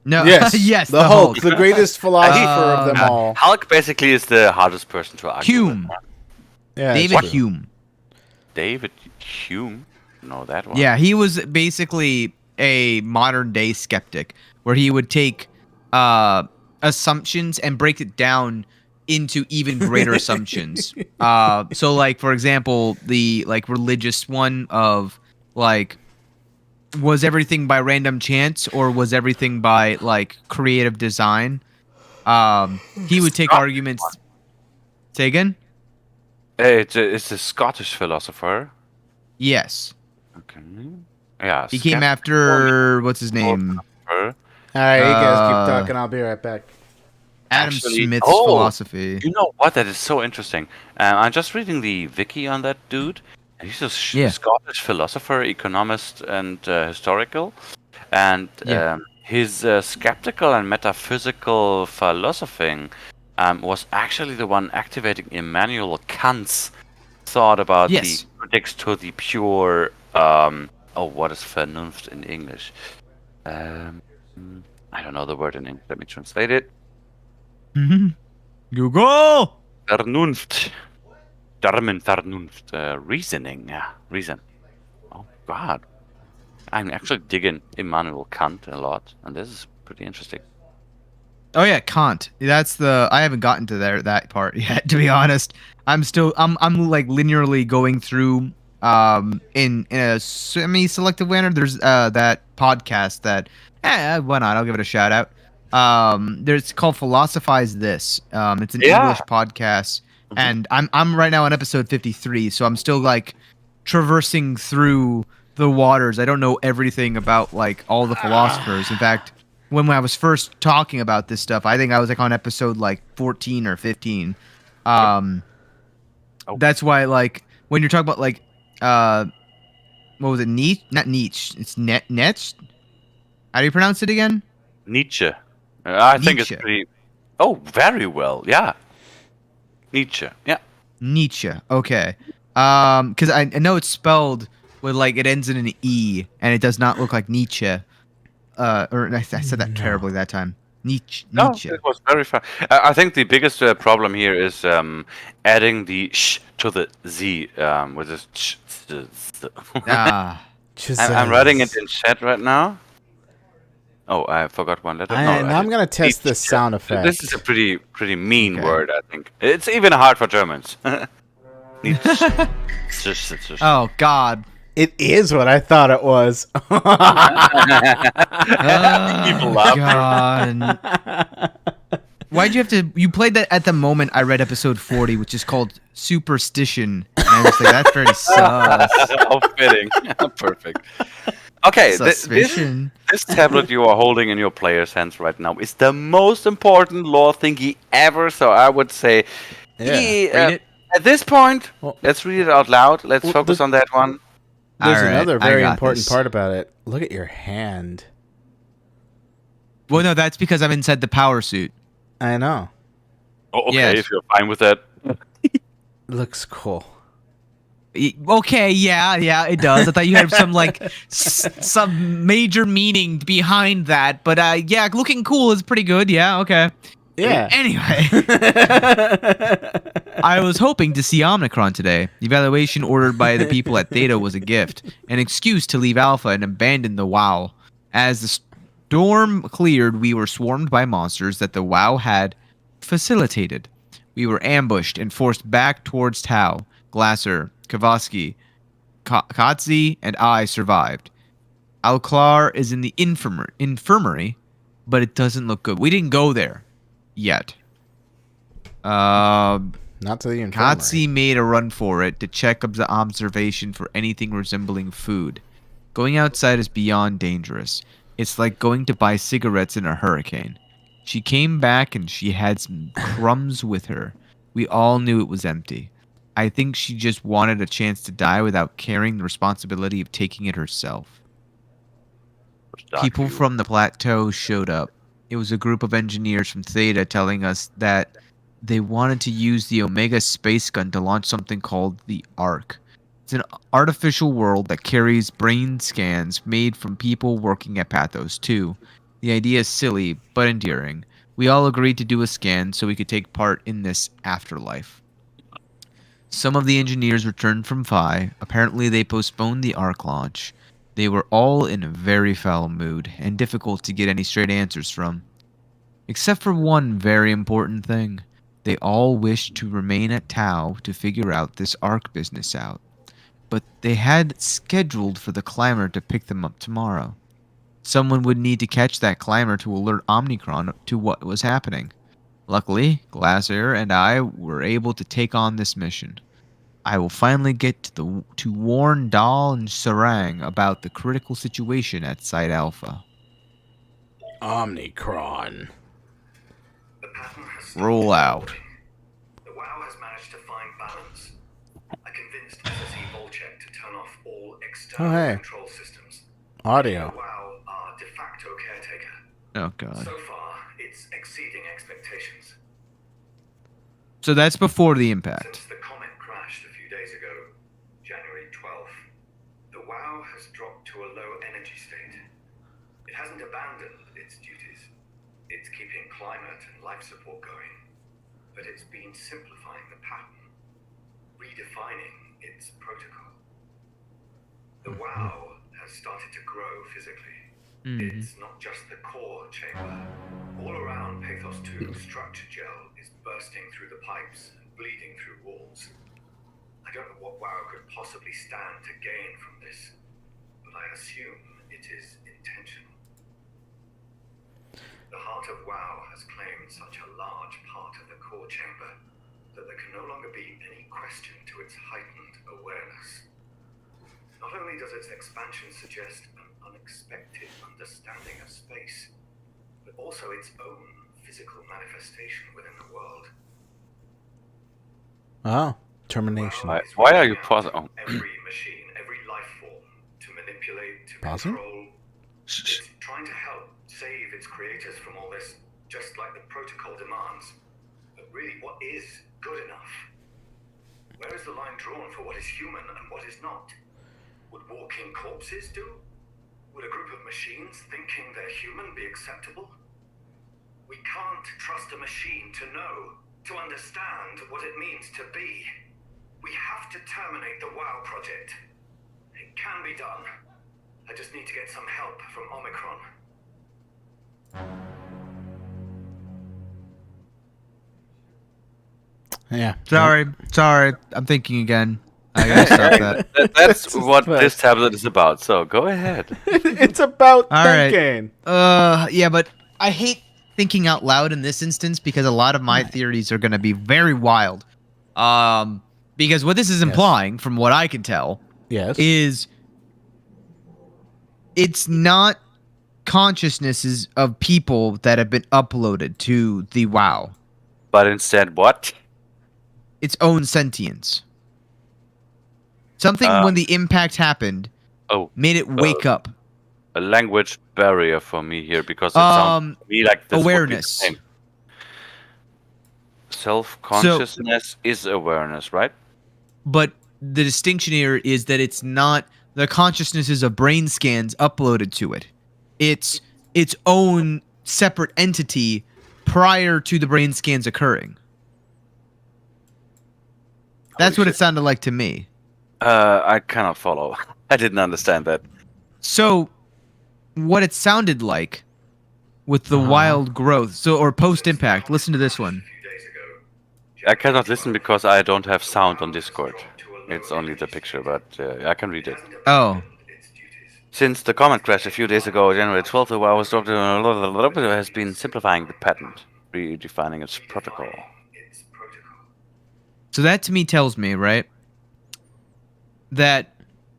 No. Yes, yes, the Hulk, the greatest philosopher of them all. Hulk basically is the hardest person to argue Hume. with. Yeah, David it's true. Hume. David Hume? No, that one. Yeah, he was basically a modern day skeptic, where he would take assumptions and break it down into even greater assumptions. So, like for example, the like religious one of like, was everything by random chance or was everything by like creative design? He would take arguments. Say again? It's a Scottish philosopher. Yes. Okay. Yeah. He came after what's his name? philosopher. All right, you guys keep Uh, talking. I'll be right back. Adam Actually- Smith's oh! philosophy. You know what? That is so interesting. I'm just reading the wiki on that dude. And he's a Yeah. Scottish philosopher, economist, and historical. And Yeah. his skeptical and metaphysical philosophing was actually the one activating Immanuel Kant's thought about Yes. the critics to the pure. What is Vernunft in English? I don't know the word in English. Let me translate it. Google. Vernunft. Vernunft. Reasoning. Yeah, reason. Oh, God. I'm actually digging Immanuel Kant a lot, and this is pretty interesting. Oh yeah, Kant. That's the. I haven't gotten to that part yet. To be honest, I'm like linearly going through in a semi-selective manner. There's that podcast that why not? I'll give it a shout out. There's called Philosophize This. It's an Yeah. English podcast, and I'm right now on episode 53, so I'm still like traversing through the waters. I don't know everything about like all the philosophers. In fact, when I was first talking about this stuff, I think I was like on episode like 14 or 15. That's why like when you're talking about like what was it? Nietzsche? Not Nietzsche. It's Nietzsche. How do you pronounce it again? Nietzsche. I think it's Nietzsche. pretty. Oh, very well. Yeah. Nietzsche. Yeah. Nietzsche. Okay. Because I know it's spelled with like it ends in an E, and it does not look like Nietzsche. Or I said that terribly that time. Nietzsche. No, Nietzsche. it was very fun. I think the biggest problem here is adding the sh to the z with this sh. Ah. I'm writing it in chat right now. Oh, I forgot one letter. Now I'm did- gonna test this Nietzsche. sound effect. This is a pretty mean Okay. word, I think. It's even hard for Germans. Nietzsche. Oh God. It is what I thought it was. Oh, People laugh. God. Why'd you have to? You played that at the moment I read episode 40, which is called Superstition. And I was like, that's very sus. How fitting. Perfect. Okay, Suspicion. this tablet you are holding in your player's hands right now is the most important lore thingy ever. So I would say, Yeah. Read it. at this point, Well- let's read it out loud. Let's Well, focus on that one. There's All right, another I very got important this. part about it. Look at your hand. Well, no, that's because I'm inside the power suit. I know. Oh, okay, Yes. if you're fine with that. Looks cool. Okay, yeah, it does. I thought you had some some major meaning behind that, but yeah, looking cool is pretty good. Yeah, okay. Yeah. Anyway, I was hoping to see Omicron today. The evaluation ordered by the people at Theta was a gift, an excuse to leave Alpha and abandon the WoW. As the storm cleared, we were swarmed by monsters that the WoW had facilitated. We were ambushed and forced back towards Tau. Glasser, Kavaski, Katzi, and I survived. Alclar is in the infirmary, but it doesn't look good. We didn't go there yet. Not to the infirmary. Katzi made a run for it to check up the observation for anything resembling food. Going outside is beyond dangerous. It's like going to buy cigarettes in a hurricane. She came back and she had some crumbs with her. We all knew it was empty. I think she just wanted a chance to die without carrying the responsibility of taking it herself. People from the plateau showed up. It was a group of engineers from Theta telling us that they wanted to use the Omega space gun to launch something called the Ark. It's an artificial world that carries brain scans made from people working at Pathos 2. The idea is silly, but endearing. We all agreed to do a scan so we could take part in this afterlife. Some of the engineers returned from Phi. Apparently they postponed the Ark launch. They were all in a very foul mood, and difficult to get any straight answers from. Except for one very important thing. They all wished to remain at Tau to figure out this Ark business out. But they had scheduled for the climber to pick them up tomorrow. Someone would need to catch that climber to alert Omicron to what was happening. Luckily, Glasser and I were able to take on this mission. I will finally get to warn Dahl and Sarang about the critical situation at Site Alpha. Omicron. The pattern has Roll out. The WoW has managed to find balance. I convinced SSE Volcheck to turn off all external Oh, hey. control systems. Audio. The WoW are de facto caretaker. Oh, God. So far, it's exceeding expectations. So that's before the impact. Since the comet crashed a few days ago, January 12th, the WoW has dropped to a low energy state. It hasn't abandoned its duties. It's keeping climate and life support going. But it's been simplifying the pattern, redefining its protocol. The WoW has started to grow physically. It's not just the core chamber. All around Pathos 2, structure gel is bursting through the pipes and bleeding through walls. I don't know what WoW could possibly stand to gain from this, but I assume it is intentional. The heart of WoW has claimed such a large part of the core chamber that there can no longer be any question to its heightened awareness. Not only does its expansion suggest an unexpected understanding of space, but also its own physical manifestation within the world. Oh, termination. Why are you pausing? Oh. Every machine, every life form, to manipulate, to Pausing? control. It's trying to help save its creators from all this, just like the protocol demands. But really, what is good enough? Where is the line drawn for what is human and what is not? Would walking corpses do? Would a group of machines thinking they're human be acceptable? We can't trust a machine to know, to understand what it means to be. We have to terminate the WoW project. It can be done. I just need to get some help from Omicron. Yeah. Sorry. I'm thinking again. I gotta stop that. That's what this tablet is about. So go ahead. It's about All right. thinking. Yeah, but I hate thinking out loud in this instance because a lot of my theories are going to be very wild. Because what this is implying, from what I can tell, is it's not consciousnesses of people that have been uploaded to the WoW. But instead, what? Its own sentience. Something when the impact happened made it wake up. A language barrier for me here because it sounds to me like this awareness. Would be the same. Self-consciousness is awareness, right? But the distinction here is that it's not the consciousnesses of brain scans uploaded to it. It's its own separate entity prior to the brain scans occurring. That's what it sounded like to me. I cannot follow. I didn't understand that. So, what it sounded like with the wild growth, or post-impact, listen to this one. I cannot listen because I don't have sound on Discord. It's only the picture, but I can read it. Oh. Since the comment crash a few days ago, January 12th, the WoW was dropped has been simplifying the pattern, redefining its protocol. So that to me tells me, right, that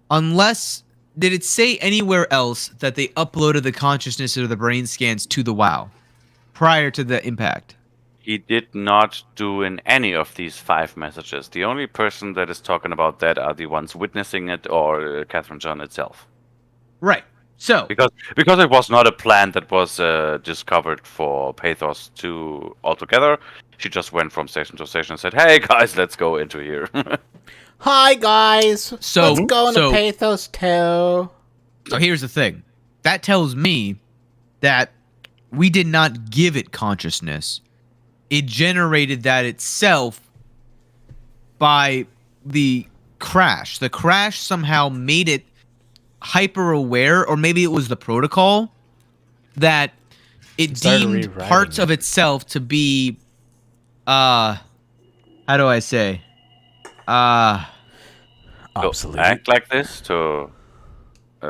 unless... Did it say anywhere else that they uploaded the consciousness of the brain scans to the WoW prior to the impact? He did not do in any of these 5 messages. The only person that is talking about that are the ones witnessing it or Catherine John itself. Right. So because it was not a plan that was discovered for Pathos 2 altogether. She just went from station to station and said, "Hey guys, let's go into here." Hi guys, let's go into Pathos 2. So here's the thing. That tells me that we did not give it consciousness. It generated that itself by the crash. The crash somehow made it hyper aware, or maybe it was the protocol that it deemed parts of itself to be how do I say? Obsolete. To act like this to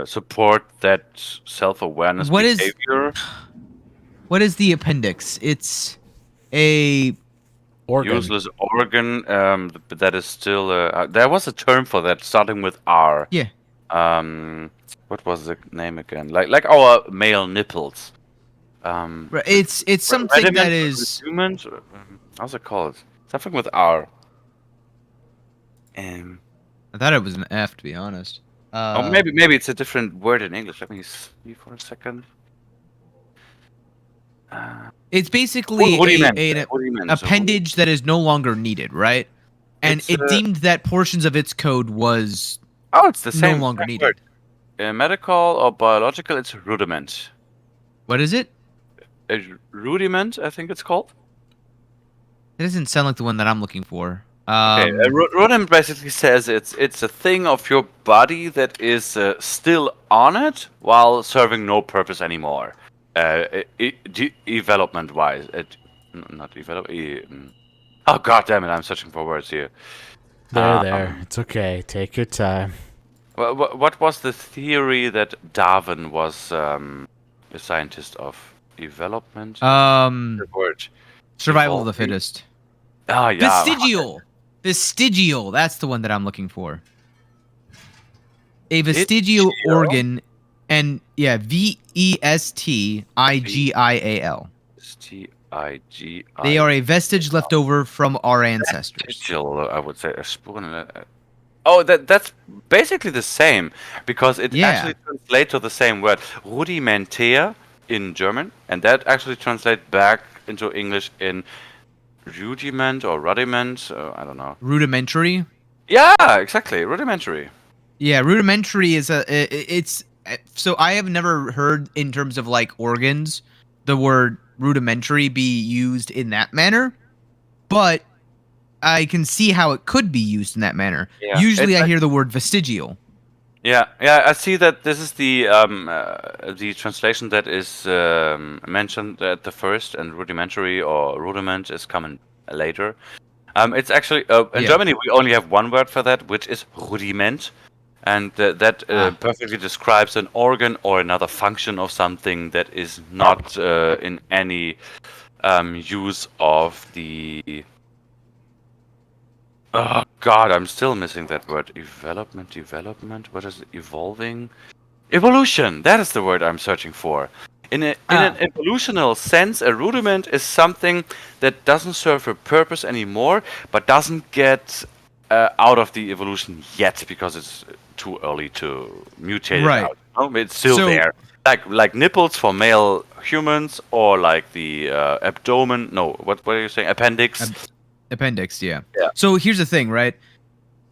support that self-awareness behavior. What is the appendix? It's a useless organ. That is still. There was a term for that, starting with R. Yeah. What was the name again? Like our male nipples. It's something that is. How's it called? Something with R. I thought it was an F, to be honest. Oh, maybe it's a different word in English. Let me see for a second. It's basically an appendage that is no longer needed, right? And it deemed that portions of its code was it's the same no longer needed. Medical or biological, it's rudiment. What is it? A rudiment, I think it's called. It doesn't sound like the one that I'm looking for. Rudiment basically says it's a thing of your body that is still on it while serving no purpose anymore. Development-wise, not develop. Oh god damn it! I'm searching for words here. There. It's okay. Take your time. What was the theory that Darwin was a scientist of? Development. The word. Survival of the fittest. Oh yeah. Vestigial. That's the one that I'm looking for. A vestigial organ, and VESTIGIAL. STIGIAL. They are a vestige left over from our ancestors. Vestigial, I would say. Oh, that's basically the same, because it actually translates to the same word, rudimentär in German, and that actually translates back into English in rudiment or rudiment. I don't know. Rudimentary. Yeah, exactly. Rudimentary. Yeah, rudimentary is it's so I have never heard in terms of like organs the word rudimentary be used in that manner, but I can see how it could be used in that manner. Yeah, usually I hear the word vestigial. Yeah, I see that this is the translation that is mentioned at the first, and rudimentary or rudiment is coming later. It's actually in Germany we only have one word for that, which is rudiment. And that perfectly describes an organ or another function of something that is not in any use of the... Oh God, I'm still missing that word. Development. What is it? Evolving? Evolution. That is the word I'm searching for. In an evolutional sense, a rudiment is something that doesn't serve a purpose anymore, but doesn't get out of the evolution yet because it's too early to mutate it out. No, it's still there. Like nipples for male humans, or like the abdomen. No, what are you saying? Appendix. Appendix, yeah. Yeah. So here's the thing, right?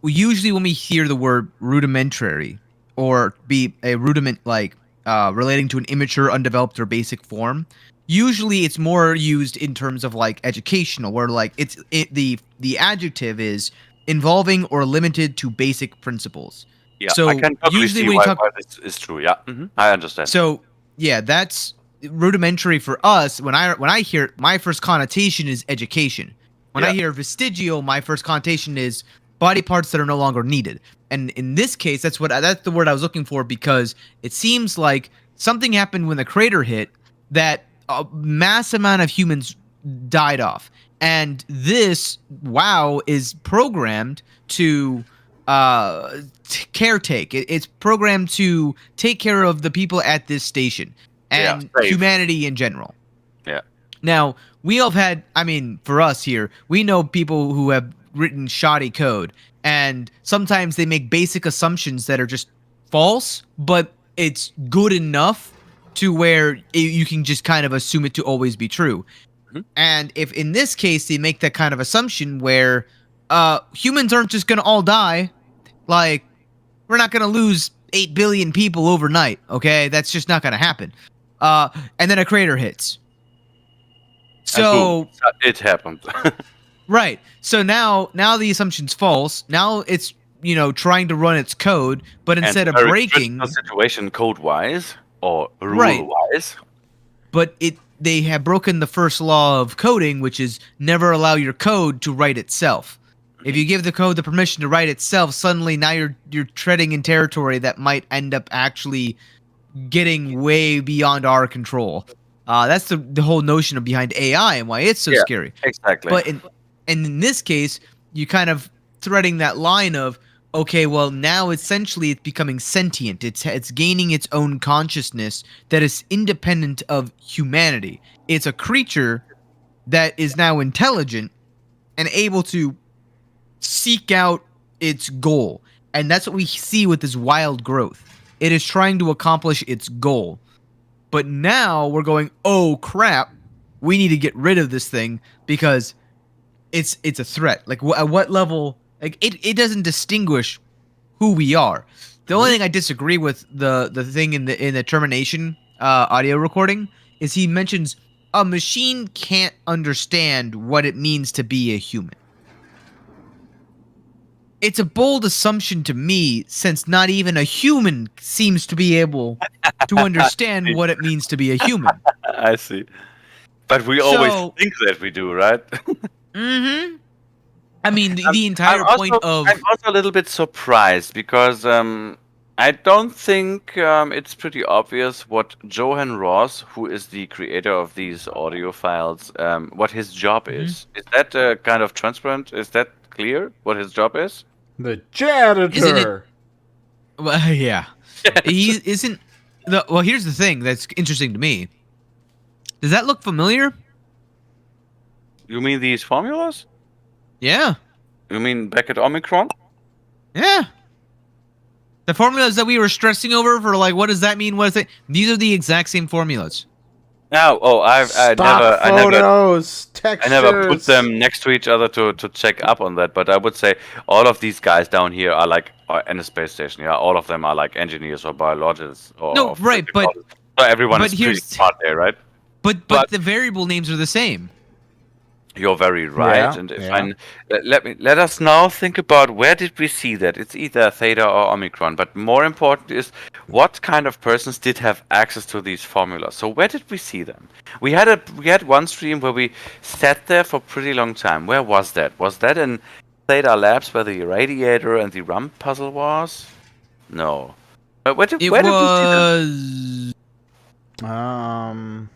Usually when we hear the word rudimentary, or be a rudiment like relating to an immature, undeveloped, or basic form, usually it's more used in terms of like educational, where like the adjective is involving or limited to basic principles. Yeah, so I can totally usually see when why you talk, this is true. Yeah, I understand. so yeah, that's rudimentary for us. When I hear it, my first connotation is education. When I hear vestigial, my first connotation is body parts that are no longer needed. And in this case, that's the word I was looking for, because it seems like something happened when the crater hit that a mass amount of humans died off. And this WoW is programmed to caretake. It's programmed to take care of the people at this station and humanity in general. Yeah. Now, we all have had, I mean, for us here, we know people who have written shoddy code, and sometimes they make basic assumptions that are just false, but it's good enough to where you can just kind of assume it to always be true. And if in this case they make that kind of assumption where humans aren't just going to all die, like, we're not going to lose 8 billion people overnight, okay? That's just not going to happen. And then a crater hits. So it happened. right. So now the assumption's false. Now it's, trying to run its code, but instead of breaking the situation code-wise or rule-wise, but they have broken the first law of coding, which is never allow your code to write itself. If you give the code the permission to write itself, suddenly now you're treading in territory that might end up actually getting way beyond our control. That's the whole notion of behind AI and why it's so scary. Exactly. But in this case, you kind of threading that line of, okay, well, now essentially it's becoming sentient. It's gaining its own consciousness that is independent of humanity. It's a creature that is now intelligent and able to seek out its goal. And that's what we see with this wild growth. It is trying to accomplish its goal. But now we're going, oh crap, we need to get rid of this thing because it's a threat. Like, at what level? Like, it doesn't distinguish who we are. The only thing I disagree with the thing in the termination audio recording is he mentions a machine can't understand what it means to be a human. It's a bold assumption to me, since not even a human seems to be able to understand what it means to be a human. I see. But we always think that we do, right? Mm-hmm. I mean, the entire point of... I'm also a little bit surprised because I don't think it's pretty obvious what Johan Ross, who is the creator of these audio files, what his job is. Is that kind of transparent? Is that clear what his job is? The janitor. Well, yeah. He isn't... Well, here's the thing that's interesting to me. Does that look familiar? You mean these formulas? Yeah. You mean back at Omicron? Yeah. The formulas that we were stressing over for, like, what does that mean? What is it? These are the exact same formulas. No, I never put them next to each other to check up on that. But I would say all of these guys down here are in a space station. Yeah, all of them are like engineers or biologists. Or right, but so everyone is pretty smart there, right? But the variable names are the same. You're very right, let us now think about where did we see that. It's either Theta or Omicron, but more important is what kind of persons did have access to these formulas. So where did we see them? We had one stream where we sat there for a pretty long time. Where was that? Was that in Theta Labs where the radiator and the rump puzzle was? No. Where did It we see this? Was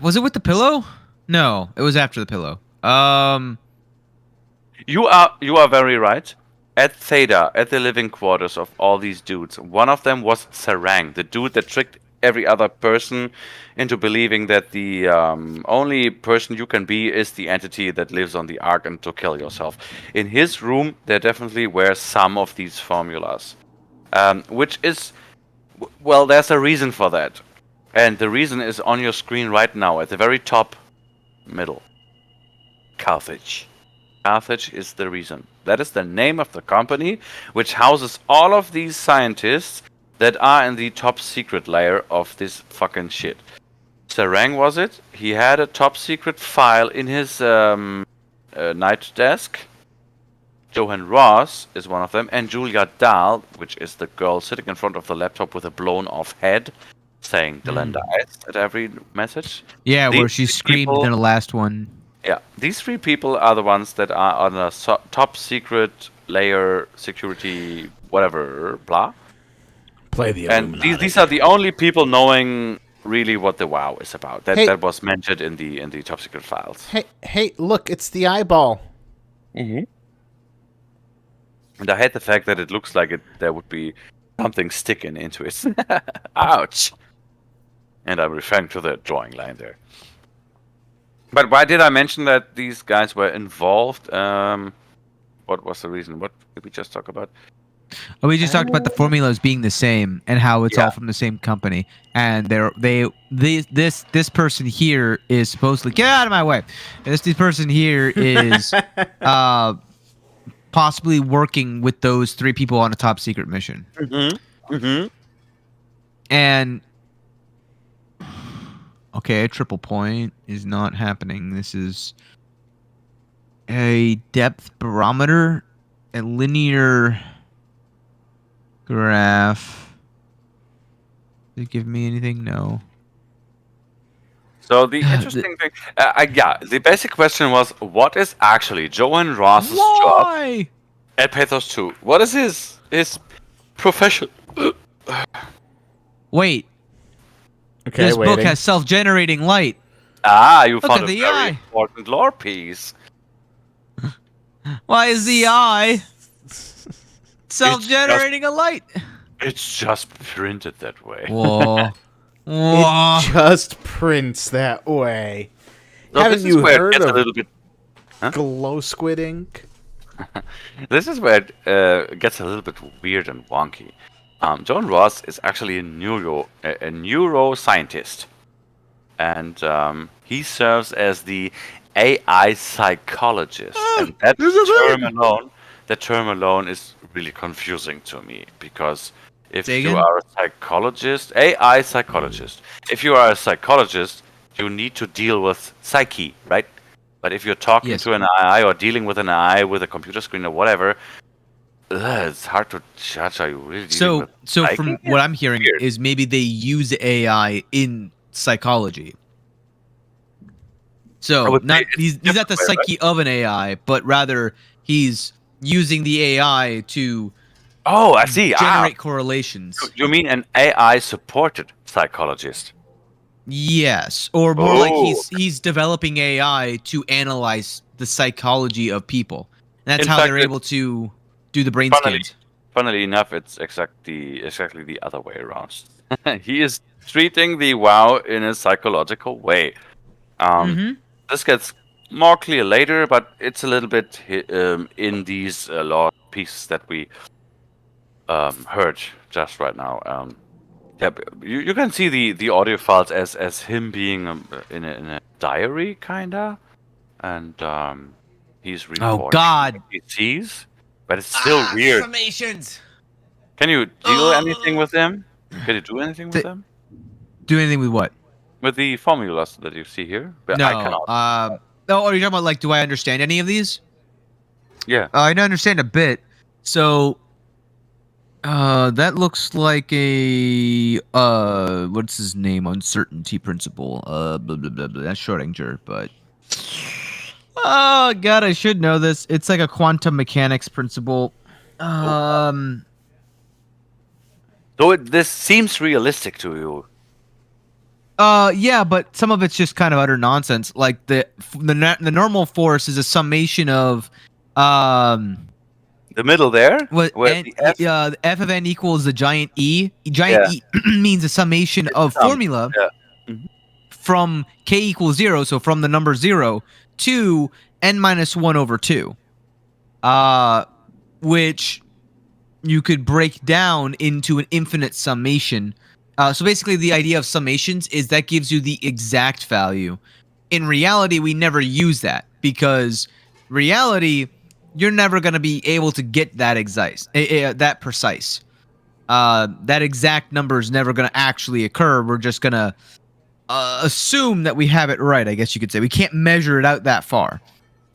was it with the pillow? No, it was after the pillow. You are very right. At Theta, at the living quarters of all these dudes, one of them was Sarang, the dude that tricked every other person into believing that the only person you can be is the entity that lives on the Ark and to kill yourself. In his room, there definitely were some of these formulas, which is, well, there's a reason for that. And the reason is on your screen right now, at the very top middle. Carthage. Carthage is the reason. That is the name of the company which houses all of these scientists that are in the top secret layer of this fucking shit. Sarang was it? He had a top secret file in his night desk. Johan Ross is one of them, and Julia Dahl, which is the girl sitting in front of the laptop with a blown off head, saying Dylan dies at every message. Yeah, where These she screamed people- in the last one. Yeah, these three people are the ones that are on a top secret layer security, whatever, blah. play the And these are the only people knowing really what the WoW is about. That Hey. that was mentioned in the top secret files. Hey, look, it's the eyeball. And I hate the fact that it looks like there would be something sticking into it. Ouch! And I'm referring to the drawing line there. But why did I mention that these guys were involved? What was the reason? What did we just talk about? Oh, we just talked about the formulas being the same and how it's all from the same company. And this person here is supposedly, get out of my way. This person here is possibly working with those three people on a top secret mission. And okay, a triple point is not happening. This is a depth barometer, a linear graph. Did it give me anything? No. So the interesting thing, the basic question was, what is actually Johan Ross's job Why? at Pathos 2? What is his profession? Wait, Okay, this book waiting. has self-generating light. You Look found at a the very eye. important lore piece. Why is the eye self-generating a light? It's just printed that way. Whoa. It just prints that way. So Haven't this is you where it heard gets a of little bit. glow squid ink? This is where it gets a little bit weird and wonky. John Ross is actually a neuroscientist, and he serves as the AI psychologist. And that term alone is really confusing to me, because if Say you again? are a psychologist, AI psychologist, if you are a psychologist, you need to deal with psyche, right? But if you're talking Yes. to an AI or dealing with an AI with a computer screen or whatever, it's hard to judge. Are you really dealing with So psyche? from what I'm hearing Weird. is maybe they use AI in psychology. I So would not say it's he's not the different, right? psyche of an AI, but rather he's using the AI to Oh, I see. generate correlations. You mean an AI supported psychologist? Yes, or more like Oh. he's developing AI to analyze the psychology of people. And that's In how fact, they're able to do the brain Funnily, scans. funnily enough, it's exactly the other way around. He is treating the WoW in a psychological way. This gets more clear later, but it's a little bit in these law pieces that we heard just right now. Yeah, you can see the audio files as him being in a diary, kinda, and he's reporting God. what he sees, but it's still weird. Affirmations. Can you do anything with them? Can you do anything with them? Do anything with what? With the formulas that you see here? But No. I cannot. No, are you talking about like, do I understand any of these? Yeah. I understand a bit. So, that looks like a what's his name? Uncertainty principle. Blah blah blah blah. That's Schrodinger, but oh god, I should know this. It's like a quantum mechanics principle. So this seems realistic to you. Yeah, but some of it's just kind of utter nonsense. Like the normal force is a summation of The middle there, what where n, the F, the f of n equals the giant E. Giant Yeah. E means a summation of sum, formula yeah. from k equals 0, so from the number 0 to n minus 1 over 2. Which you could break down into an infinite summation. So basically the idea of summations is that gives you the exact value. In reality, we never use that because reality, you're never going to be able to get that that precise. That exact number is never going to actually occur. We're just going to assume that we have it right, I guess you could say. We can't measure it out that far.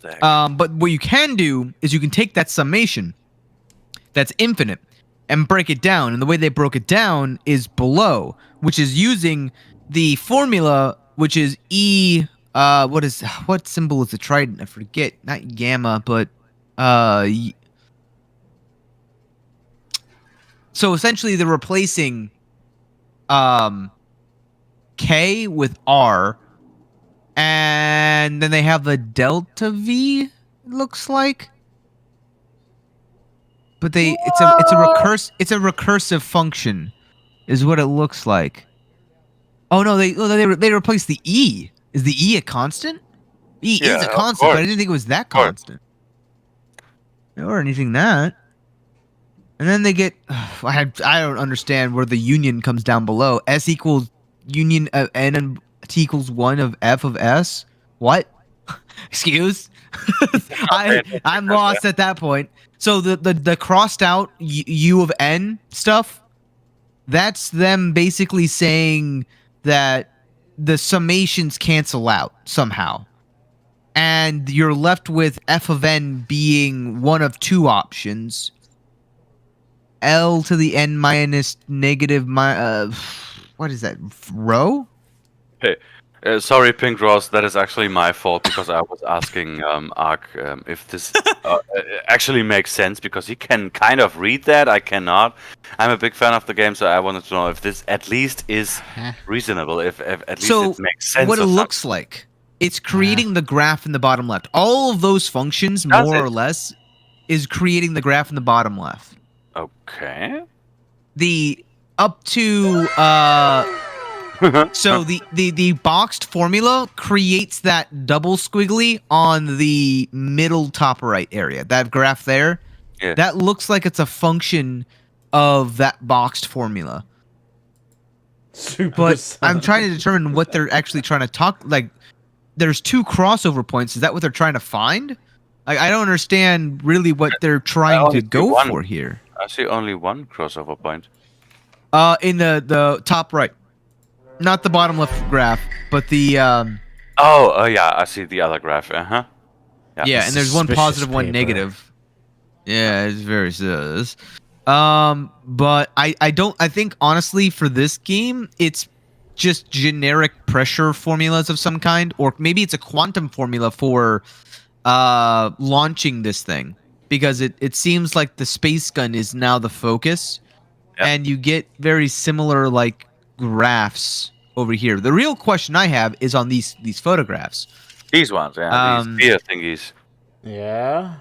Exactly. But what you can do is you can take that summation that's infinite and break it down. And the way they broke it down is below, which is using the formula, which is E. What symbol is the trident? I forget. Not gamma, but so essentially they're replacing K with R, and then they have the delta V, it looks like. But it's a recursive function, is what it looks like. Oh no, they replaced the E. Is the E a constant? E is a of constant, but I course. didn't think it was that course. constant. Or anything that. And then they get I don't understand where the union comes down below. S equals union of n and t equals 1 of f of s. What? Excuse? I'm lost at that point. So the crossed out u of n stuff, that's them basically saying that the summations cancel out somehow. And you're left with f of n being one of two options. L to the n minus negative what is that? Rho? Hey, sorry, Pink Rose. That is actually my fault because I was asking Ark if this actually makes sense because he can kind of read that. I cannot. I'm a big fan of the game, so I wanted to know if this at least is reasonable. If at least it makes sense. What it or looks something. like, it's creating the graph in the bottom left. All of those functions, Does more it? or less, is creating the graph in the bottom left. Okay. The up to so the boxed formula creates that double squiggly on the middle top right area. That graph there, Yeah. that looks like it's a function of that boxed formula. Super But I'm trying to determine what they're actually trying to talk. Like, there's two crossover points. Is that what they're trying to find? I don't understand really what they're trying only to see go one. for here. I see only one crossover point. In the top right, not the bottom left graph, but the Oh, yeah, I see the other graph. yeah, and there's one Suspicious positive, one paper. negative. Yeah, it's very sus. But I think honestly for this game, it's just generic pressure formulas of some kind, or maybe it's a quantum formula for launching this thing, because it seems like the space gun is now the focus. Yep. And you get very similar like graphs over here. The real question I have is on these photographs. These ones, yeah, these beer thingies. Yeah.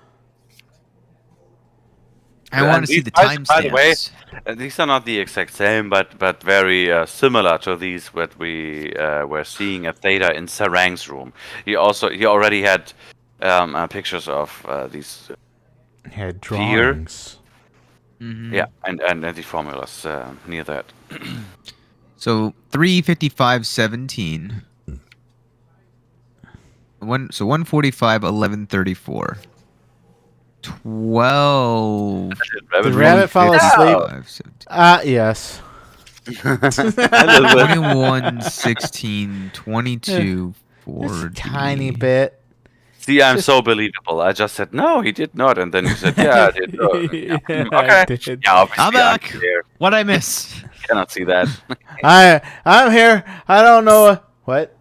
I want to see the By the way, timestamps. these are not the exact same, but very similar to these what we were seeing at Theta in Sarang's room. He already had pictures of these. Had drawings. Mhm. Yeah, and the formulas near that. So 355.17. So 145, 1134. 12. Did Rabbit fall asleep? 55, 17, Yes. A little bit. 21, 16, 22, Just 40. a tiny bit. See, I'm Just- so believable. I just said no, he did not, and then you said yeah, I did. Oh, yeah. I Okay. did. Yeah, obviously I'm back. here. What'd I miss? Cannot see that. I'm here. I don't know what.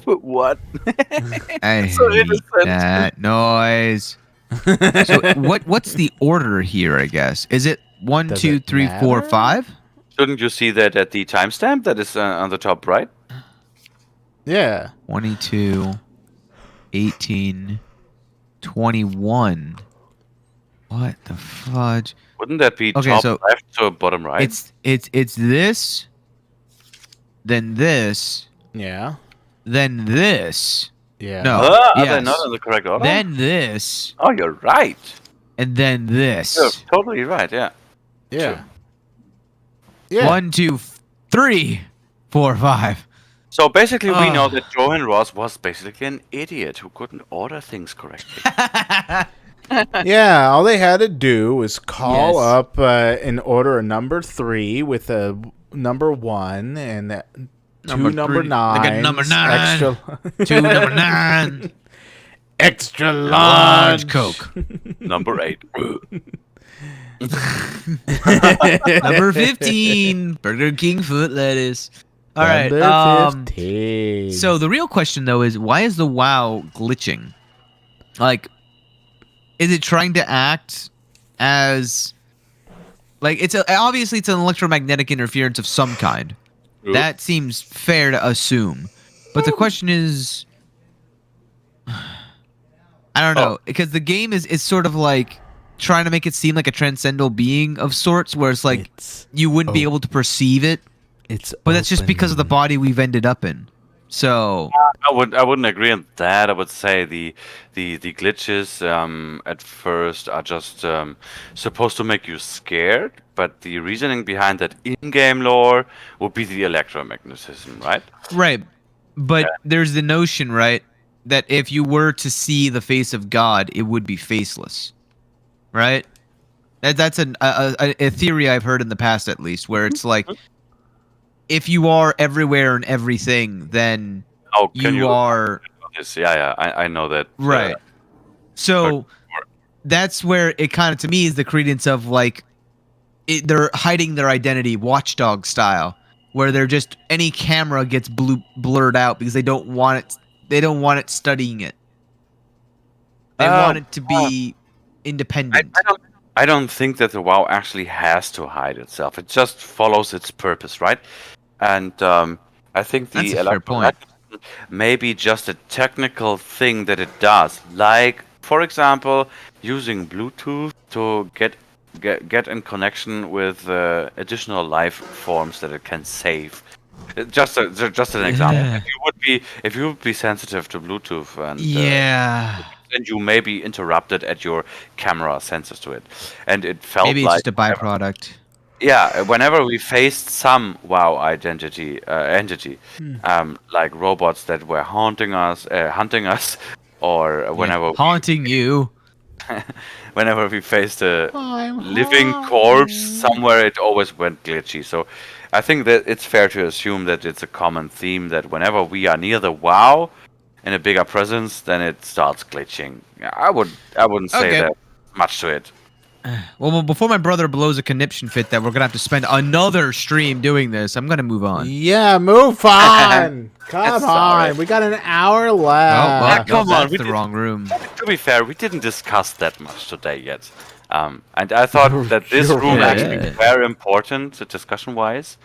What? I So hate innocent. that noise. So what's the order here, I guess? Is it 1, Does 2, it 3, 4, matter? 5. Shouldn't you see that at the timestamp that is on the top right? Yeah. 22, 18, 21. What the fudge? Wouldn't that be Okay, top so left to bottom right? It's this, then this, Yeah. then this. Yeah. No. Are they yes. not in the correct order? Then this, Oh, you're right. and then this. You're totally right. Yeah. Yeah. True. Yeah. 1, 2, 3, 4, 5. So basically, we know Oh. that Johan Ross was basically an idiot who couldn't order things correctly. Yeah, all they had to do was call Yes. up and order a number 3 with a number 1 and two Number number three. They got 9s. number 9. Extra, 2, number 9. extra Large large. Coke. Number 8. Number 15. Burger King foot lettuce. All right. Number 15. So the real question though is why is the WoW glitching? Like, is it trying to act as like obviously it's an electromagnetic interference of some kind. That seems fair to assume. But the question is, I don't know, because the game is sort of like trying to make it seem like a transcendental being of sorts, where it's like It's you wouldn't be able to perceive it. It's But that's just because of the open. body we've ended up in. So I wouldn't agree on that. I would say the glitches at first are just supposed to make you scared, but the reasoning behind that in-game lore would be the electromagnetism, right? right, but there's the notion, right, that if you were to see the face of God, it would be faceless, right? That's a theory I've heard in the past, at least, where it's like if you are everywhere and everything, then Oh, can you are Yes, yeah, I know that. right. So that's where it kind of, to me, is the credence of like they're hiding their identity, Watchdog style, where they're just any camera gets blurred out because they don't want it. They don't want it studying it. They want it to be independent. I don't think that the WoW actually has to hide itself. It just follows its purpose, right? And I think That's the a fair point. may be just a technical thing that it does, like, for example, using Bluetooth to get in connection with additional life forms that it can save. Just an example. Yeah. If you would be sensitive to Bluetooth and Yeah. then you may be interrupted at your camera sensors to it, and it felt Maybe it's like just a byproduct. yeah, whenever we faced some WoW entity, like robots that were hunting us, or whenever Haunting you. whenever we faced a living corpse somewhere, it always went glitchy. So I think that it's fair to assume that it's a common theme that whenever we are near the WoW in a bigger presence, then it starts glitching. I wouldn't say Okay. that much to it. Well, before my brother blows a conniption fit that we're gonna have to spend another stream doing this, I'm gonna move on. Yeah, move on. Come Sorry. on. We got an hour Oh, left. well, come on, that's we the did- wrong room. To be fair, we didn't discuss that much today yet. And I thought that this You're room right. actually is very important, discussion-wise.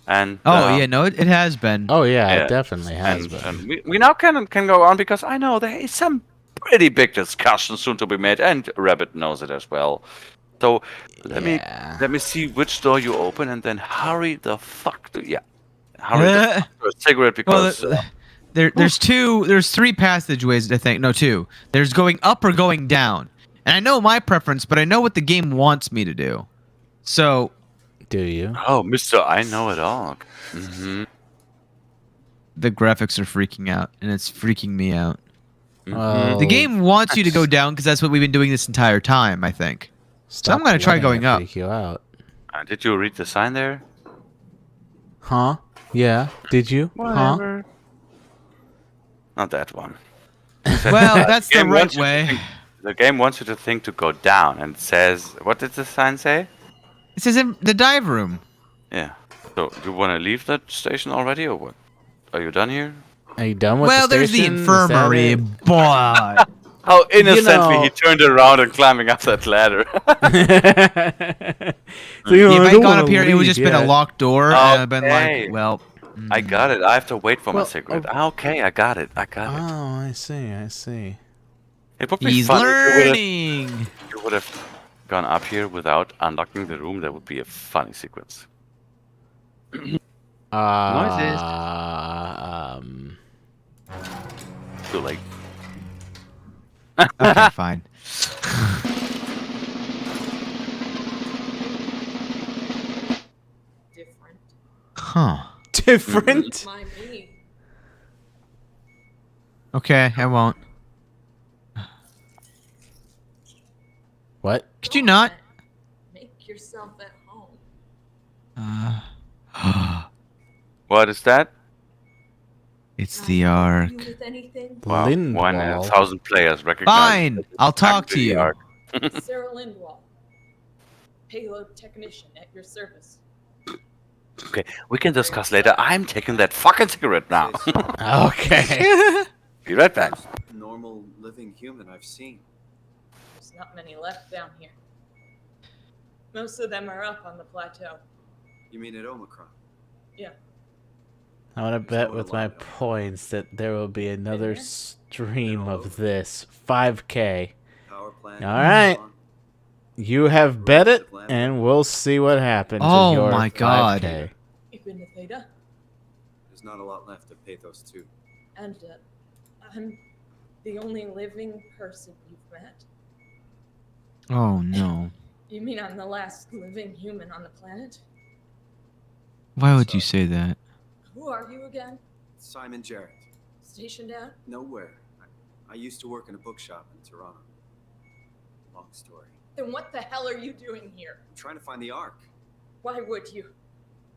And Oh yeah, no, it has been. Oh yeah, Yeah. it definitely has been. and we now can go on because I know there is some pretty big discussion soon to be made, and Rabbit knows it as well. So let me see which door you open, and then hurry the fuck to hurry the fuck to a cigarette because Well, there's three passageways, I think. No, two. There's going up or going down. And I know my preference, but I know what the game wants me to do. So, Do you? oh, Mister, I know it all. Mm-hmm. the graphics are freaking out, and it's freaking me out. Oh, The game wants you to go down because that's what we've been doing this entire time, I think. stop I'm gonna try letting going it up. freak you out. Did you read the sign there? Huh? Yeah. Did you? Huh? Whatever. Not that one. Well, that's the game right wants you to way. think- The game wants you to think to go down, and says, what did the sign say? It says in the dive room. Yeah. So, you want to leave that station already, or what? Are you done here? Are you done with Well, the there's the station? Is that infirmary, it? but How innocently know- he turned around and climbing up that ladder. So, you know, If I I had don't gone wanna up here, it would leave just been a yet. locked door, and I've been Okay. like, well. I got it. I have to wait for my Well, cigarette. Okay, I got it. I got it. Oh, I see. It would be He's fun learning. if you would have gone up here without unlocking the room. That would be a funny sequence. Noises. Too late. Okay, fine. Different. Huh. Different. My me. Okay, I won't. What? Could you not? Make yourself at home. What is that? It's the Ark. You with anything? Wow, one in Lindwall. 1,000 players recognize. Fine, that I'll it's talk to actually the you. Ark. Sarah Lindwall. Payload technician at your service. Okay, we can discuss later. I'm taking that fucking cigarette now. Okay. Be right back. Normal living human I've seen. There's not many left down here. Most of them are up on the plateau. You mean at Omicron? Yeah. I want to bet with my points that there will be another here? stream of this. 5K. Power plant. All right. You have bet it, and we'll see what happens. Oh with your my God. 5K. You've been to Theta, There's not a lot left of Pathos 2. and I'm the only living person you've met. Oh no. You mean I'm the last living human on the planet? Why would you say that? Who are you again? Simon Jarrett. Stationed out? Nowhere. I used to work in a bookshop in Toronto. Long story. Then what the hell are you doing here? I'm trying to find the Ark. Why would you?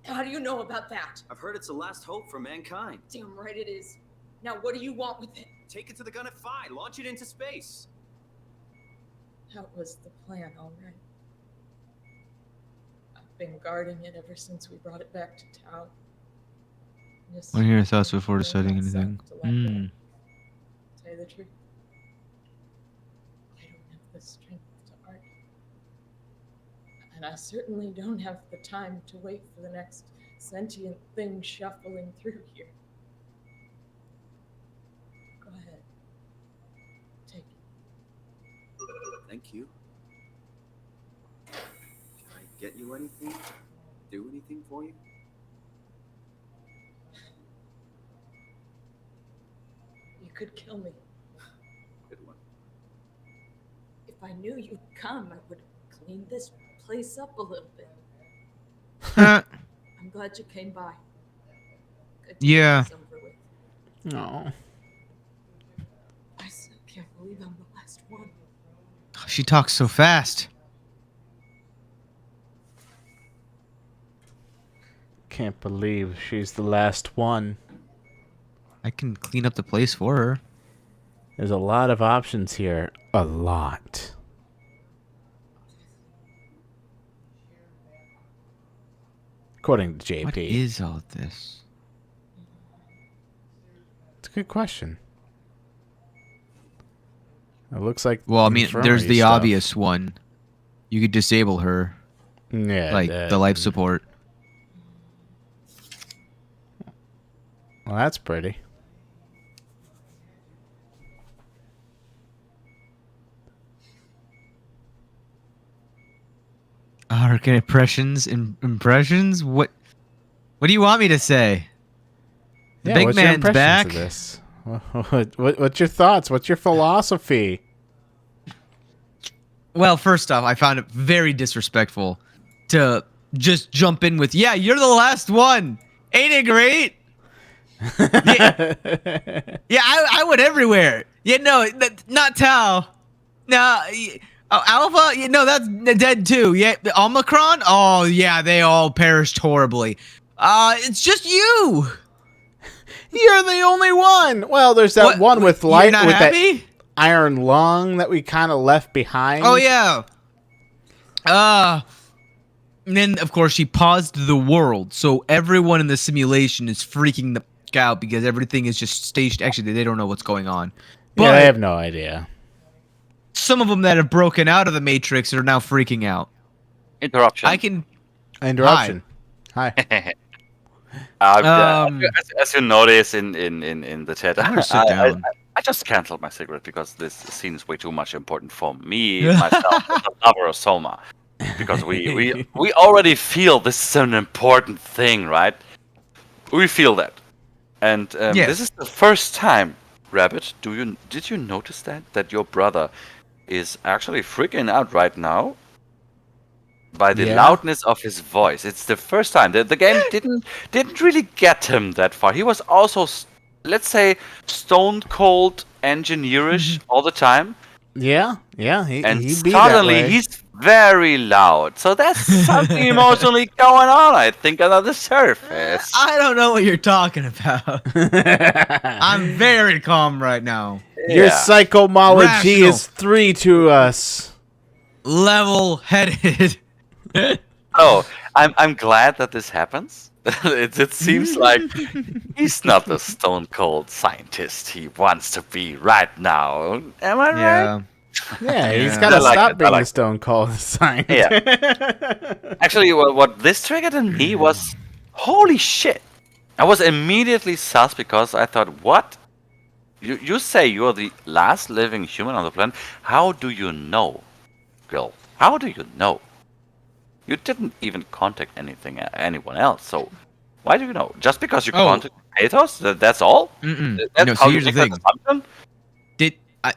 How do you know about that? I've heard it's the last hope for mankind. Damn right it is. Now what do you want with it? Take it to the Gun at Phi. Launch it into space. That was the plan, all right. I've been guarding it ever since we brought it back to Tau. Just What are your thoughts before don't deciding myself anything? to let go. Hmm. Tell you the truth, I don't have the strength to argue. And I certainly don't have the time to wait for the next sentient thing shuffling through here. Go ahead. Take it. Thank you. Can I get you anything? Do anything for you? You could kill me. Good one. If I knew you'd come, I would clean this place up a little bit. I'm glad you came by. Good to Yeah. get this over with. No. I still can't believe I'm the last one. She talks so fast. Can't believe she's the last one. I can clean up the place for her. There's a lot of options here. A lot. According to JP. What is all this? It's a good question. It looks like Well, I mean, there's infirmary the stuff. obvious one. You could disable her, Yeah, like that- the life support. Well, that's pretty. Arc impressions. Impressions. What do you want me to say? The big what's your man's impressions back. of this? What's your thoughts? What's your philosophy? Well, first off, I found it very disrespectful to just jump in with, "Yeah, you're the last one. Ain't it great?" Yeah, I went everywhere. Yeah, no, not Tau. No, Alpha. Yeah, no, that's dead too. Yeah, Omicron. Oh, yeah, they all perished horribly. It's just you. You're the only one. Well, there's that What? one with You're light not with happy? that iron lung that we kind of left behind. Oh yeah. And then of course she paused the world, so everyone in the simulation is freaking the out because everything is just staged. Actually, they don't know what's going on. Yeah, But I have no idea. some of them that have broken out of the Matrix are now freaking out. Interruption. I can. Interruption. Hi. As you notice in the chat, I'm gonna sit down. I just canceled my cigarette because this scene is way too much important for me, myself, as a lover of Soma. Because we already feel this is an important thing, right? We feel that. And Yes. This is the first time, Rabbit, did you notice that your brother is actually freaking out right now? By the loudness of his voice. It's the first time. The game didn't really get him that far. He was also, let's say, stone cold engineerish all the time. Yeah. And he be that suddenly way. he's very loud. So that's something emotionally going on, I think, under the surface. I don't know what you're talking about. I'm very calm right now. Your psychomology Rational. is 3 to us. Level-headed. Oh, I'm glad that this happens. It seems like he's not the stone cold scientist he wants to be right now. Am I right? Yeah. Yeah, he's Yeah. got to I like stop it, I being like a stone cold scientist. Yeah. Actually, what this triggered in me was, holy shit! I was immediately sus because I thought, what? You say you're the last living human on the planet? How do you know, Gil? How do you know? You didn't even contact anyone else, so why do you know? Just because you contacted Pathos? That's all? That's No, how so you here's the make that thing. assumption?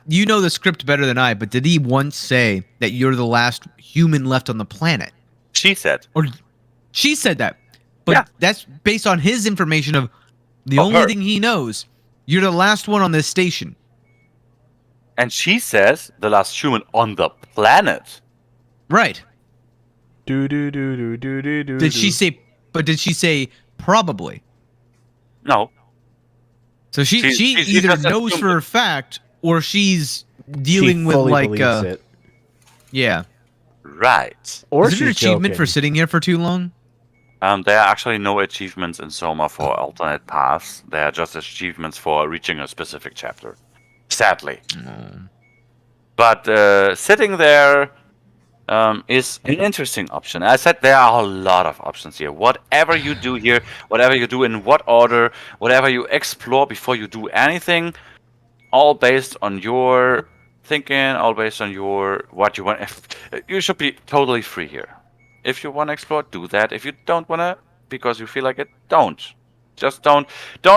You know the script better than I, but did he once say that you're the last human left on the planet? She said. Or she said that. But Yeah. that's based on his information of the Of only her. thing he knows. You're the last one on this station. And she says the last human on the planet. Right. Do. Did she say probably? No. So she She's either just knows assumed for a fact or she's She dealing with fully like believes it. yeah. Right. Or Is there an she's achievement for joking. sitting here for too long? There are actually no achievements in Soma for alternate paths. There are just achievements for reaching a specific chapter. Sadly. But sitting there is an interesting option. I said there are a lot of options here. Whatever you do here, whatever you do in what order, whatever you explore before you do anything, all based on your thinking, all based on your what you want. You should be totally free here. If you want to explore, do that. If you don't want to, because you feel like it, don't. Just don't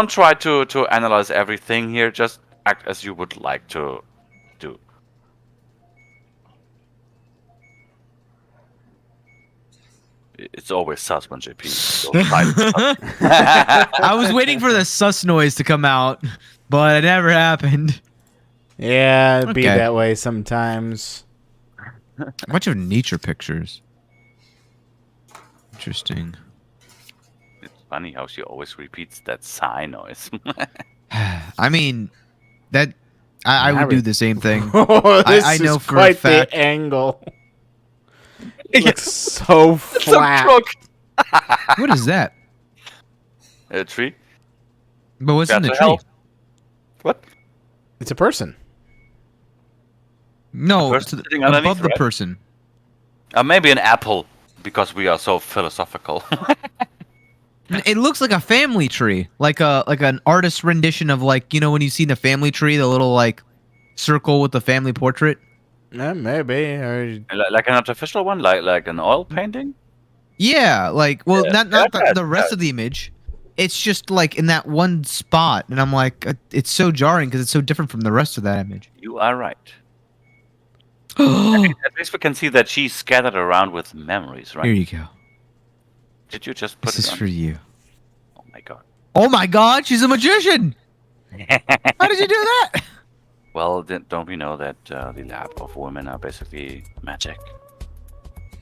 try to analyze everything here. Just act as you would like to do. It's always sus when JP. So I was waiting for the sus noise to come out, but it never happened. Yeah, it'd be Okay. that way sometimes. A bunch of nature pictures. Interesting. It's funny how she always repeats that sigh noise. I mean, that I would do the same thing. Oh, this I know is for a quite fact- the angle. It looks so flat. What is that? A tree? But what's in the That's tree? a hell. What? It's a person. No, person it's sitting underneath, above the right? person. Maybe an apple, because we are so philosophical. It looks like a family tree, like an artist's rendition of like when you see the family tree, the little like circle with the family portrait. Maybe. Or Like an artificial one, like an oil painting. Yeah, like well, Yeah, not yeah, the rest yeah. of the image. It's just like in that one spot, and I'm like, it's so jarring because it's so different from the rest of that image. You are right. Here At least we can see that she's scattered around with memories, right? you go. Did you just put This it is on? for you. Oh my god. Oh my God, she's a magician! How did you do that? Well, don't we know that the lab of women are basically magic?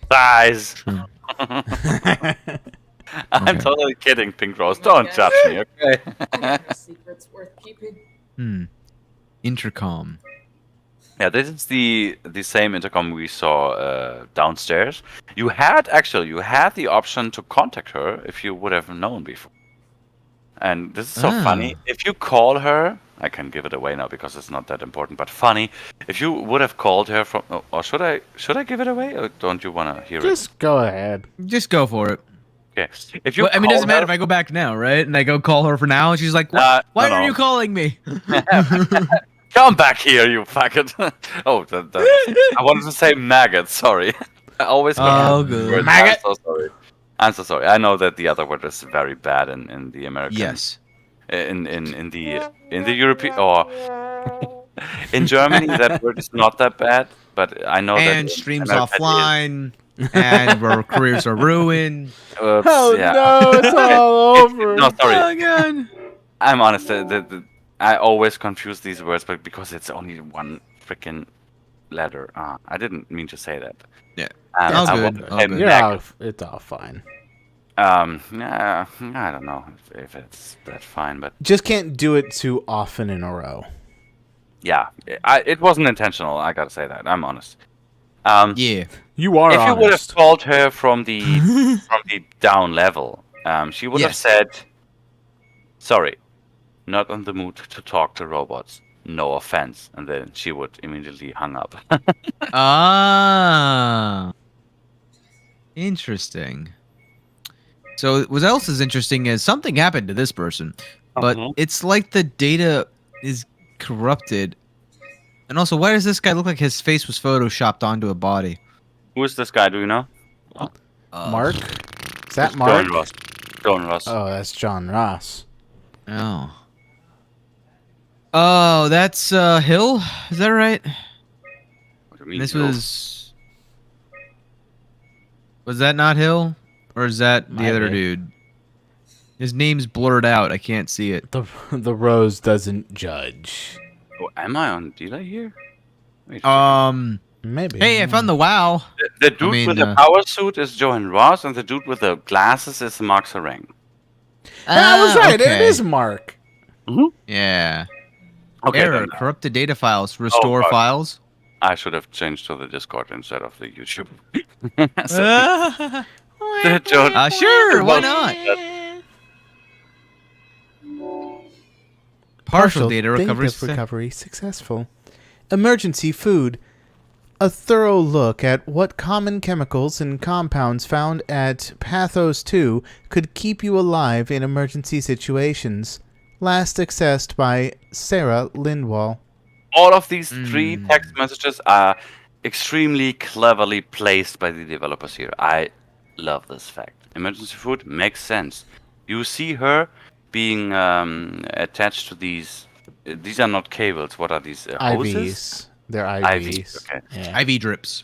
Lies! I'm Okay. totally kidding, Pink Rose. Don't judge me, okay? No secrets worth keeping. Intercom. Yeah, this is the same intercom we saw downstairs. You had the option to contact her if you would have known before. And this is so funny. If you call her I can give it away now because it's not that important. But funny, if you would have called her from, or should I give it away, or don't you want to hear it? Just go ahead. Just go for it. Okay. If you, Well, I mean, it doesn't call matter if I go back now, right? And I go call her for now, and she's like, Uh, "Why no, are no. you calling me?" Come back here, you faggot. Oh, I wanted to say maggot. Sorry. I always Oh, confuse good. words. Maggot. I'm so sorry. I'm so sorry. I know that the other word is very bad in the American. Yes. In the European or in Germany that word is not that bad, but I know that And in streams America it is. offline, and our careers are ruined. Oops, Oh yeah. no, it's all over. No, sorry. Oh, God. I'm honest. I always confuse these words, but because it's only one freaking letter. I didn't mean to say that. Yeah. I All want good, to all say good. You're maggot. it's all fine. Yeah, I don't know if it's that fine, but Just can't do it too often in a row. yeah, it wasn't intentional. I gotta say that. I'm honest. Yeah. You are If you would have honest. called her from the down level, she would have Yes. said, "Sorry, not on the mood to talk to robots. No offense," and then she would immediately hung up. Ah. Interesting. So what else is interesting is something happened to this person, but it's like the data is corrupted. And also, why does this guy look like his face was photoshopped onto a body? Who is this guy? Do you know? Mark? Is that It's Mark? John Ross. John Ross. Oh, that's John Ross. Oh. Oh, that's Hill? Is that right? What do you mean, This Hill? was that not Hill? Or is that the Might other be. dude? His name's blurred out. I can't see it. The rose doesn't judge. Oh, am I on delay here? Wait a second. Maybe. Hey, I found the WoW. The dude mean, with the power suit is Johan Ross, and the dude with the glasses is Mark Sereng. I was right. It okay. is Mark. Yeah. Okay, Error. then, Corrupted data files. Restore fuck. files. I should have changed to the Discord instead of the YouTube. Sure. Why not? Partial data recovery. Successful. Emergency food. A thorough look at what common chemicals and compounds found at Pathos 2 could keep you alive in emergency situations. Last accessed by Sarah Lindwall. All of these three text messages are extremely cleverly placed by the developers here. I love this fact. Emergency food makes sense. You see her being attached to these. These are not cables. What are these? Hoses? IVs. They're IVs. Okay. Yeah. IV drips.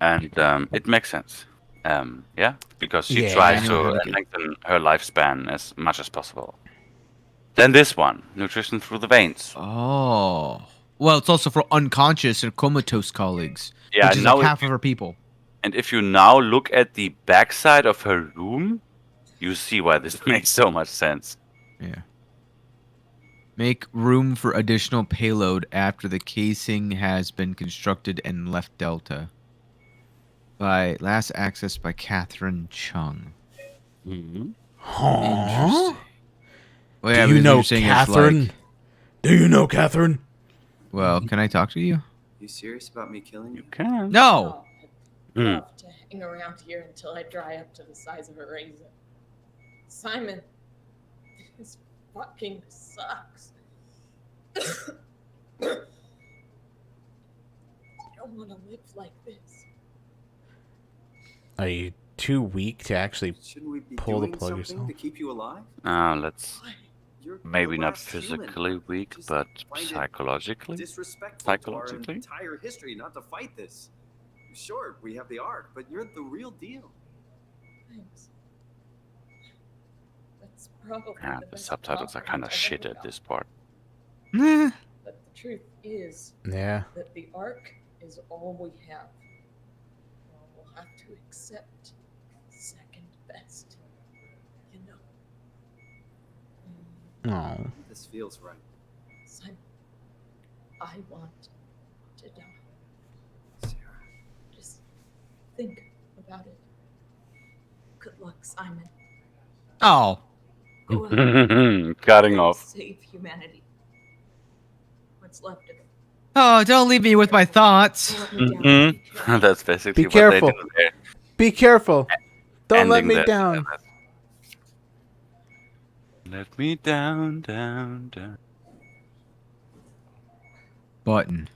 And it makes sense. Yeah, because she Yeah, tries I know how to to get- lengthen her lifespan as much as possible. Then this one, nutrition through the veins. Oh. Well, it's also for unconscious and comatose colleagues. Yeah, which is now like if half of her people. And if you now look at the backside of her room, you see why this makes so much sense. Yeah. Make room for additional payload after the casing has been constructed and left Delta. By last accessed by Catherine Chung. Interesting. Well, yeah, Do you but know you're saying it's Catherine? like- Do you know Catherine? well, can I talk to you? You serious about me killing you? You can. No. I'd love to hang around here until I dry up to the size of a raisin. Simon, this fucking sucks. I don't want to live like this. Are you too weak to actually Shouldn't we be pull the doing plug something yourself? to keep you alive? Let's Why? You're maybe the not last human. physically weak, Just but find it psychologically. Disrespectful to our Psychologically? entire history not to fight this. Sure, we have the Ark, but you're the real deal. Thanks. That's probably Yeah, the the best subtitles are kind of compliment I've shit ever at gotten. this part. But the truth is Yeah. that the Ark is all we have. Well, we'll have to accept second best. You know. Oh. This feels right. Simon, I want to die. Sarah. Just think about it. Good luck, Simon. Oh. Go ahead. Cutting off. Save humanity. what's left of it. Oh, don't leave me with my thoughts. Don't let me down. Mhm. That's basically Be what careful. they do there. Be careful. Don't let Ending me that- down. Let me down, down, down. Button.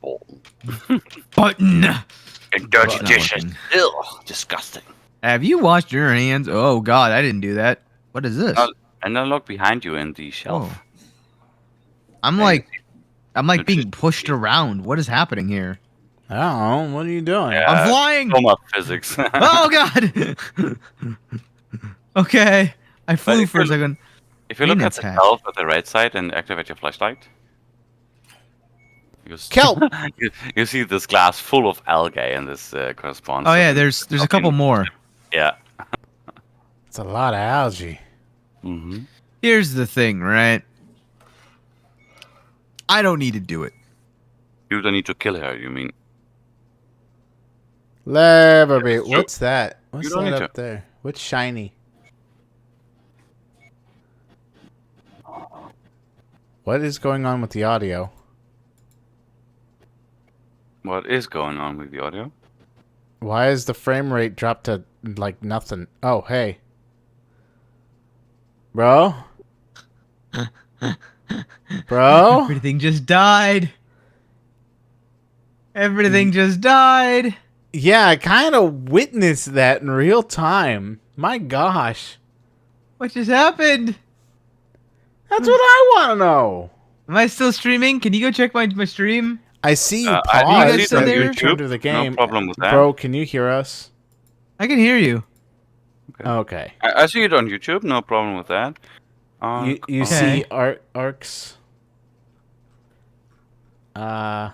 Oh. Button. And dirty Not dishes. working. Ugh, disgusting. Have you washed your hands? Oh God, I didn't do that. What is this? And then look behind you in the shelf. Oh. I'm Yeah, like you being just- pushed around. What is happening here? I don't know. What are you doing? Yeah. I'm flying. SOMA physics. Oh God. Okay, I flew if for a you- second. If you look at Maintenance the hat. shelf at the right side and activate your flashlight, Kelp! you see this glass full of algae, and this corresponds. Oh to yeah, the- there's a couple more. Yeah. It's a lot of algae. Mm-hmm. Here's the thing, right? I don't need to do it. You don't need to kill her. You mean? Leverby. It's true. What's that? What's You don't that need up there? What's shiny? What is going on with the audio? What is going on with the audio? Why is the frame rate dropped to like nothing? Oh, hey. Bro? Bro? Everything just died. Everything just died. Yeah, I kind of witnessed that in real time. My gosh. What just happened? That's what I want to know. Am I still streaming? Can you go check my stream? I see you I pause see it on and you YouTube. return to the game. No problem with that. Bro, can you hear us? I can hear you. Okay. I see it on YouTube. No problem with that. You Okay. see arcs? I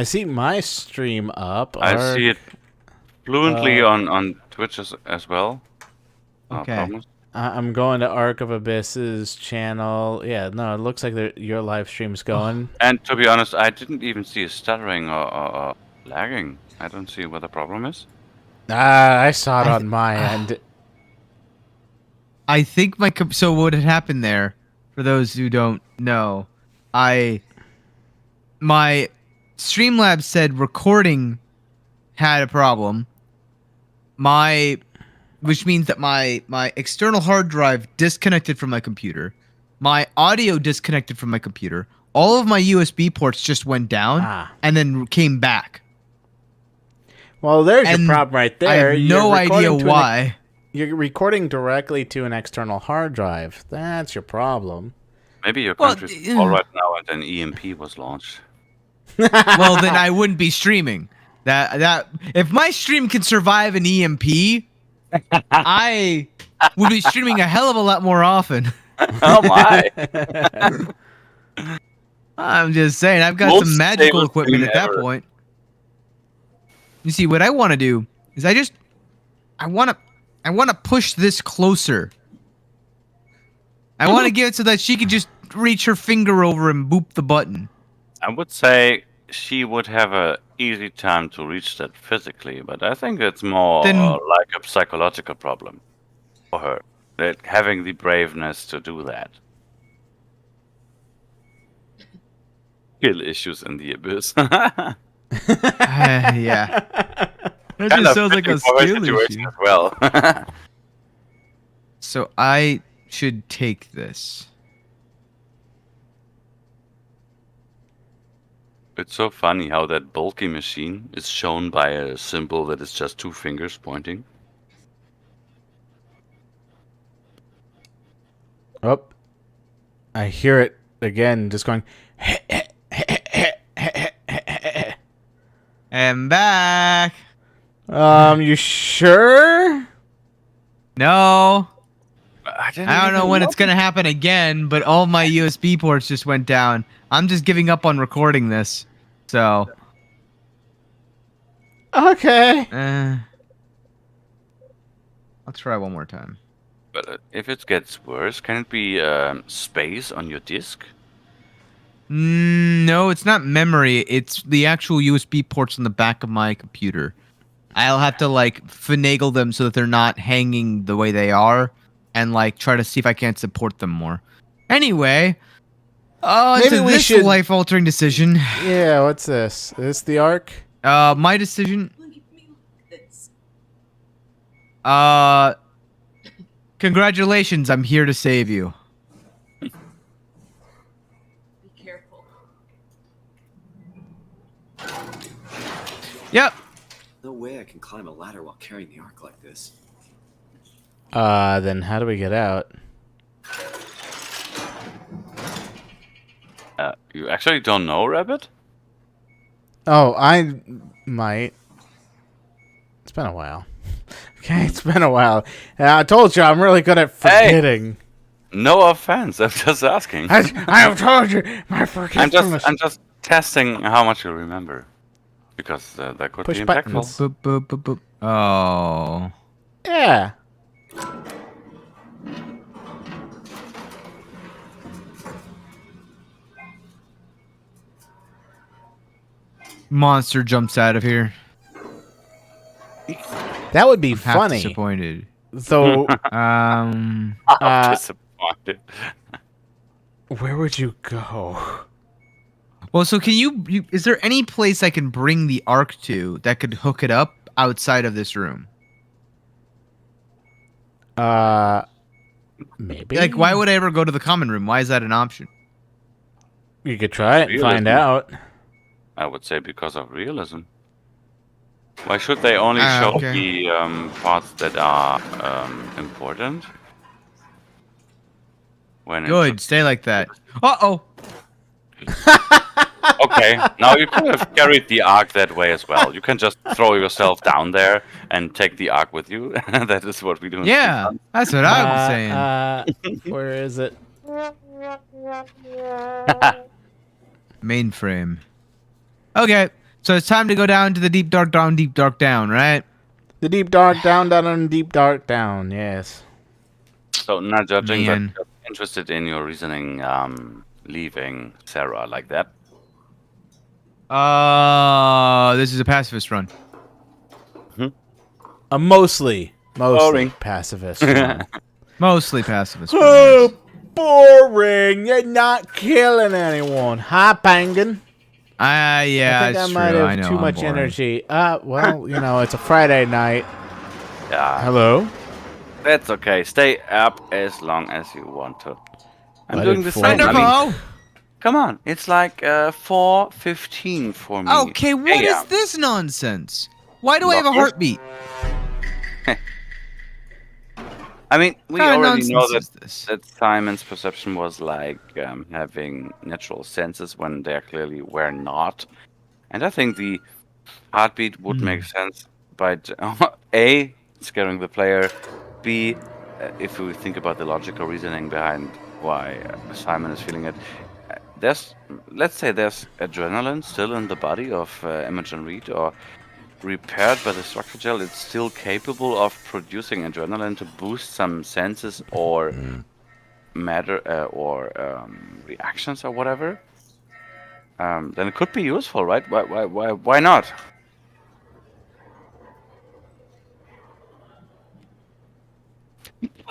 see my stream up. I see it fluently Uh, on Twitch as well. No Okay. problems. I'm going to Arc of Abyss's channel. Yeah, no, it looks like your live stream's going. And to be honest, I didn't even see a stuttering or lagging. I don't see what the problem is. I saw it on my end. I think so what had happened there, for those who don't know, my Streamlabs said recording had a problem. Which means that my external hard drive disconnected from my computer. My audio disconnected from my computer. All of my USB ports just went down and then came back. Well, there's And your problem right I there. have You're no recording idea to an- why. You're recording directly to an external hard drive. That's your problem. Maybe your Well, country's all right now, and an EMP was launched. Well, then I wouldn't be streaming. That if my stream can survive an EMP, I would be streaming a hell of a lot more often. Oh my! I'm just saying, I've got Most some magical stable equipment stream at that ever. point. You see, what I want to do is I want to push this closer. I want to get it so that she could just reach her finger over and boop the button. I would say she would have a easy time to reach that physically, but I think it's more Then- like a psychological problem for her. That having the braveness to do that. Skill issues in the abyss. Yeah. That Kind just of sounds like a fitting for her skill situation issue. as well. So I should take this. It's so funny how that bulky machine is shown by a symbol that is just two fingers pointing. Oh, I hear it again, just going. I'm back. You sure? No. I I don't know when it's gonna happen again, but all my USB ports just went down. I'm just giving up on recording this. So, Okay. I'll try one more time. But if it gets worse, can it be space on your disk? No, it's not memory. It's the actual USB ports on the back of my computer. I'll have to like finagle them so that they're not hanging the way they are, and like try to see if I can't support them more. Anyway, Oh, Maybe maybe we this should- life-altering decision. Yeah, what's this? Is this the arc? My decision. Look at me like this. Congratulations, I'm here to save you. Be careful. Yep. No way I can climb a ladder while carrying the ark like this. Then how do we get out? You actually don't know, Rabbit? Oh, I might. It's been a while. Okay, it's been a while. I told you I'm really good at forgetting. No offense, I'm just asking. I have told you my forgetfulness. I'm just testing how much you remember, because that could Push be buttons. impactful. Boop, boop, boop, boop. Oh. Yeah. Monster jumps out of here. That would be I'm half funny. disappointed. So, I'm disappointed. where would you go? Well, so can you? Is there any place I can bring the arc to that could hook it up outside of this room? Maybe. Like, why would I ever go to the common room? Why is that an option? You could try it and find Realism. out. I would say because of realism. Why should they only show okay. the parts that are important? When Good, stay like that. Uh-oh. Okay, now you could have carried the ark that way as well. You can just throw yourself down there and take the ark with you. That is what we do. In Yeah, Speedrun. that's what I was saying. Where is it? Mainframe. Okay, so it's time to go down to the deep dark down, right? The deep dark down, down, and deep dark down. Yes. So not judging, Man. but just interested in your reasoning, leaving Sarah like that. This is a pacifist run. A mostly Boring. pacifist. one. Mostly pacifist. Oh, boring. You're not killing anyone. Hi, Pangan. Yeah, I think it's I might true. have I know, too I'm much boring. energy. Well, you know, it's a Friday night. Yeah, Hello? that's okay. Stay up as long as you want to. I'm Let doing it the fall. same. I mean, Wonderful. come on, it's like 4:15 for me. Okay, what is AM. this nonsense? Why do I have a Locker? heartbeat? I mean, we What kind of already know nonsense that is this? that Simon's perception was like having natural senses when they clearly were not, and I think the heartbeat would make sense by A, scaring the player, B, if we think about the logical reasoning behind why Simon is feeling it. Let's say there's adrenaline still in the body of Imogen Reed, or repaired by the structure gel, it's still capable of producing adrenaline to boost some senses or matter or reactions or whatever. Then it could be useful, right? Why not?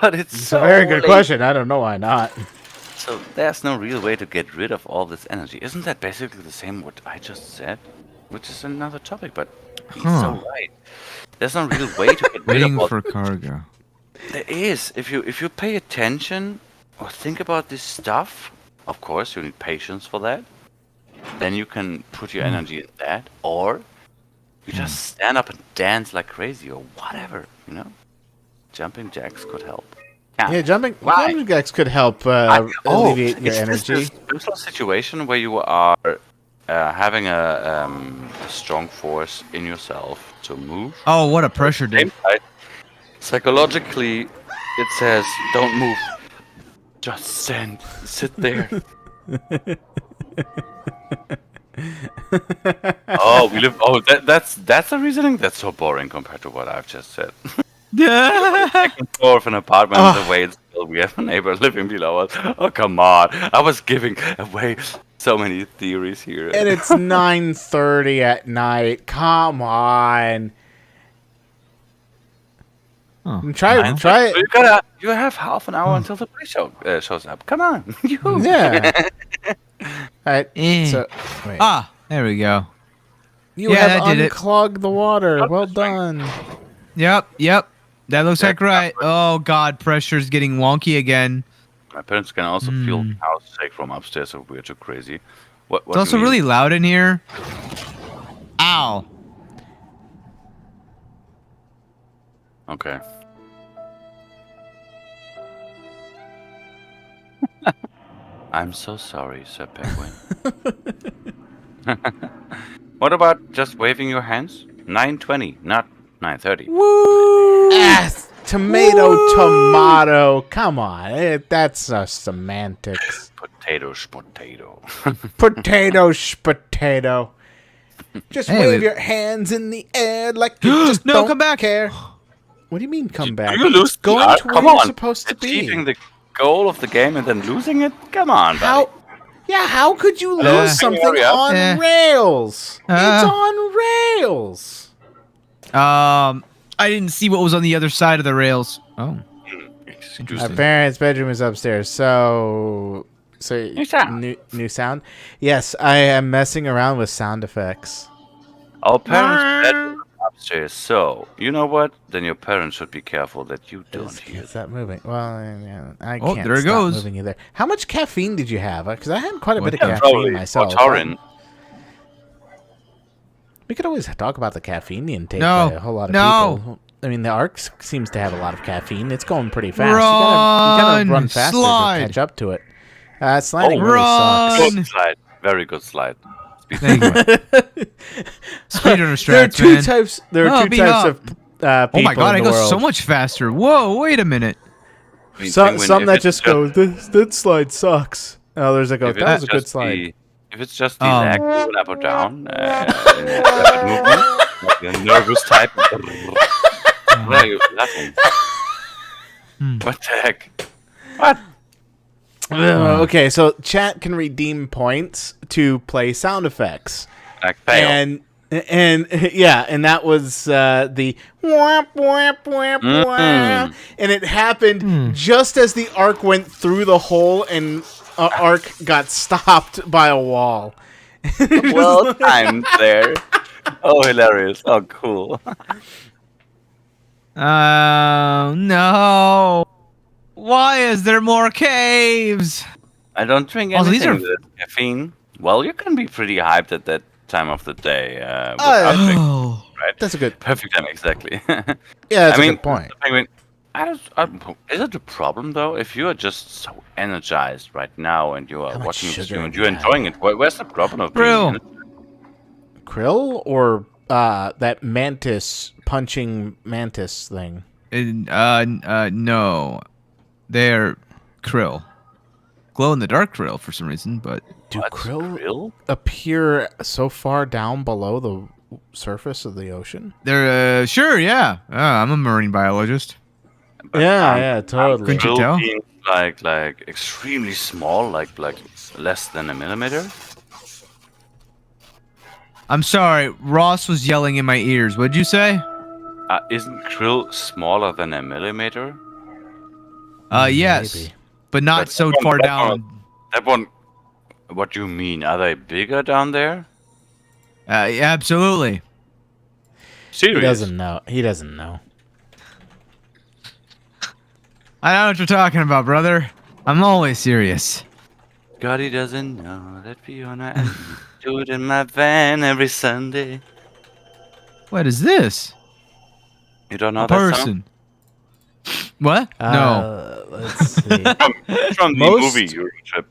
But it's It's so a very good late. question. I don't know why not. So there's no real way to get rid of all this energy. Isn't that basically the same what I just said? Which is another topic, but he's so right. There's no real way to get rid of Waiting all for cargo. There is. If you pay attention or think about this stuff, of course you need patience for that. Then you can put your energy in that, or you just stand up and dance like crazy, or whatever. You know, jumping jacks could help. Yeah, jumping jacks could help alleviate your energy. It's this a situation where you are having a strong force in yourself to move. Oh, what a pressure, dude. Same side. Psychologically, it says don't move. Just sit there. That's the reasoning. That's so boring compared to what I've just said. Second floor of an apartment, the way it's built, we have a neighbor living below us. Oh come on! I was giving away so many theories here. And it's 9:30 at night. Come on. Try it. You have half an hour until the police shows up. Come on. Yeah. All right. So, wait. There we go. You Yeah, have that did it. unclogged the water. Well done. Yep. That looks like right. Oh God, pressure's getting wonky again. My parents can also feel the house shake from upstairs, so we're too crazy. What It's also really loud in here. Ow. Okay. I'm so sorry, Sir Penguin. What about just waving your hands? 9:20, not 9:30. Woo! Tomato. Come on. That's semantics. Potato. Potato. Just wave your hands in the air like you just don't come back. care. What do you mean come back? You lose Going to where Come you're on. supposed to be. Achieving the goal of the game and then losing it? Come on, buddy. How could you lose something on rails? It's on rails. I didn't see what was on the other side of the rails. Oh. Our parents' bedroom is upstairs, so New sound. New sound? Yes, I am messing around with sound effects. Our parents' bedroom is upstairs, so you know what? Then your parents should be careful that you don't hear. Stop moving. Well, yeah, I Oh, can't there it stop goes. moving either. How much caffeine did you have? Because I had quite a bit of Yeah, caffeine probably myself. Taurin. We could always talk about the caffeine intake No. by a whole lot of No. people. I mean, the Ark seems to have a lot of caffeine. It's going pretty fast. You gotta run faster Slide. to catch up to it. Sliding really run. sucks. Good slide. Very good slide. There you go. Speedrunner strats, There are two man. types. There are two beat types up. of people Oh my God, I in the go world. so much faster. Whoa, wait a minute. I mean, Some Penguin, if that it's just go, that slide sucks. Oh, there's like, if that was it's a good just slide. if it's just the leg moving up or down, rapid movement, like the nervous type. Why are you laughing? What the heck? What? Okay, so chat can redeem points to play sound effects. Like fail. And yeah, and that was the whap, whap, whap, whap. And it happened just as the Ark went through the hole and Ark got stopped by a wall. Well timed there. Oh, hilarious. Oh, cool. No. Why is there more caves? I don't drink Also, anything these are- with caffeine. Well, you can be pretty hyped at that time of the day. Oh. Right? That's a good. Perfect time, exactly. Yeah, that's I a mean, good point. Penguin, is it a problem though if you are just so energized right now and you are How much watching the sugar stream and do you're you have? enjoying it? Where's the problem of Brill. being Krill or that mantis punching mantis thing? No. They're krill. Glow in the dark krill for some reason, but Do What's krill appear so far down below the surface of the ocean? they're sure, yeah. I'm a marine biologist. Totally. Couldn't you tell? Being like extremely small, like less than a millimeter. I'm sorry, Ross was yelling in my ears. What'd you say? Isn't krill smaller than a millimeter? Yes, Maybe. but not But so that far one- down. That one. What do you mean? Are they bigger down there? Yeah, absolutely. Serious? He doesn't know. I know what you're talking about, brother. I'm always serious. God, he doesn't know that Fiona and me do it in my van every Sunday. What is this? You don't know A that song? person. What? No. Let's see. From the Most- movie Euro Trip.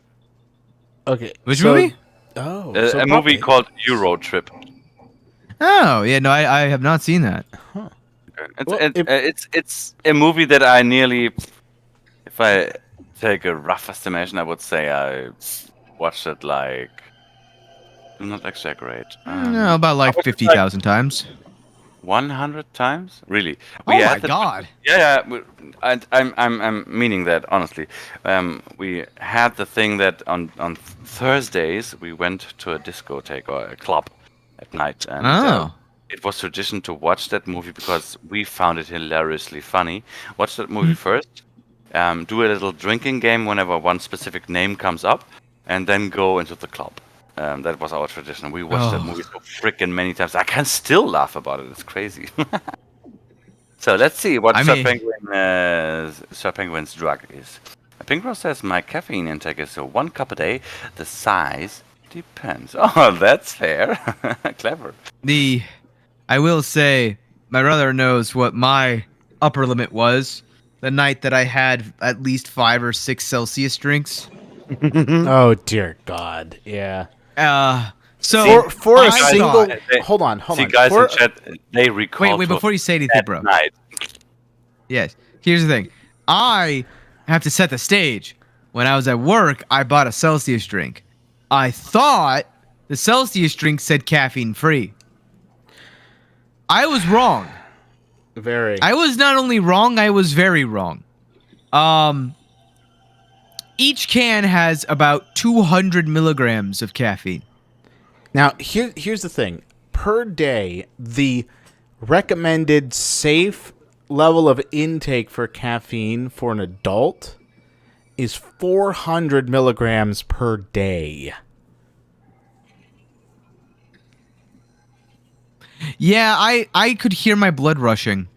Okay. Which movie? Oh, A so movie probably- called Euro Trip. Oh, yeah, no, I have not seen that. It's, Well, it's a movie that I nearly, if I take a rough estimation, I would say I watched it like, do not exaggerate, No, about like I was 50,000 times. 100 times? Really? Oh my had the- god. Yeah, I'm meaning that honestly. We had the thing that on Thursdays we went to a discotheque or a club at night, and Oh. it was tradition to watch that movie because we found it hilariously funny. Watch that movie first, do a little drinking game whenever one specific name comes up, and then go into the club. That was our tradition. We watched that movie so freaking many times. I can still laugh about it. It's crazy. So let's see what Sir Penguin's drug is. Penguin says my caffeine intake is 1 cup a day. The size depends. Oh, that's fair. Clever. I will say, my brother knows what my upper limit was the night that I had at least 5 or 6 Celsius drinks. Oh dear God, yeah. So for a single, hold on. See, guys in chat, they recall. Wait, before you say anything, bro. Night. Yes. Here's the thing. I have to set the stage. When I was at work, I bought a Celsius drink. I thought the Celsius drink said caffeine free. I was wrong. Very. I was not only wrong, I was very wrong. Each can has about 200 milligrams of caffeine. Now, here's the thing. Per day, the recommended safe level of intake for caffeine for an adult is 400 milligrams per day. Yeah, I could hear my blood rushing.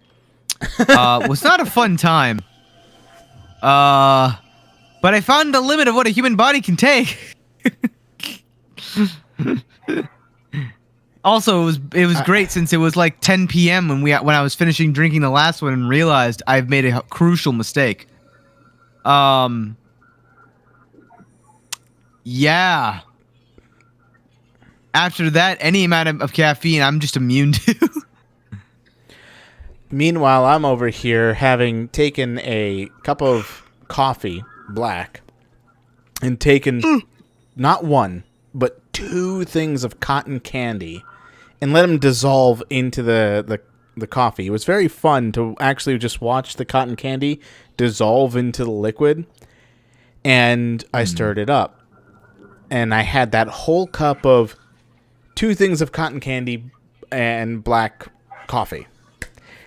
Was not a fun time. But I found the limit of what a human body can take. Also, it was great since it was like 10 p.m. when I was finishing drinking the last one and realized I've made a crucial mistake. Yeah. After that, any amount of caffeine, I'm just immune to. Meanwhile, I'm over here having taken a cup of coffee, black, and taken not one, but 2 things of cotton candy, and let them dissolve into the coffee. It was very fun to actually just watch the cotton candy dissolve into the liquid, and I stirred it up. And I had that whole cup of 2 things of cotton candy and black coffee.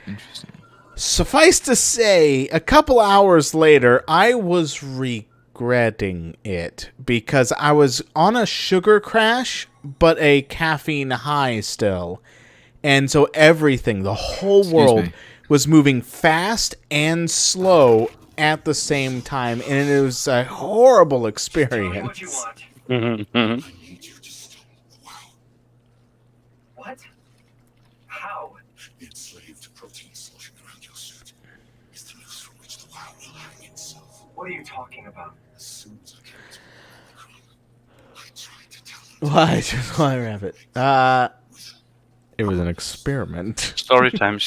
Interesting. Suffice to say, a couple hours later, I was regretting it because I was on a sugar crash, but a caffeine high still. And so everything, the whole world, was moving fast and slow at the same time. And it was a horrible experience. What? How? The enslaved protein sloshing around your suit is the noose from which the WoW will hang itself. What are you talking about? As soon as I came to the crime, I tried to tell them. Why, rabbit? It was an experiment. Story time.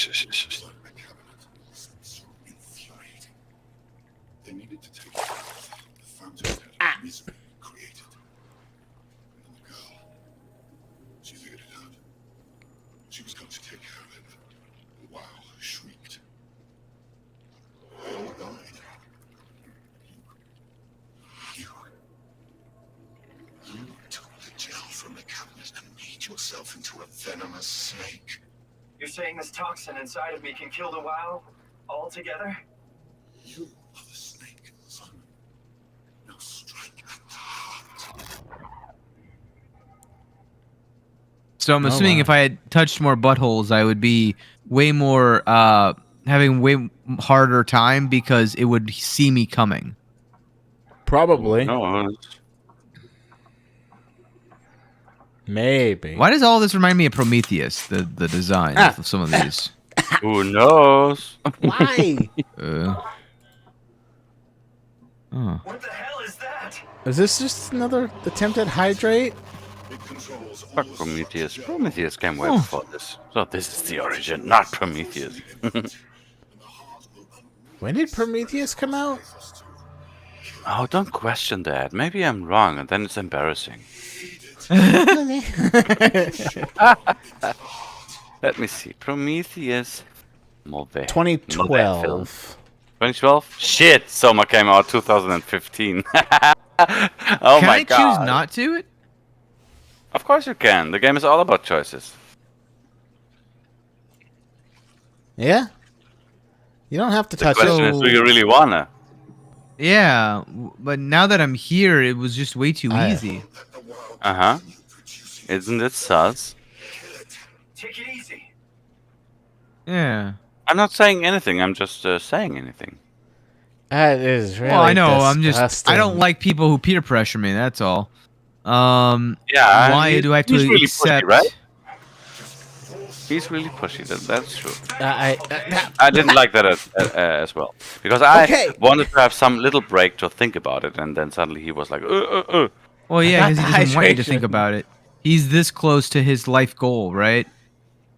They needed to take the fountainhead of misery created. And the girl, she figured it out. She was going to take care of it. And wow, shrieked. They all died. You took the gel from the cabinet and made yourself into a venomous snake. You're saying this toxin inside of me can kill the WoW altogether? You are the snake, son. Now strike at the heart. So I'm assuming if I had touched more buttholes, I would be way more, having way harder time because it would see me coming. Probably. No, Maybe. Why does all this remind me of Prometheus, the design of some of these? who knows? Why? Oh. What the hell is that? Is this just another attempt at hydrate? It controls all Fuck the Prometheus. Prometheus came way before this. So this is the origin, not Prometheus. When did Prometheus come out? Oh, don't question that. Maybe I'm wrong, and then it's embarrassing. Let me see. Prometheus. Movie. 2012. 2012? Shit! Soma came out 2015. Oh Can my I god. choose not to? Of course you can. The game is all about choices. Yeah. You don't have to The touch question it. is, do you really wanna? Yeah, but now that I'm here, it was just way too I- easy. Uh-huh. Isn't it sus? Take it easy. Yeah. I'm not saying anything. I'm just saying anything. That is really Well, I know. disgusting. I don't like people who peer pressure me. That's all. Yeah. Why do I have to he's really accept? pushy, right? He's really pushy. That's true. I I didn't like that as well because I Okay. wanted to have some little break to think about it, and then suddenly he was like, Well, yeah, got because he the doesn't want you to hydration. think about it. He's this close to his life goal, right?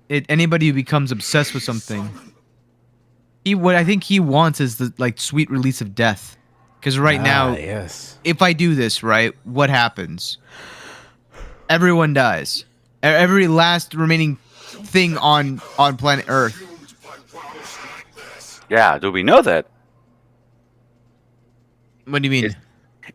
Anybody who becomes obsessed with something, what I think he wants is the sweet release of death. Because right now, yes. if I do this right, what happens? Everyone dies. Every last remaining thing on planet Earth. Yeah, do we know that? What do you mean?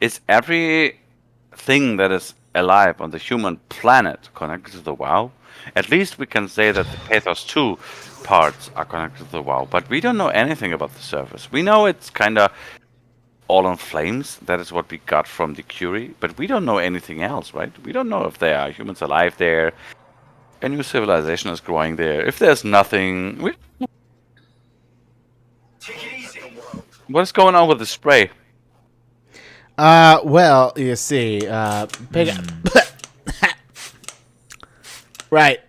Is everything that is alive on the human planet connected to the WoW? At least we can say that the Pathos 2 parts are connected to the WoW, but we don't know anything about the surface. We know it's kind of all in flames. That is what we got from the Curie, but we don't know anything else, right? We don't know if there are humans alive there. A new civilization is growing there. If there's nothing... Take it easy. What is going on with the spray? Well, you see, right.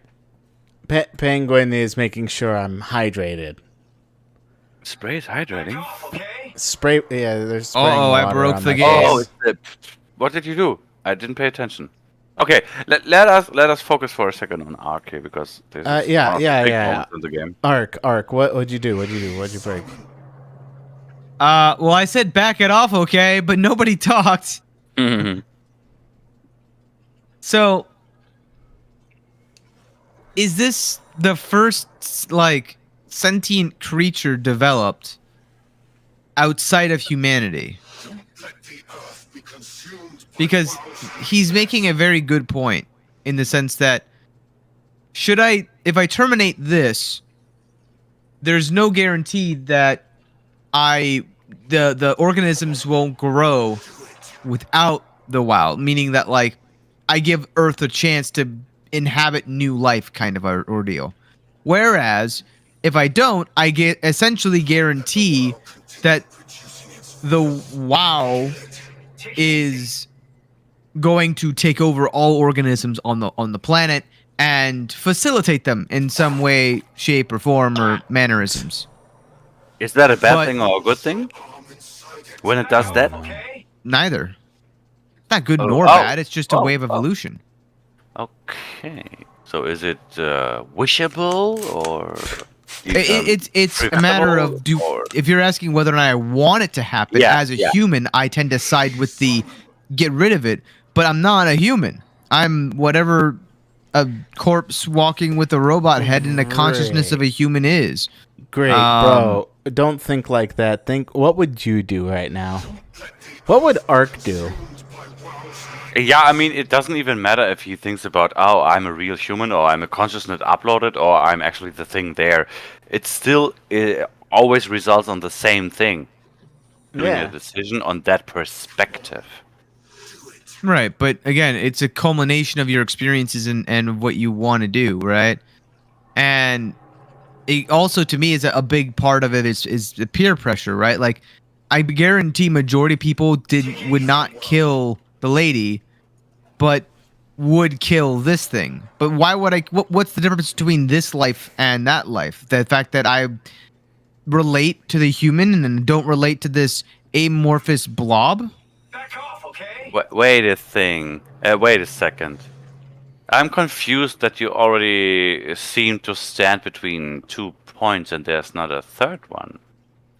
Penguin is making sure I'm hydrated. Spray is hydrating. Okay. Spray, yeah, there's spraying Oh, I water broke on the my game. Oh, face. it's what did you do? I didn't pay attention. Okay, let us focus for a second on Ark here because this is Yeah, one of the yeah, big yeah. moments in the game. Ark, what'd you do? What'd you break? Well, I said back it off, okay, but nobody talked. So, is this the first sentient creature developed outside of humanity? Because he's making a very good point in the sense that if I terminate this, there's no guarantee that the organisms won't grow without the WoW, meaning that I give Earth a chance to inhabit new life, kind of a ordeal. Whereas if I don't, I get essentially guarantee that the WoW is going to take over all organisms on the planet and facilitate them in some way, shape, or form, or mannerisms. Is that a bad But- thing or a good thing? When it does that? Neither. It's not good Oh, nor oh, bad. It's just a oh, way of oh. evolution. Okay. So is it wishable or? It's a matter of if you're asking whether or not I want it to happen as a human, I tend to side with the get rid of it, but I'm not a human. I'm whatever a corpse walking with a robot head and the consciousness of a human is. Great, bro. Don't think like that. Think, what would you do right now? What would Ark do? Yeah, I mean, it doesn't even matter if he thinks about, oh, I'm a real human, or I'm a consciousness uploaded, or I'm actually the thing there. It still always results on the same thing. Doing a decision on that perspective. Right, but again, it's a culmination of your experiences and what you want to do, right? And it also, to me, is a big part of it is the peer pressure, right? Like, I guarantee majority of people would not kill the lady, but would kill this thing. But why would I? What's the difference between this life and that life? The fact that I relate to the human and don't relate to this amorphous blob? Back off, okay? Wait a second. I'm confused that you already seem to stand between 2 points and there's not a third one.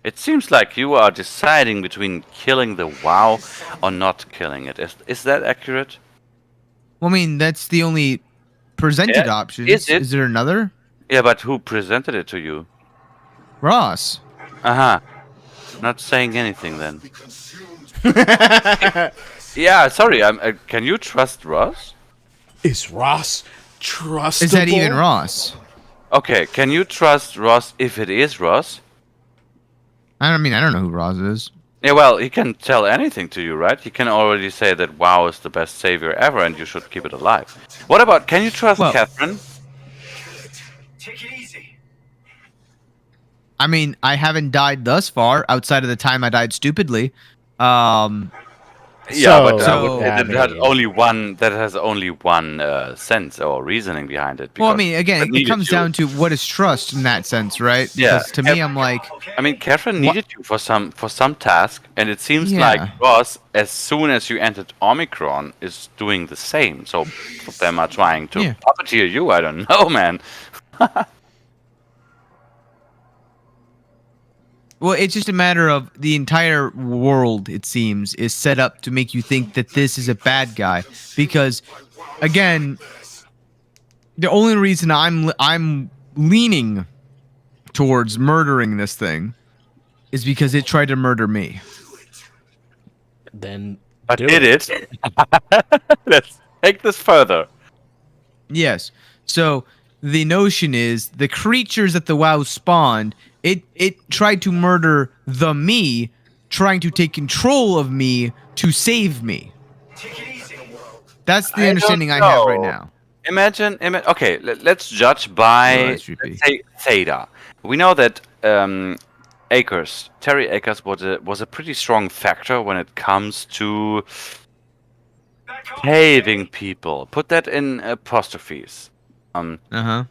It seems like you are deciding between killing the WoW or not killing it. Is that accurate? Well, I mean, that's the only presented option. Is there another? Yeah, but who presented it to you? Ross. Uh-huh. Not saying anything then. Yeah, sorry. Can you trust Ross? Is Ross trustable? Is that even Ross? Okay, can you trust Ross if it is Ross? I don't know who Roz is. Yeah, well, he can tell anything to you, right? He can already say that WoW is the best savior ever and you should keep it alive. What about, can you trust Well- Catherine? Take it easy. I mean, I haven't died thus far outside of the time I died stupidly. Yeah, but So- that has only one. That has only one sense or reasoning behind it. Well, I because mean, again, it needed comes you. down to what is trust in that sense, right? Yeah. Because to me, I'm like, I mean, Catherine needed you for some task, and it seems Yeah. like Ross, as soon as you entered Omicron, is doing the same. So both of them are trying to Yeah. puppeteer you. I don't know, man. well, it's just a matter of the entire world, it seems, is set up to make you think that this is a bad guy. Because, again, the only reason I'm leaning towards murdering this thing is because it tried to murder me. Then But do did it? Let's take this further. Yes. So the notion is the creatures that the WoW spawned, it tried to murder the me, trying to take control of me to save me. Take it easy, world. That's the I understanding I don't have right know. now. Imagine. Okay, let's judge by Oh, that's creepy. let's say Theta. We know that Terry Akers was a pretty strong factor when it comes to Back off. saving people. Put that in apostrophes. Uh-huh.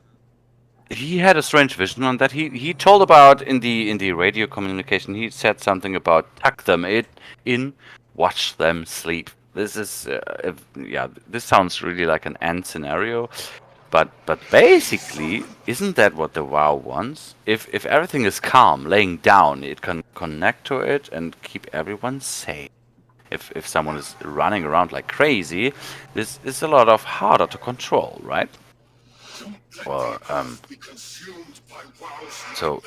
He had a strange vision on that. He told about in the radio communication. He said something about tuck them in, watch them sleep. This is this sounds really like an end scenario, but basically, isn't that what the WoW wants? If everything is calm, laying down, it can connect to it and keep everyone safe. If someone is running around like crazy, this is a lot of harder to control, right? Or so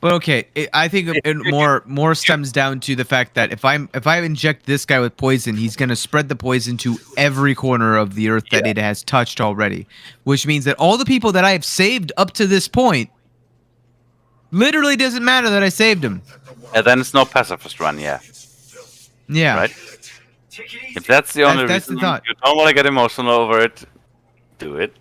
But okay, I think it more stems down to the fact that if I inject this guy with poison, he's gonna spread the poison to every corner of the earth that it has touched already, which means that all the people that I have saved up to this point, literally doesn't matter that I saved them. and then it's no pacifist run, yeah, Yeah. right? Take it easy. If that's the only That's the reason thought. you don't want to get emotional over it, do it.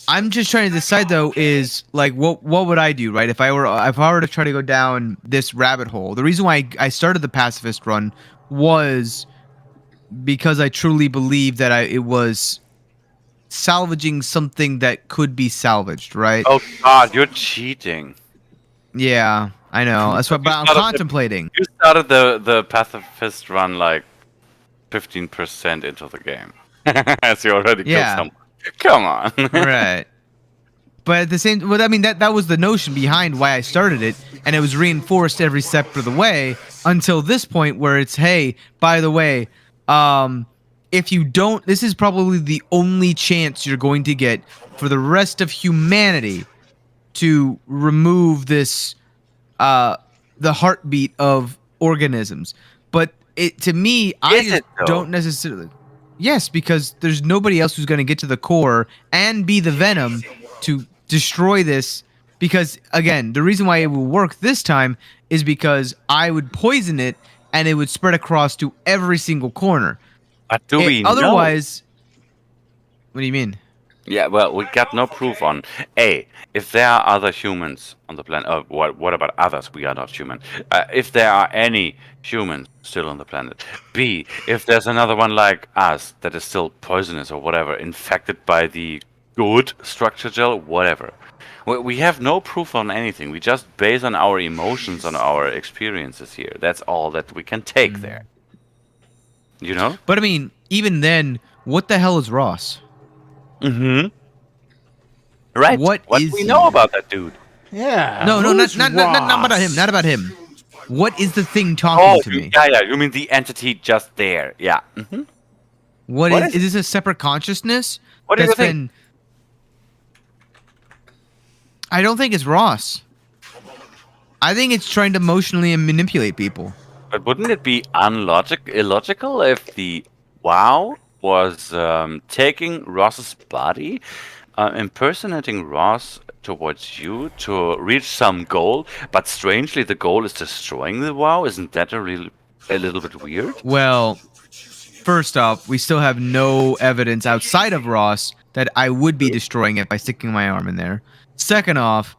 I'm just trying to decide though is like what would I do, right? If I were to try to go down this rabbit hole. The reason why I started the pacifist run was because I truly believe that it was salvaging something that could be salvaged, right? Oh God, you're cheating. Yeah, I know. That's what but I'm started the- contemplating. You started the pacifist run like 15% into the game, as you already killed Yeah. someone. Come on. Right. But at the same, well, I mean that was the notion behind why I started it, and it was reinforced every step of the way until this point where it's, hey, by the way, if you don't, this is probably the only chance you're going to get for the rest of humanity to remove this, the heartbeat of organisms. But it to me, I Is just it, though? don't necessarily. Yes, because there's nobody else who's going to get to the core and be the venom to destroy this. Because, again, the reason why it will work this time is because I would poison it and it would spread across to every single corner. But do we know? Otherwise, what do you mean? Yeah, well, we got no proof on A, if there are other humans on the planet. What about others? We are not human. If there are any humans still on the planet. B, if there's another one like us that is still poisonous or whatever, infected by the good structure gel, whatever. We have no proof on anything. We just base on our emotions, on our experiences here. That's all that we can take there. You know? But, I mean, even then, what the hell is Ross? Mm-hmm. Right. What do is we he? know about that dude? Yeah. No, who's not about Ross? him. Not about him. What is the thing talking Oh, to me? yeah. You mean the entity just there? Yeah. Mm-hmm. What What is is- this a separate consciousness? What do you that's think? been- I don't think it's Ross. I think it's trying to emotionally manipulate people. But wouldn't it be illogical if the WoW was taking Ross's body, impersonating Ross towards you to reach some goal, but strangely the goal is destroying the WoW. Isn't that a little bit weird? Well, first off, we still have no evidence outside of Ross that I would be destroying it by sticking my arm in there. Second off,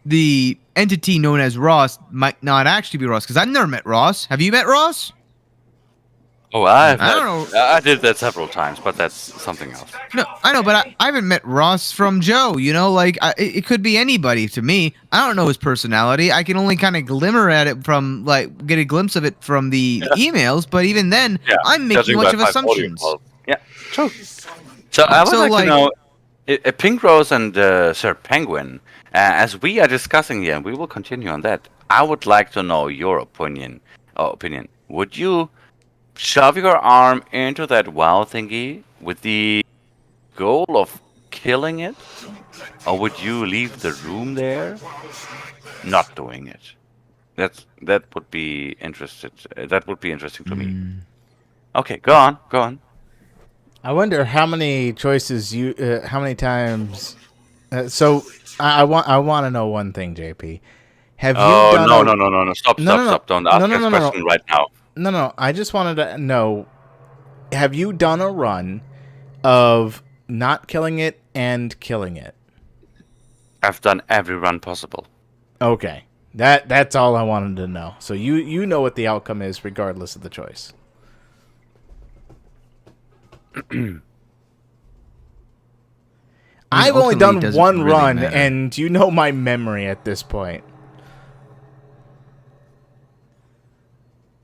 the entity known as Ross might not actually be Ross, because I've never met Ross. Have you met Ross? Oh, I don't know. I did that several times, but that's something else. No, I know, but I haven't met Ross from Joe. You know, like it could be anybody to me. I don't know his personality. I can only kind of glimmer at it from like get a glimpse of it from the emails. But even then, I'm making much of assumptions. Yeah, true. So I would like to know, Pink Rose and Sir Penguin, as we are discussing here, and we will continue on that. I would like to know your opinion. Would you shove your arm into that WoW thingy with the goal of killing it? Or would you leave the room there not doing it? That would be interesting to me. Okay, go on. I wonder how many choices how many times. So I want to know one thing, JP. Have you done? No! Stop! Don't ask this question right now. No. I just wanted to know: have you done a run of not killing it and killing it? I've done every run possible. Okay, that's all I wanted to know. So you know what the outcome is, regardless of the choice. I've only done one run, and you know my memory at this point.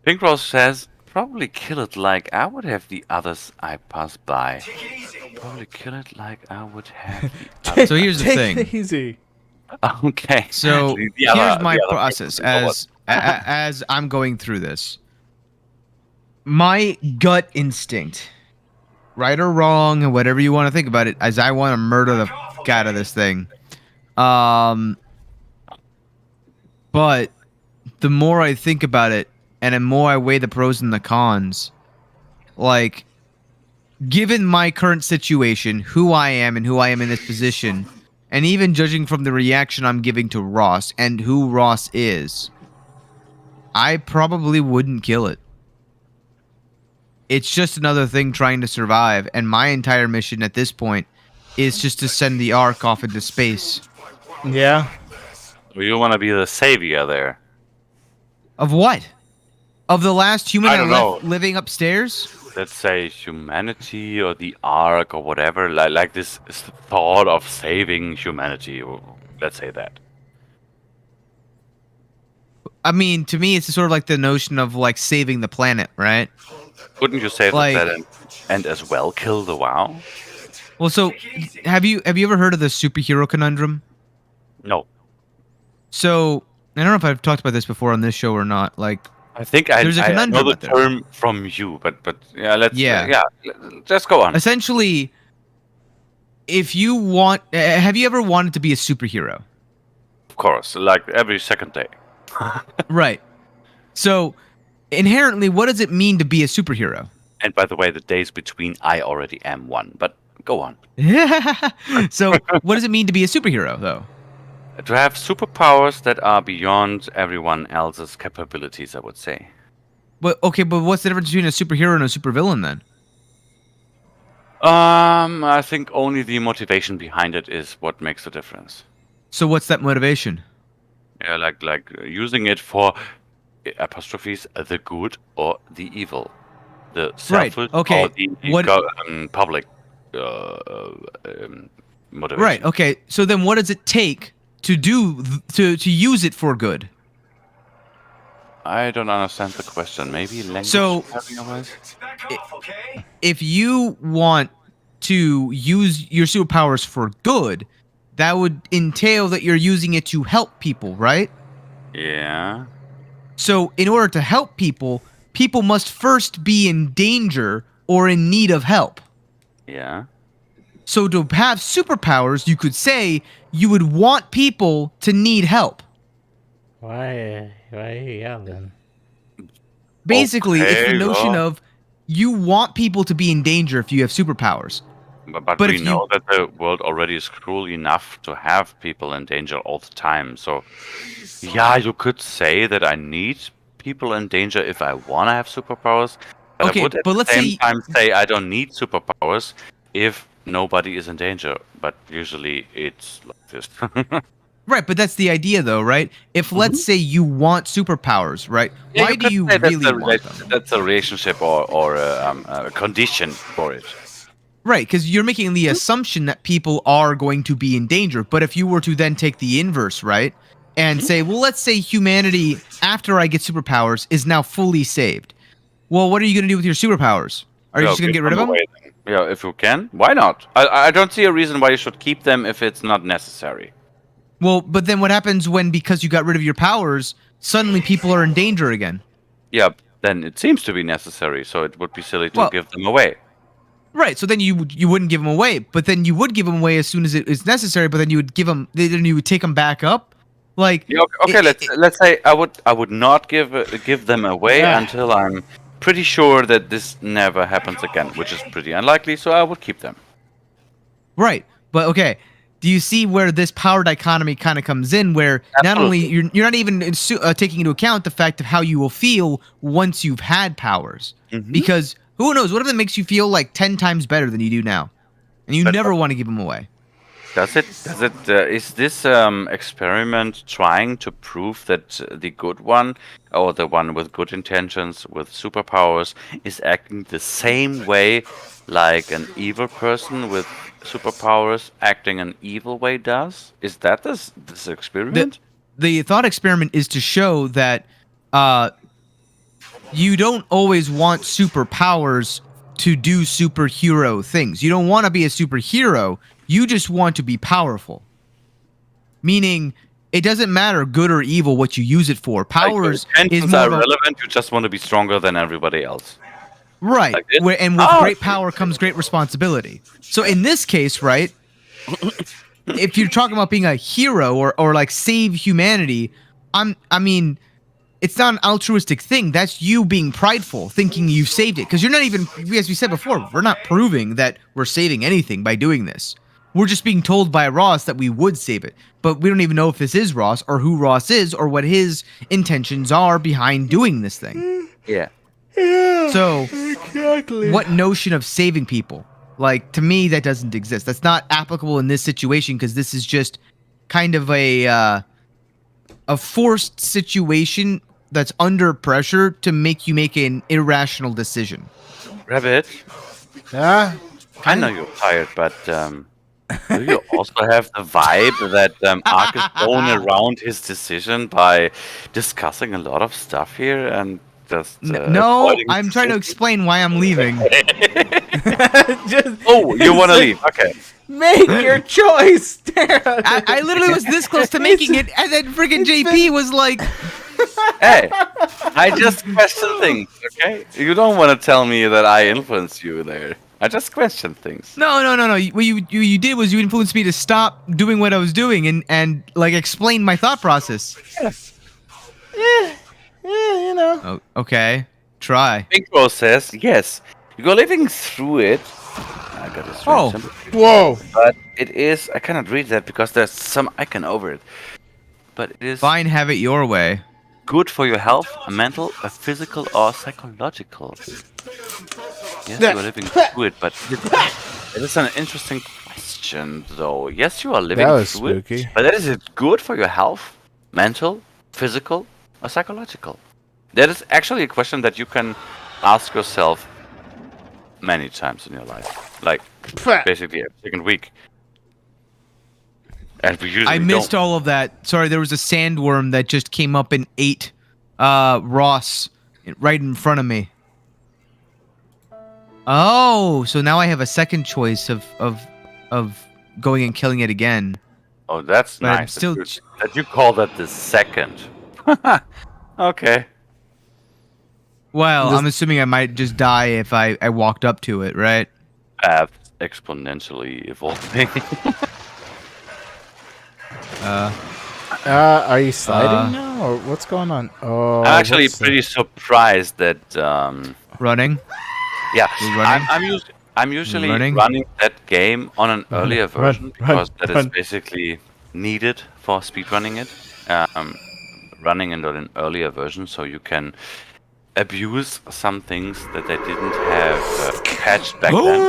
Pink Rose says, probably kill it like I would have the others I pass by. Probably kill it like I would have the others. So here's the thing. Take it easy. Okay. So here's my process as I'm going through this. My gut instinct, right or wrong, or whatever you want to think about it, as I want to murder the fuck out of this thing. But the more I think about it, and the more I weigh the pros and the cons, like, given my current situation, who I am and who I am in this position, and even judging from the reaction I'm giving to Ross and who Ross is, I probably wouldn't kill it. It's just another thing trying to survive, and my entire mission at this point is just to send the Ark off into space. Yeah. You want to be the savior there. Of what? Of the last human I left living upstairs? Let's say humanity or the Ark or whatever, like this thought of saving humanity. Let's say that. I mean, to me, it's sort of like the notion of like saving the planet, right? Couldn't you save the planet and as well kill the WoW? Well, so have you ever heard of the superhero conundrum? No. So I don't know if I've talked about this before on this show or not. Like, I think there's a conundrum know the term from you, but yeah, just go on. Essentially, if you want, have you ever wanted to be a superhero? Of course, like every second day. Right. So, inherently, what does it mean to be a superhero? And by the way, the days between I already am one, but go on. So, what does it mean to be a superhero, though? To have superpowers that are beyond everyone else's capabilities, I would say. But what's the difference between a superhero and a supervillain then? I think only the motivation behind it is what makes the difference. So what's that motivation? Yeah, like using it for apostrophes, the good or the evil, the selfish or the public motivation. Right. Okay. So then, what does it take to to use it for good? I don't understand the question. Maybe language. So, if you want to use your superpowers for good, that would entail that you're using it to help people, right? Yeah. So, in order to help people, people must first be in danger or in need of help. Yeah. So, to have superpowers, you could say you would want people to need help. Why are you yelling? Basically, it's the notion of you want people to be in danger if you have superpowers. But But we if you- know that the world already is cruel enough to have people in danger all the time. So, yeah, you could say that I need people in danger if I want to have superpowers. But Okay, I would at but the let's same say- time say I don't need superpowers if nobody is in danger. But usually it's like this. Right, but that's the idea, though, right? If let's say you want superpowers, right? Yeah, Why you do could you say that's really a want them? that's a relationship or a condition for it. Right, because you're making the assumption that people are going to be in danger. But if you were to then take the inverse, right, and say, well, let's say humanity, after I get superpowers, is now fully saved. Well, what are you going to do with your superpowers? Are you Yeah, just going to give get rid of them? away then. Yeah, if you can, why not? I don't see a reason why you should keep them if it's not necessary. Well, but then what happens when, because you got rid of your powers, suddenly people are in danger again? Yeah, then it seems to be necessary, so it would be silly to Well- give them away. Right, so then you wouldn't give them away, but then you would give them away as soon as it is necessary. But then you would give them, then you would take them back up, like. Yeah, okay, let's say I would not give them away until I'm pretty sure that this never happens again, which is pretty unlikely. So I would keep them. Right, but okay. Do you see where this power dichotomy kind of comes in? Where not only you're not even taking into account the fact of how you will feel once you've had powers, because who knows? What if it makes you feel like 10 times better than you do now, and you never want to give them away? Does it? Is this experiment trying to prove that the good one, or the one with good intentions, with superpowers, is acting the same way like an evil person with superpowers acting an evil way does? Is that this experiment? The thought experiment is to show that you don't always want superpowers to do superhero things. You don't want to be a superhero. You just want to be powerful. Meaning, it doesn't matter good or evil what you use it for. Powers is more are of a, relevant. You just want to be stronger than everybody else. right. Like this? And with great power comes great responsibility. So in this case, right, if you're talking about being a hero or like save humanity, I mean, it's not an altruistic thing. That's you being prideful, thinking you've saved it. Because you're not even, as we said before, we're not proving that we're saving anything by doing this. We're just being told by Ross that we would save it. But we don't even know if this is Ross or who Ross is or what his intentions are behind doing this thing. Yeah. So, what notion of saving people? Like, to me, that doesn't exist. That's not applicable in this situation because this is just kind of a forced situation that's under pressure to make you make an irrational decision. Rabbit, Yeah. I know you're tired, but do you also have the vibe that Ark is going around his decision by discussing a lot of stuff here and just No, avoiding I'm trying to decisions? explain why I'm leaving. Just Oh, you want to leave? Okay. make your choice. I literally was this close to making it, and then freaking JP was like, Hey, I just question things, okay? You don't want to tell me that I influenced you there. I just question things. no. What you did was you influenced me to stop doing what I was doing and like explain my thought process. Yeah, you know. Oh, okay, try. Big Bro says, yes, you're living through it. I got this Oh. Whoa. But it is, I cannot read that because there's some icon over it. But it is Fine, have it your way. good for your health, mental, physical, or psychological. Yes, you are living through it, but it is an interesting question, though. Yes, you are living That was through spooky. it, but is it good for your health, mental, physical, or psychological? That is actually a question that you can ask yourself many times in your life, like basically every second week. And we usually I missed don't. all of that. Sorry, there was a sandworm that just came up and ate Ross right in front of me. Oh, so now I have a second choice of going and killing it again. Oh, that's But I'm nice. still That you call that the second. Okay. Well, I'm assuming I might just die if I walked up to it, right? Exponentially evolving. Are you sliding now, or what's going on? Oh, I'm actually what's pretty surprised that Running. Yeah, You're running? I'm usually Running? running that game on an earlier version because that is run. basically needed for speedrunning it. Running it on an earlier version so you can abuse some things that they didn't have patched back then.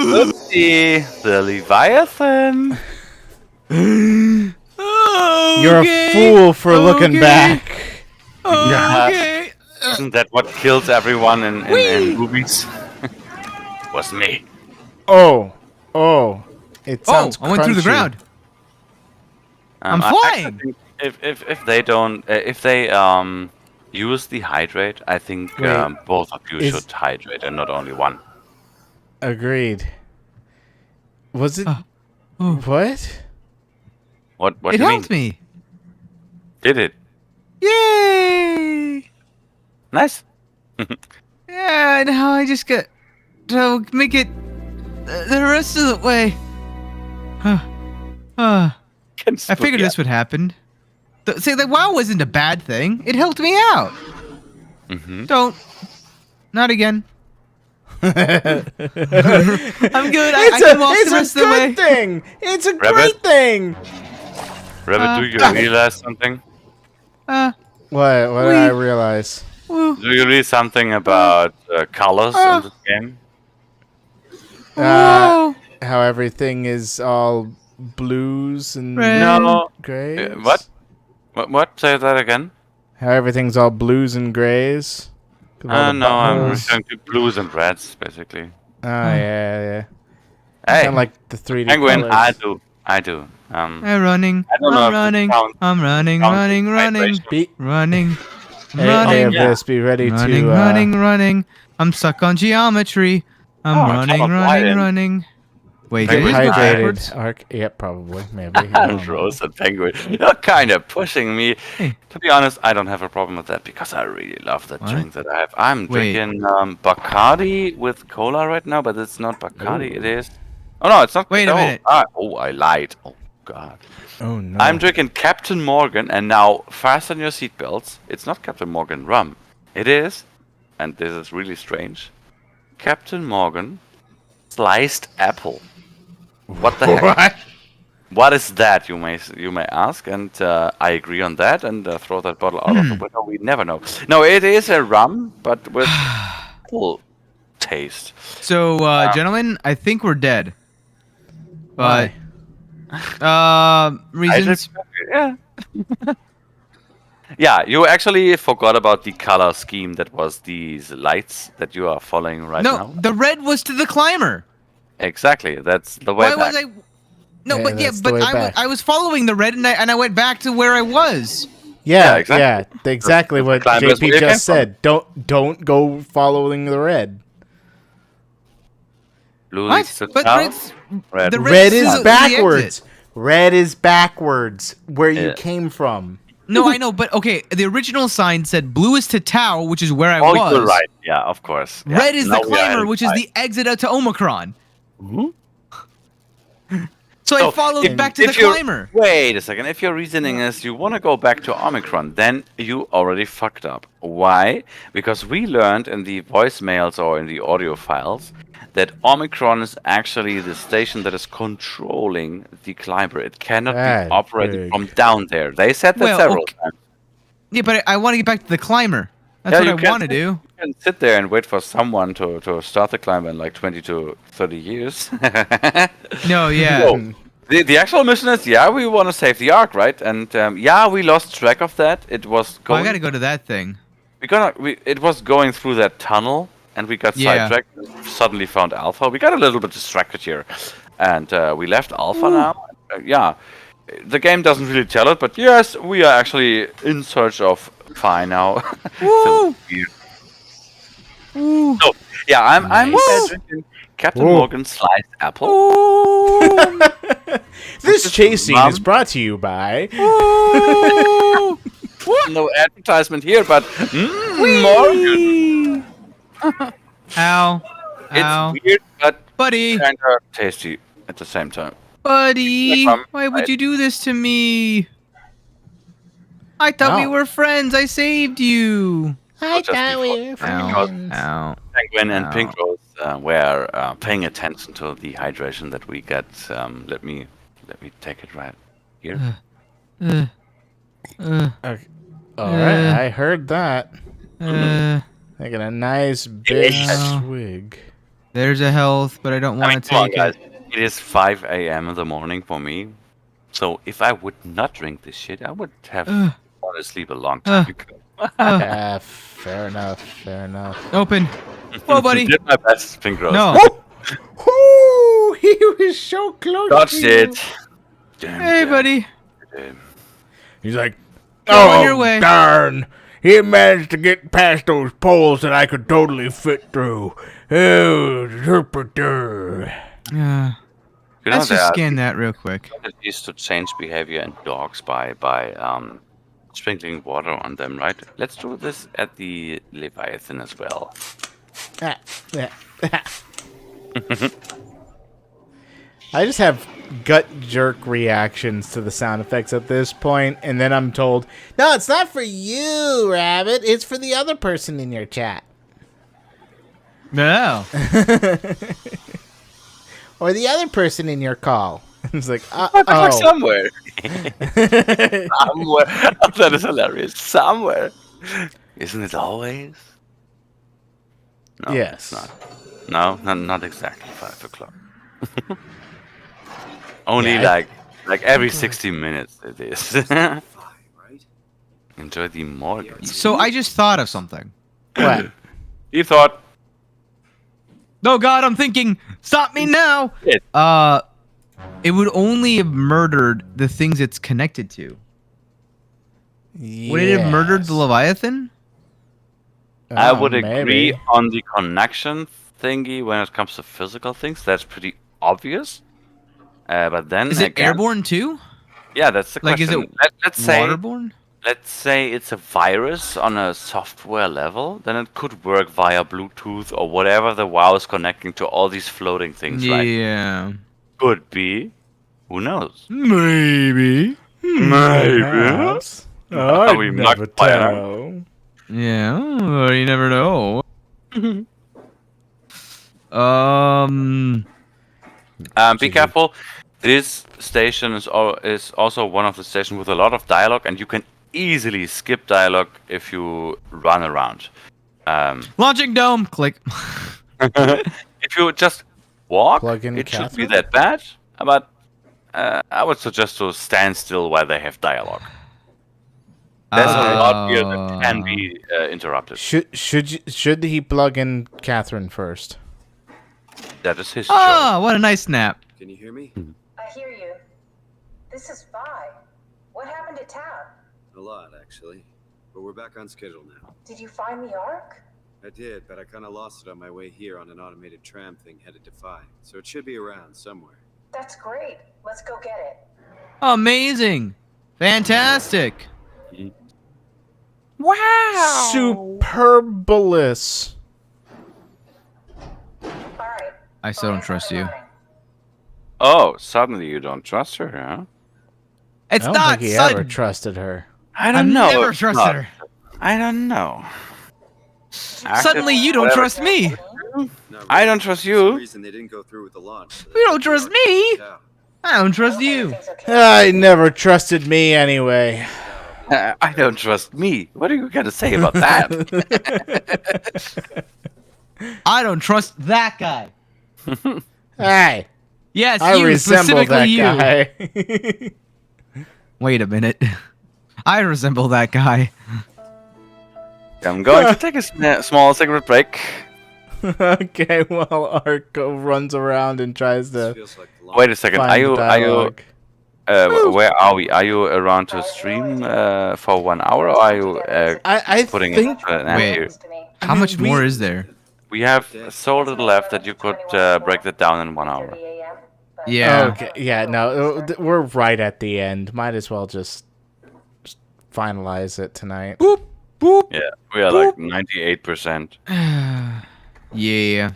Oopsie, the Leviathan. You're a fool for looking back. Okay. Isn't that what kills everyone in movies? Was me. Oh. It Oh, sounds I went through the crunchy. ground. I'm I actually flying. think if they don't use the hydrate, I think Wait, both of you is- should hydrate and not only one. Agreed. Was it? Oh. What? What It do you mean? helped me. Did it? Yay! Nice. Yeah, now I just got to make it the rest of the way. I figured this would happen. See, the WoW wasn't a bad thing. It helped me out. Mm-hmm. Don't. Not again. I'm good. I can walk the rest of the way. thing. It's a Rabbit? great thing. Rabbit, do you realize something? What did I realize? Woo. Do you read something about colors in this game? Whoa. How everything is all blues and Red. No. grays. What? Say that again. How everything's all blues and grays. 'Cause all the No, I'm buttholes. referring to blues and reds, basically. Oh yeah. Hey, Kind of like the 3D Penguin, colors. I do. I'm running. I don't know I'm if it running. counts- I'm running. counts Running. as Running. vibration. Be, Running. hey, Running. Abyss, be ready Running. to. Running. I'm stuck on geometry. I'm Oh, running. top of Biden. Running. Wait, Penguin did I just go hydrated. backwards? Arc. Yeah, probably. Maybe. I don't know. Rose and Penguin. You're kind of pushing me. Hey. To be honest, I don't have a problem with that because I really love that What? drink that I have. I'm Wait. drinking Bacardi with cola right now, but it's not Bacardi. It is. Oh no, it's not. Wait a oh, minute. I lied. Oh God. Oh no. I'm drinking Captain Morgan, and now fasten your seatbelts. It's not Captain Morgan rum. It is, and this is really strange, Captain Morgan sliced apple. What the heck? What is that? You may ask, and I agree on that, and throw that bottle out of the window. We never know. No, it is a rum, but with apple taste. So, gentlemen, I think we're dead. But, Why? reasons. Yeah. Yeah, you actually forgot about the color scheme that was these lights that you are following right No, now. the red was to the climber. Exactly, that's the way Why back. was I? No, Yeah, but yeah, that's the but way I back. was following the red, and I went back to where I was. Yeah, exactly. yeah, exactly what Climbers where JP you came just said. Don't go following the red. Blue What? leads to But town, red's- red. the Red is is the backwards. exit. Red is backwards where you Yeah. came from. No, I know, but okay. The original sign said blue is to Tau, which is where I Oh, was. you're right. Yeah, of course. Yeah. Red is Now the we are climber, which is inside. the exit out to Omicron. Mhm. So I So, followed if- back to the if you're- climber. Wait a second. If your reasoning is you want to go back to Omicron, then you already fucked up. Why? Because we learned in the voicemails or in the audio files that Omicron is actually the station that is controlling the climber. It cannot That be operated big. from down there. They said that Well, several okay. times. Yeah, but I want to get back to the climber. That's Yeah, what you I can want to sit- do. You can sit there and wait for someone to start the climb in like 20 to 30 years. No, yeah. No. The actual mission is, yeah, we want to save the Ark, right? And yeah, we lost track of that. It was Oh, going. I gotta go to that thing. It was going through that tunnel, and we got Yeah. sidetracked. And suddenly found Alpha. We got a little bit distracted here, and we left Alpha now. Yeah, the game doesn't really tell it, but yes, we are actually in search of Phi now. Woo! So, so yeah, I'm drinking Captain Whoa. Morgan sliced apple. Ooh. This chase scene Mom. is brought to you by. Ooh. No advertisement here, but Morgan. Ow. It's Ow. weird, but Buddy. kind of tasty at the same time. Buddy. No problem. Why would you do this to me? I thought we No. were friends. I saved you. I just thought we before were friends. Ow. Penguin and Ow. Pink Rose were paying attention to the hydration that we get. Let me take it right here. Uh, Okay. All right, I heard that. uh, Taking a nice big Ow. swig. there's a health, but I don't I mean, want to come on, take guys. it. It is 5 a.m. in the morning for me. So if I would not drink this shit, I would have Uh. gone to sleep a long time ago. Yeah, fair enough. Fair enough. Open. Whoa, buddy. Did my best, Pink Rose. No. Ooh, he was so close. Dodged to you. it. Damn, Hey, damn, buddy. damn. He's like, Go on your way." darn. He managed to get past those poles that I could totally fit through. Oh, derp-a-der. You know, Let's there just are scan that real quick. strategies to change behavior in dogs by sprinkling water on them, right? Let's do this at the Leviathan as well. Ah, ah, ah. I just have gut jerk reactions to the sound effects at this point, and then I'm told, no, it's not for you, Rabbit. It's for the other person in your chat. No. Or the other person in your call. It's like, Oh. Somewhere. Somewhere. That is hilarious. Somewhere. Isn't it always? No, Yes. It's not. No, not exactly 5 o'clock. Only Yeah, like every 60 minutes it is. 5, right? Enjoy the mortgage. So I just thought of something. What? You thought No, God, I'm thinking. Stop me now. Shit. It would only have murdered the things it's connected to. Would it have murdered the Leviathan? I would agree Maybe. on the connection thingy when it comes to physical things. That's pretty obvious. But then Is it again, airborne too? Yeah, that's the Like, question. is it Let's say waterborne? let's say it's a virus on a software level, then it could work via Bluetooth or whatever the WoW is connecting to all these floating things, right? Yeah. Could be. Who knows? Maybe. Maybe. Perhaps. Are we I'd never mucked by an tell. Yeah, you never know. Be careful. This station is also one of the stations with a lot of dialogue, and you can easily skip dialogue if you run around. Launching dome. Click. If you just walk, Plug in it shouldn't be Catherine? that bad. But I would suggest to stand still while they have dialogue. There's a lot here that can be interrupted. Should he plug in Catherine first? That is his choice. Oh, what a nice snap. Can you hear me? I hear you. This is Vi. What happened to town? A lot, actually. But we're back on schedule now. Did you find the Ark? I did, but I kind of lost it on my way here on an automated tram thing headed to Phi. So it should be around somewhere. That's great. Let's go get it. Amazing. Fantastic. Wow! Superbulous. All right. I still don't trust you. Oh, suddenly you don't trust her, huh? It's I don't not think he sudden. ever trusted her. I I've don't know. never It's trusted not. her. I don't know. Suddenly you don't Whatever. trust me. Not I really. don't trust For some you. reason they didn't go through with the launch. So You don't trust me. Yeah. I don't trust you. Everything's okay. I never trusted me anyway. I don't trust me. What are you gonna say about that? I don't trust that guy. Hey, Yes, I you, resemble specifically that you. guy. Wait a minute. I resemble that guy. I'm going to take a small cigarette break. Okay, well, Arco runs around and tries This to feels like the Wait a second. find Are you dialogue. where are we? Are you around to stream for 1 hour, or are you I putting think it an end Wait. here? To me. How much more is there? We have so little left that you could break that down in 1 hour. 30 a.m., but- Yeah. Okay, yeah, no, we're right at the end. Might as well just finalize it tonight. Boop, boop. Yeah, we are like 98%. Yeah.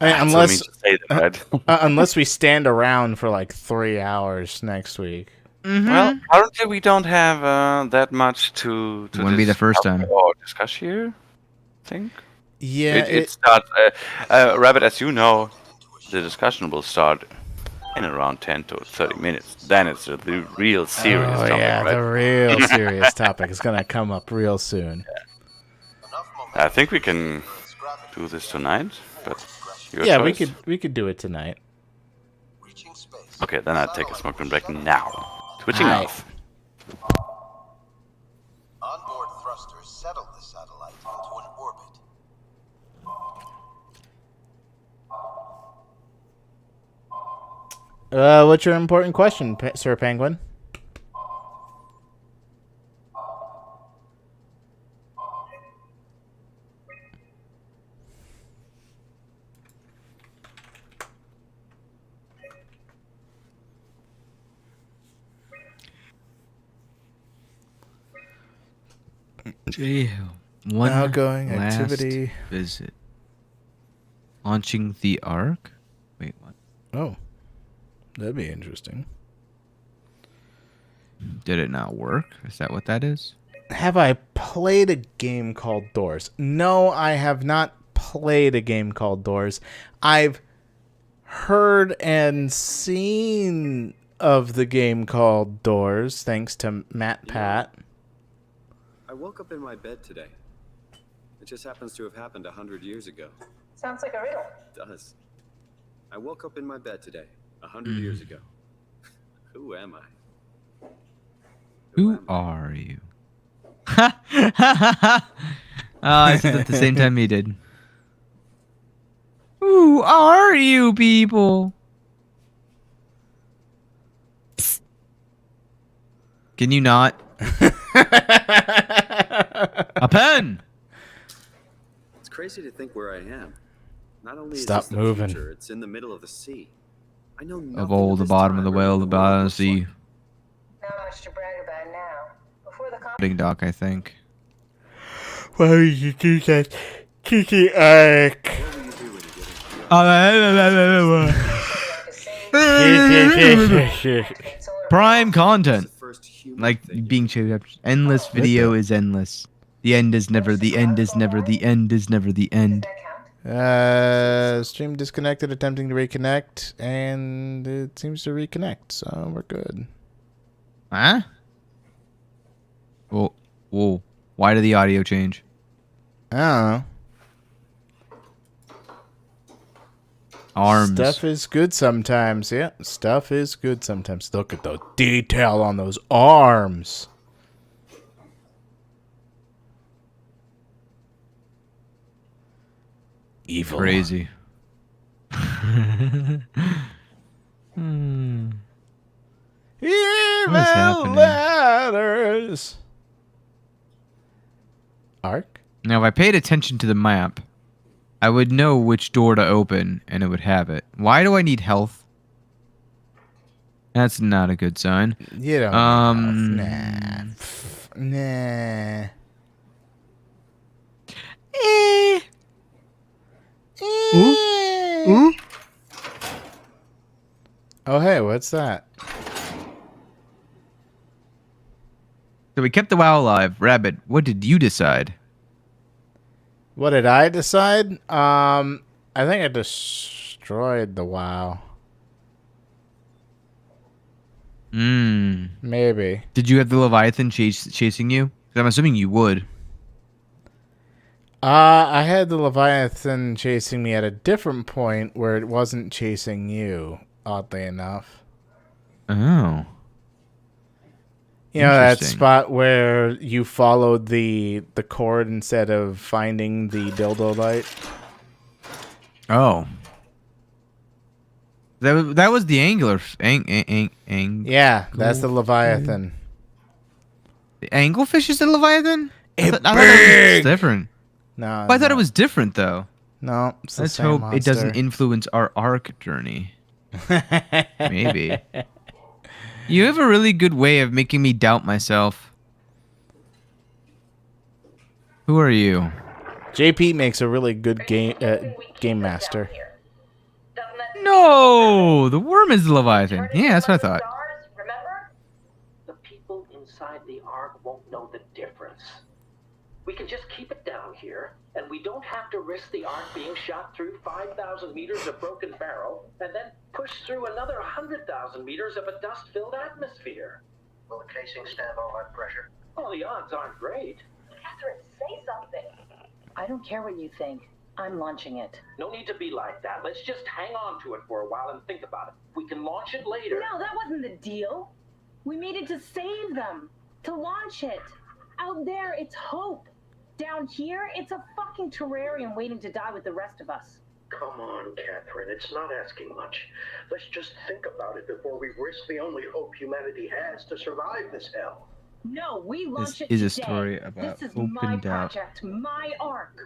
I mean, So unless mean to say that, right? unless we stand around for like 3 hours next week. Well, currently we don't have that much to Wouldn't be the first time. or discuss here. think. Yeah, It starts. Rabbit, as you know, the discussion will start in around 10 to 30 minutes. Then it's the real serious oh topic, yeah, right? the real serious topic is gonna come up real soon. I think we can do this tonight, but your Yeah, choice. we could do it tonight. Okay, then I take a smoking break now. Switching Aye. off. Onboard thrusters settled the satellite into an orbit. What's your important question, Sir Penguin? One Outgoing last activity. visit. Launching the Ark? Wait, what? Oh, that'd be interesting. Did it not work? Is that what that is? Have I played a game called Doors? No, I have not played a game called Doors. I've heard and seen of the game called Doors, thanks to Matt Pat. I woke up in my bed today. It just happens to have happened 100 years ago. Sounds like a riddle. It does. I woke up in my bed today, 100 years ago. Who am I? Who am I? are you? I said it at the same time he did. Who are you people? Psst. Can you not? A pen! It's crazy to think where I am. Not only is Stop this the moving. future, it's in the middle of the sea. I know nothing Of all the this bottom of time the or well, what the world bottom of the looks sea. like. Not much to brag about now. Before the Loading dock, I think. Why would you do that? Kiki Ark. What will you do when you get into your Prime content. the first human Like thing? being chased up. Endless video is endless. The end is never, the end is never, the end is never the end. Stream disconnected, attempting to reconnect, and it seems to reconnect, so we're good. Huh? Whoa. Whoa. Why did the audio change? I don't know. Arms. Stuff is good sometimes. Yeah, stuff is good sometimes. Look at the detail on those arms. Evil. Crazy. Evil What is happening? letters. Ark? Now, if I paid attention to the map, I would know which door to open, and it would have it. Why do I need health? That's not a good sign. You don't. Nah. Pff, nah. Oh, hey, what's that? So we kept the WoW alive. Rabbit, what did you decide? What did I decide? I think I destroyed the WoW. Maybe. Did you have the Leviathan chasing you? 'Cause I'm assuming you would. I had the Leviathan chasing me at a different point where it wasn't chasing you, oddly enough. Oh. You know that Interesting. spot where you followed the cord instead of finding the dildo light? Oh. That was the angler. Yeah, that's the Leviathan. The anglefish is the Leviathan? I It's thought it was big! different. No, Oh, I thought it was different though. No, it's the Let's same hope it doesn't monster. influence our arc journey. Maybe. You have a really good way of making me doubt myself. Who are you? JP makes a really good game master. No, the worm is the Leviathan. Yeah, that's what I thought. The people inside the Ark won't know the difference. We can just keep it down here, and we don't have to risk the Ark being shot through 5,000 meters of broken barrel, and then push through another 100,000 meters of a dust-filled atmosphere. Will the casing stand all that pressure? Well, the odds aren't great. Catherine, say something. I don't care what you think. I'm launching it. No need to be like that. Let's just hang on to it for a while and think about it. We can launch it later. No, that wasn't the deal. We made it to save them, to launch it. Out there, it's hope. Down here, it's a fucking terrarium waiting to die with the rest of us. Come on, Catherine. It's not asking much. Let's just think about it before we risk the only hope humanity has to survive this hell. No, we launch This it is a today. story about This is hope my and doubt. project, my Ark.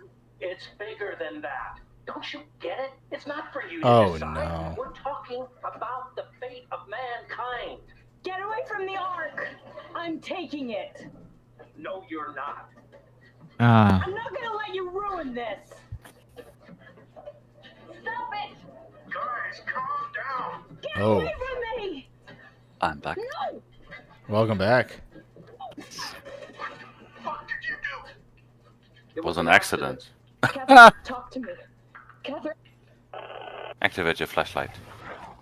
It's bigger than that. Don't you get it? It's not for you to Oh, decide. no. We're talking about the fate of mankind. Get away from the Ark. I'm taking it. No, you're not. Ah. I'm not gonna let you ruin this. Stop it. Guys, calm down. Get Oh. away from me. I'm back. No. Welcome back. What the fuck did you do? It was an accident. Catherine, talk to me. Catherine. Activate your flashlight. Oh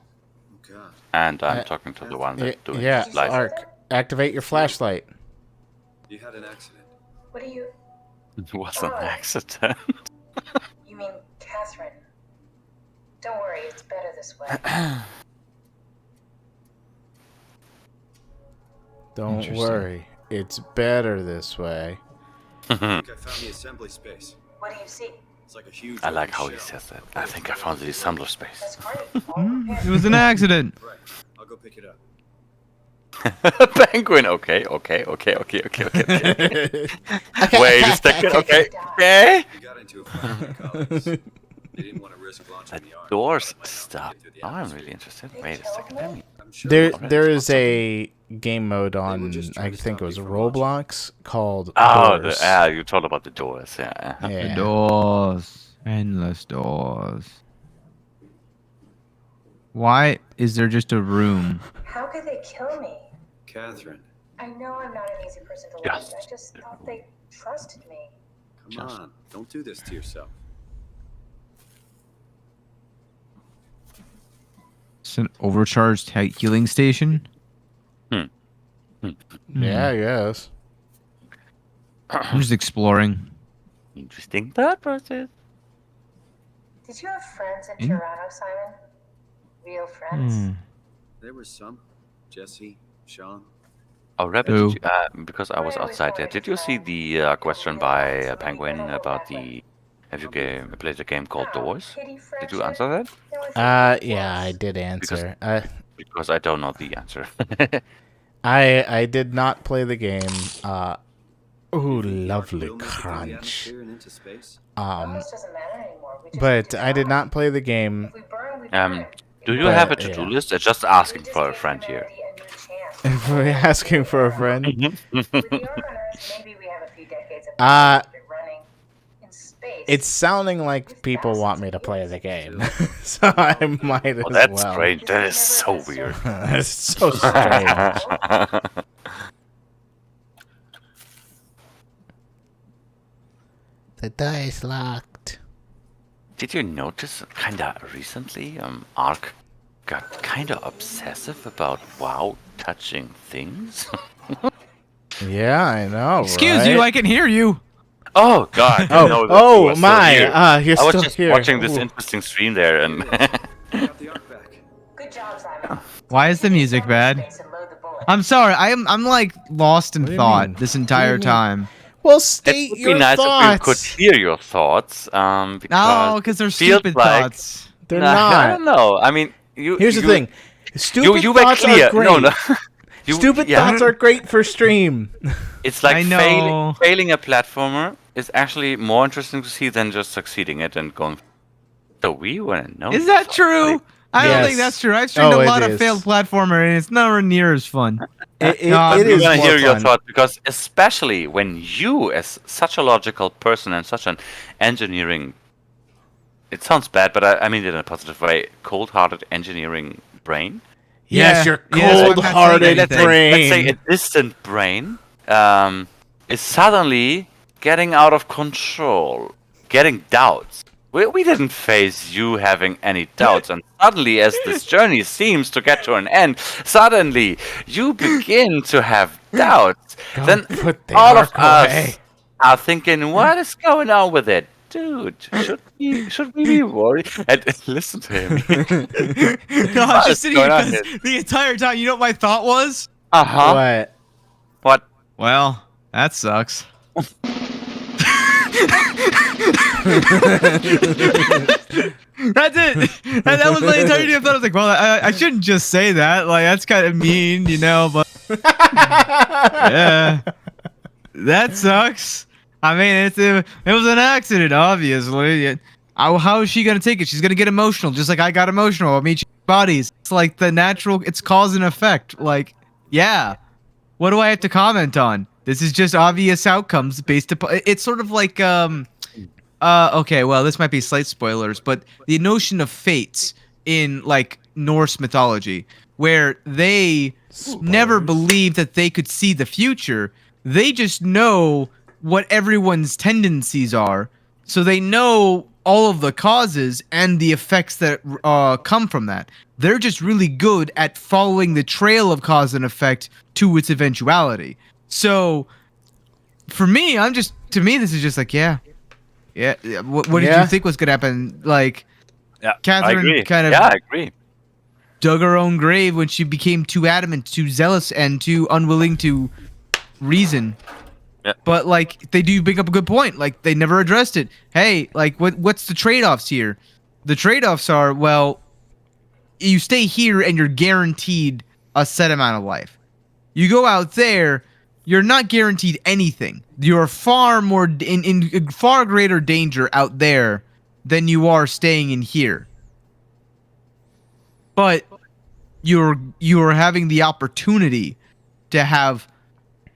god. And I'm talking to the one that's doing Yeah, light. Ark. Activate your flashlight. You had an accident. What do you... It was an accident. You mean Catherine? Don't worry, it's better this way. Don't Interesting. worry. It's better this way. I think I found the assembly space. What do you see? It's like a huge. I like open how he shell. says that. I think I found the assembler space. That's great. All prepared. It was an accident. Right. I'll go pick it up. Penguin. Okay. Wait a second. Okay. We got into a fight with the colonists. They didn't want to risk launching The the Ark. doors Might not stop. get through the Now I'm atmosphere. really interested. Wait a second. Let me. I'm sure There is a game mode on, just I trying to think it stop was you from launching. Roblox, called Oh, Doors. you told about the doors. Yeah. The Yeah. doors. Endless doors. Why is there just a room? How could they kill me? Catherine, I know I'm not an easy person to Yes. like. I just thought they trusted me. come Just- on. Don't do this to yourself. It's an overcharged healing station? Yeah, I guess. I'm just exploring. Interesting thought process. Did you have friends in Hmm? Toronto, Simon? Real friends? Hmm. There was some. Jesse, Sean. Oh, Rabbit, Who? did you, because I was outside there. Did you see the question by Penguin about the? Have you played a game called Doors? Pity Did you friendship? answer that? There was a Yeah, I once. did answer. Because I don't know the answer. I did not play the game. Ooh, You think the Ark lovely will make it through the crunch. atmosphere and into space? Almost doesn't matter anymore. We just need But to I did try. not play the game. If we burn, we Um, burn. Do you But, have a to-do yeah. list? Just We asking just for a gave friend here. humanity a new chance. If we're asking for a friend. With the Ark on Earth, maybe we have a few decades of Uh, it running. In space, It's sounding like people want me to play the game, so I might as Oh, that's well. strange. That is so weird. It's so strange. The door is locked. Did you notice kinda recently, Ark got kinda obsessive about WoW touching things? Yeah, I know. Excuse you, I can hear you. Oh God! I know that you Oh are still my! here. You're I was still just here. watching this Ooh. interesting stream there, and We got the Ark back. good job, Simon. Why is the music bad? Space and load the bullet. I'm sorry. I'm like lost in What do you thought mean? this What entire do you mean? time. Well, it state would your be nice thoughts. if we could hear your thoughts. No, Because because they're feels stupid like- thoughts. They're Nah, I not. don't know. I mean, you. Here's the you- thing. Stupid You were thoughts clear. are great. No, no. You- Stupid yeah. thoughts are great for stream. It's like I know. failing a platformer is actually more interesting to see than just succeeding it and going. So we want to know. Is that true? I don't Yes. think that's true. I've streamed Oh, a it lot of is. failed platformer, and it's nowhere near as fun. It No, it We is want to more hear your fun. thoughts because, especially when you, as such a logical person and such an engineering, it sounds bad, but I mean it in a positive way, cold-hearted engineering brain. Yes, Yeah. your Yeah, that's what I'm not saying cold-hearted anything. brain. Let's say a distant brain is suddenly getting out of control, getting doubts. We didn't face you having any doubts, and suddenly, as this journey seems to get to an end, suddenly you begin to have doubts. Then put the all of arc away. us are thinking, what is going on with it? Dude, should we be worried? And listen to him. No, I was just sitting here going on because the entire time, you know what my thought was? Uh-huh. What? What? Well, that sucks. That's it. And that was my entire day. I thought I was like, well, I shouldn't just say that. Like, that's kind of mean, you know. But yeah, that sucks. I mean, it was an accident, obviously. How is she gonna take it? She's gonna get emotional, just like I got emotional. I mean, bodies. It's like the natural. It's cause and effect. Like, yeah. What do I have to comment on? This is just obvious outcomes based upon. It's sort of like okay, well, this might be slight spoilers, but the notion of fates in like Norse mythology, where they never believed that they could see the future. They just know what everyone's tendencies are, so they know all of the causes and the effects that come from that. They're just really good at following the trail of cause and effect to its eventuality. So, for me, to me, this is just like, yeah. What did you think was gonna happen? Like, Catherine kind of I agree. dug her own grave when she became too adamant, too zealous, and too unwilling to reason. Yeah. But like, they do bring up a good point. Like, they never addressed it. Hey, like, what's the trade-offs here? The trade-offs are, well, you stay here and you're guaranteed a set amount of life. You go out there, you're not guaranteed anything. You're far more in far greater danger out there than you are staying in here. But you're having the opportunity to have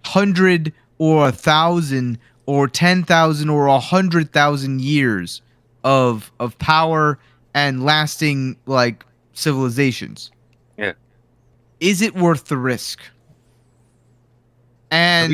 100 or 1,000 or 10,000 or 100,000 years of power and lasting like civilizations. Yeah. Is it worth the risk? And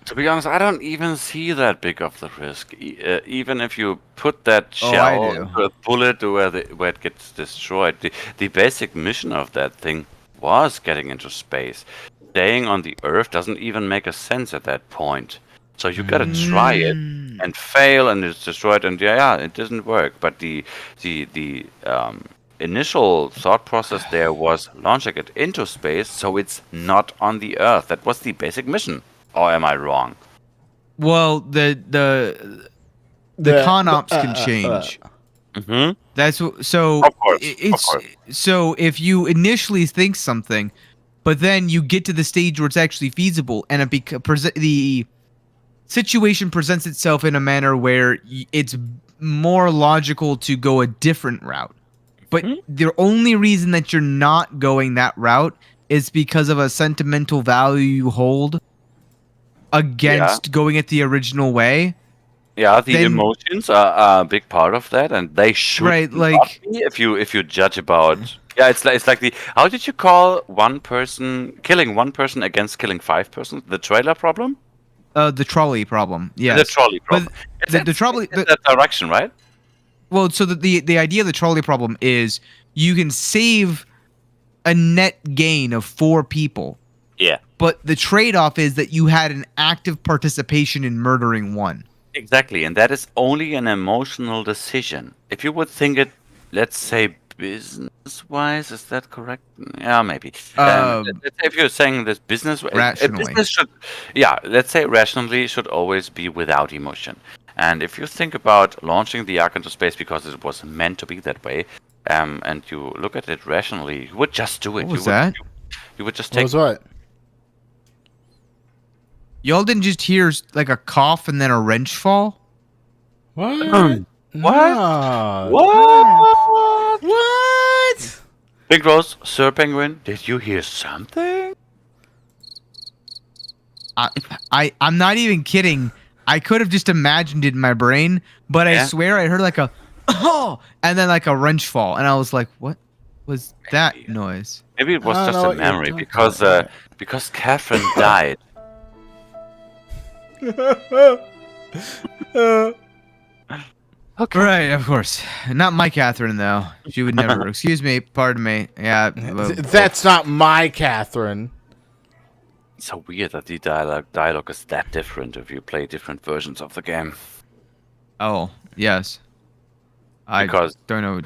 to be honest, I don't even see that big of the risk. Even if you put that shell into a bullet where it gets destroyed, the basic mission of that thing was getting into space. Staying on the Earth doesn't even make a sense at that point. So you gotta try it and fail, and it's destroyed, and it doesn't work. But the initial thought process there was launching it into space, so it's not on the Earth. That was the basic mission. Or am I wrong? Well, the con ops can change. Mm-hmm. That's so. Of course, so if you initially think something, but then you get to the stage where it's actually feasible, and the situation presents itself in a manner where it's more logical to go a different route. But the only reason that you're not going that route is because of a sentimental value you hold against going it the original way. Yeah, the emotions are a big part of that, and they should not be if you judge about. Yeah, it's like the how did you call killing one person against killing 5 persons? The trailer problem? The trolley problem. Yeah, the trolley problem. But the trolley. That direction, right? Well, so the idea of the trolley problem is you can save a net gain of 4 people. Yeah. But the trade-off is that you had an active participation in murdering 1. Exactly, and that is only an emotional decision. If you would think it, let's say, business-wise, is that correct? Yeah, maybe. Let's say if you're saying this rationally. Business should, let's say rationally should always be without emotion. And if you think about launching the Ark into space because it was meant to be that way, and you look at it rationally, you would just do it. What was that? You would just take. What was what? Y'all didn't just hear like a cough and then a wrench fall? What? What? No. What? Big Rose, Sir Penguin, did you hear something? I'm not even kidding. I could have just imagined it in my brain, but I swear I heard like a and then like a wrench fall, and I was like, "What was that noise?" Maybe it was just a memory because Catherine died. Okay. Right, of course. Not my Catherine, though. She would never. Excuse me. Pardon me. Yeah. That's not my Catherine. It's so weird that the dialogue is that different if you play different versions of the game. Oh, yes. Because- I don't know.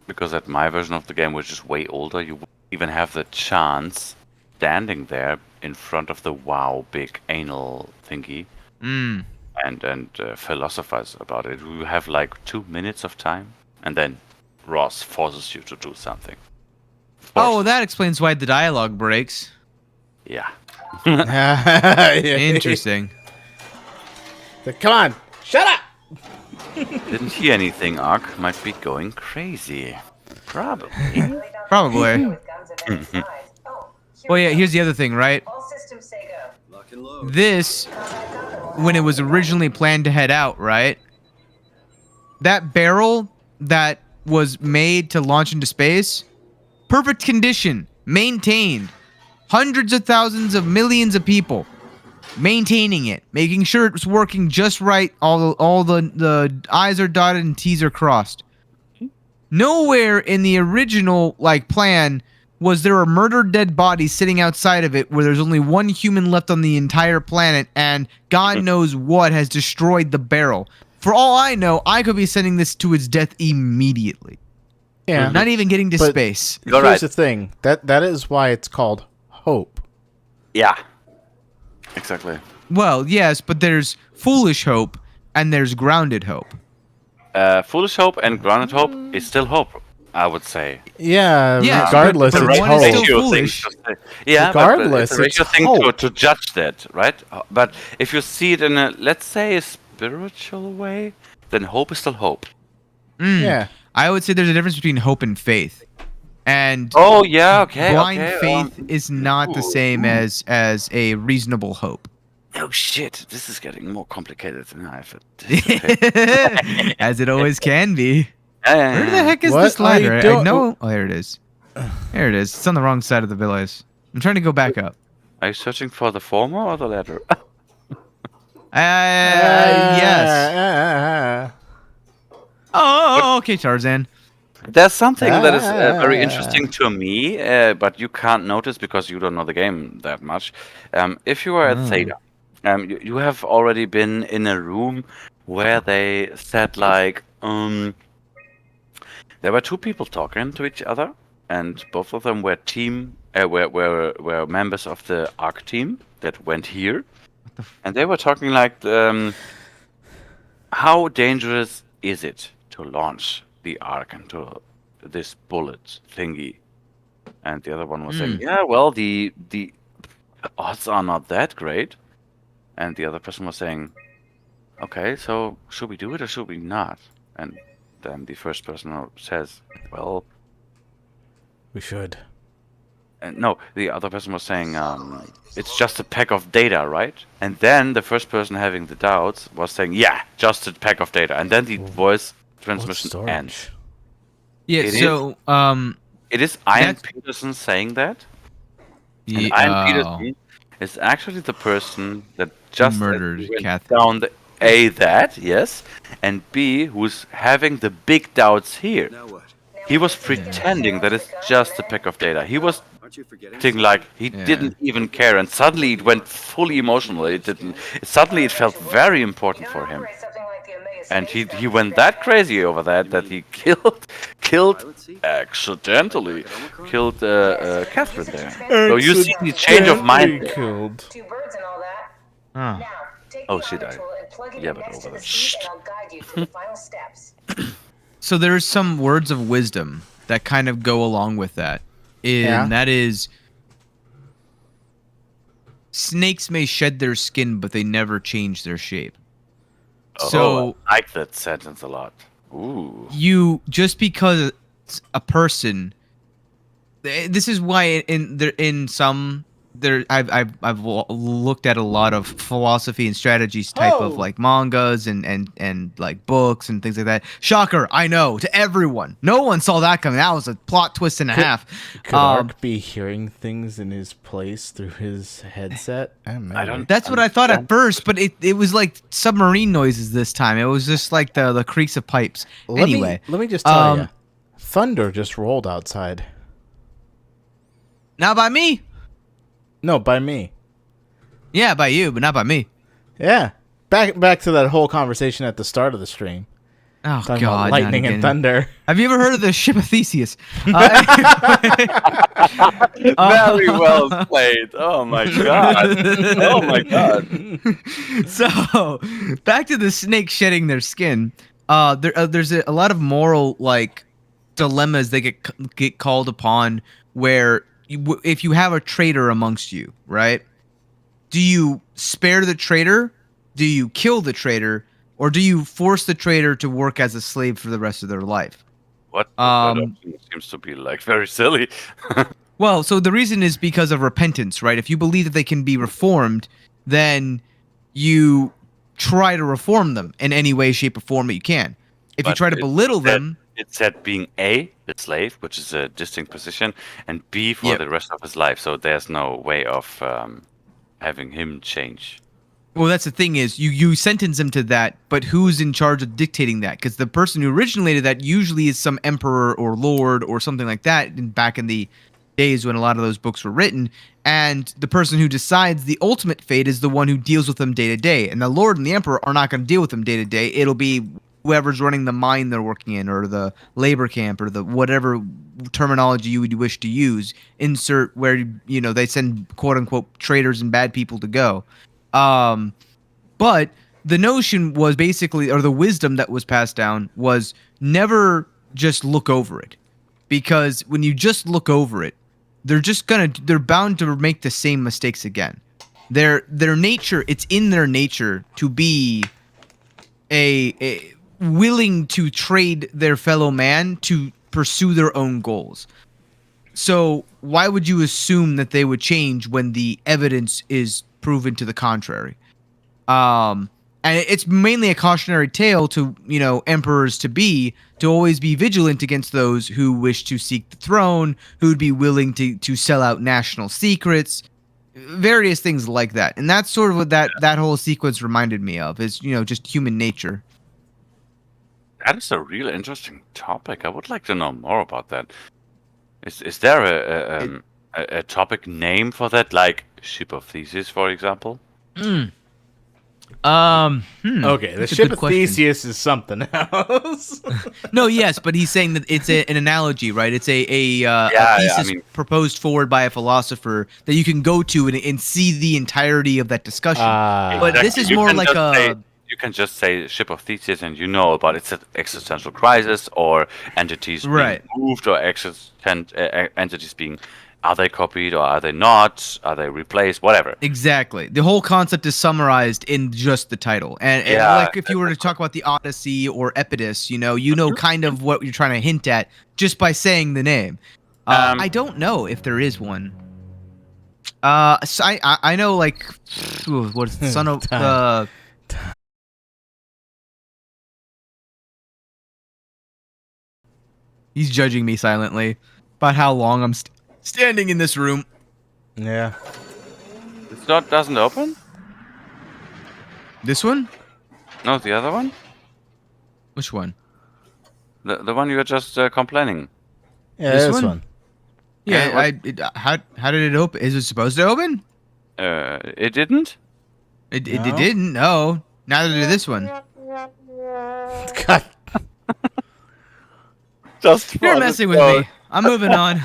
Because at my version of the game, which is way older, you wouldn't even have the chance standing there in front of the WoW big anal thingy Mm. and philosophize about it. You have like 2 minutes of time, and then Ross forces you to do something. Oh, that explains why the dialogue breaks. Yeah. Interesting. Come on, shut up. Didn't hear anything, Ark. Might be going crazy. Probably. Probably. Well, yeah, here's the other thing, right? All systems say go. Lock and load. This, when it was originally planned to head out, right? That barrel that was made to launch into space, perfect condition, maintained. Hundreds of thousands of millions of people maintaining it, making sure it was working just right. All the I's are dotted and T's are crossed. Nowhere in the original plan was there a murdered dead body sitting outside of it where there's only one human left on the entire planet and God knows what has destroyed the barrel. For all I know, I could be sending this to its death immediately. Yeah. Not even getting to But space. You're Here's right. the thing. That is why it's called hope. Yeah. Exactly. Well, yes, but there's foolish hope and there's grounded hope. Foolish hope and grounded hope is still hope, I would say. Yeah, Yeah, regardless, but it's one is hope. still Ratio foolish. thing to say. Yeah, Regardless, but it's a it's ratio thing hope. to judge that, right? But if you see it in a, let's say, a spiritual way, then hope is still hope. Mm. Yeah. I would say there's a difference between hope and faith. And Oh yeah, okay. blind okay, faith is not the same as a reasonable hope. Oh shit, this is getting more complicated than I thought. As it always can be. Where the heck is What this are ladder? you I doing? know. Oh, there it is. There it is. It's on the wrong side of the village. I'm trying to go back up. Are you searching for the former or the latter? Yes. Oh, okay, Tarzan. There's something that is very interesting to me, but you can't notice because you don't know the game that much. If you are at Theta, you have already been in a room where they said there were two people talking to each other, and both of them were were members of the ARC team that went here, and they were talking how dangerous is it to launch the Ark into this bullet thingy? And the other one was saying, yeah, well, the odds are not that great. And the other person was saying, okay, so should we do it or should we not? And then the first person says, well, We should. and no, the other person was saying, it's just a pack of data, right? And then the first person having the doubts was saying, yeah, just a pack of data. And then the voice transmission ends. Yeah, It so It is Ian That's- Peterson saying that. And Yeah, Ian Peterson is actually the person that just murdered went Kathy. down the that, yes, and B, who's having the big doubts here. Now what? He was pretending that it's just a pack of data. He was Aren't you forgetting? acting like he didn't even care, and suddenly it went fully emotional. It didn't. Suddenly it felt very important for him, and he went that crazy over that he killed accidentally killed Catherine there. So you see the change of mind there. Killed. Two birds and all that. Oh. Now, take Oh, the she auto died. tool and plug it Yeah, in but next to over the there. seat, and I'll guide you through the final steps. So there's some words of wisdom that kind of go along with that. And that is, snakes may shed their skin, but they never change their shape. So I like that sentence a lot. Ooh. you, just because it's a person, this is why in some I've looked at a lot of philosophy and strategies type of like mangas and like books and things like that. Shocker, I know, to everyone. No one saw that coming. That was a plot twist and a half. Could Ark be hearing things in his place through his headset? I don't. That's what I thought at first, but it was like submarine noises this time. It was just like the creaks of pipes. Let me just tell you, thunder just rolled outside. Not by me. No, by me. Yeah, by you, but not by me. Yeah. Back to that whole conversation at the start of the stream. Oh, Talking God. about lightning and thunder. Have you ever heard of the ship of Theseus? Very well played. Oh my god. Oh my god. So, back to the snake shedding their skin. There's a lot of moral like dilemmas that get called upon where if you have a traitor amongst you, right? Do you spare the traitor? Do you kill the traitor? Or do you force the traitor to work as a slave for the rest of their life? What? That seems to be like very silly. Well, so the reason is because of repentance, right? If you believe that they can be reformed, then you try to reform them in any way, shape, or form that you can. If you try to belittle them... It said being A, the slave, which is a distinct position, and B for the rest of his life. So there's no way of having him change. Well, that's the thing is you sentence him to that, but who's in charge of dictating that? Because the person who originated that usually is some emperor or lord or something like that back in the days when a lot of those books were written. And the person who decides the ultimate fate is the one who deals with them day to day. And the lord and the emperor are not going to deal with them day to day. It'll be whoever's running the mine they're working in or the labor camp or the whatever terminology you would wish to use. Insert where, they send quote unquote traitors and bad people to go. But the notion was basically, or the wisdom that was passed down was never just look over it, because when you just look over it, they're bound to make the same mistakes again. Their nature, it's in their nature to be a willing to trade their fellow man to pursue their own goals. So why would you assume that they would change when the evidence is proven to the contrary? And it's mainly a cautionary tale to, emperors to always be vigilant against those who wish to seek the throne, who'd be willing to sell out national secrets, various things like that. And that's sort of what that whole sequence reminded me of, is, just human nature. That is a really interesting topic. I would like to know more about that. Is there a topic name for that, like Ship of Theseus, for example? Okay, the Ship of Theseus is something else. No, yes, but he's saying that it's an analogy, right? It's a thesis proposed forward by a philosopher that you can go to and see the entirety of that discussion. But Exactly. this is more like you can just say Ship of Theseus and about it's an existential crisis or entities being moved or entities being... Are they copied or are they not? Are they replaced? Whatever. Exactly. The whole concept is summarized in just the title. And like if you were to talk about the Odyssey or Epidus, you know kind of what you're trying to hint at just by saying the name. I don't know if there is one. So I know, like, what is the son of... He's judging me silently about how long I'm standing in this room. Yeah. This door doesn't open? This one? No, the other one? Which one? The one you were just complaining. Yeah, this one. Yeah, how did it open? Is it supposed to open? It didn't? It didn't, no. Neither did this one. God. You're messing with me. I'm moving on.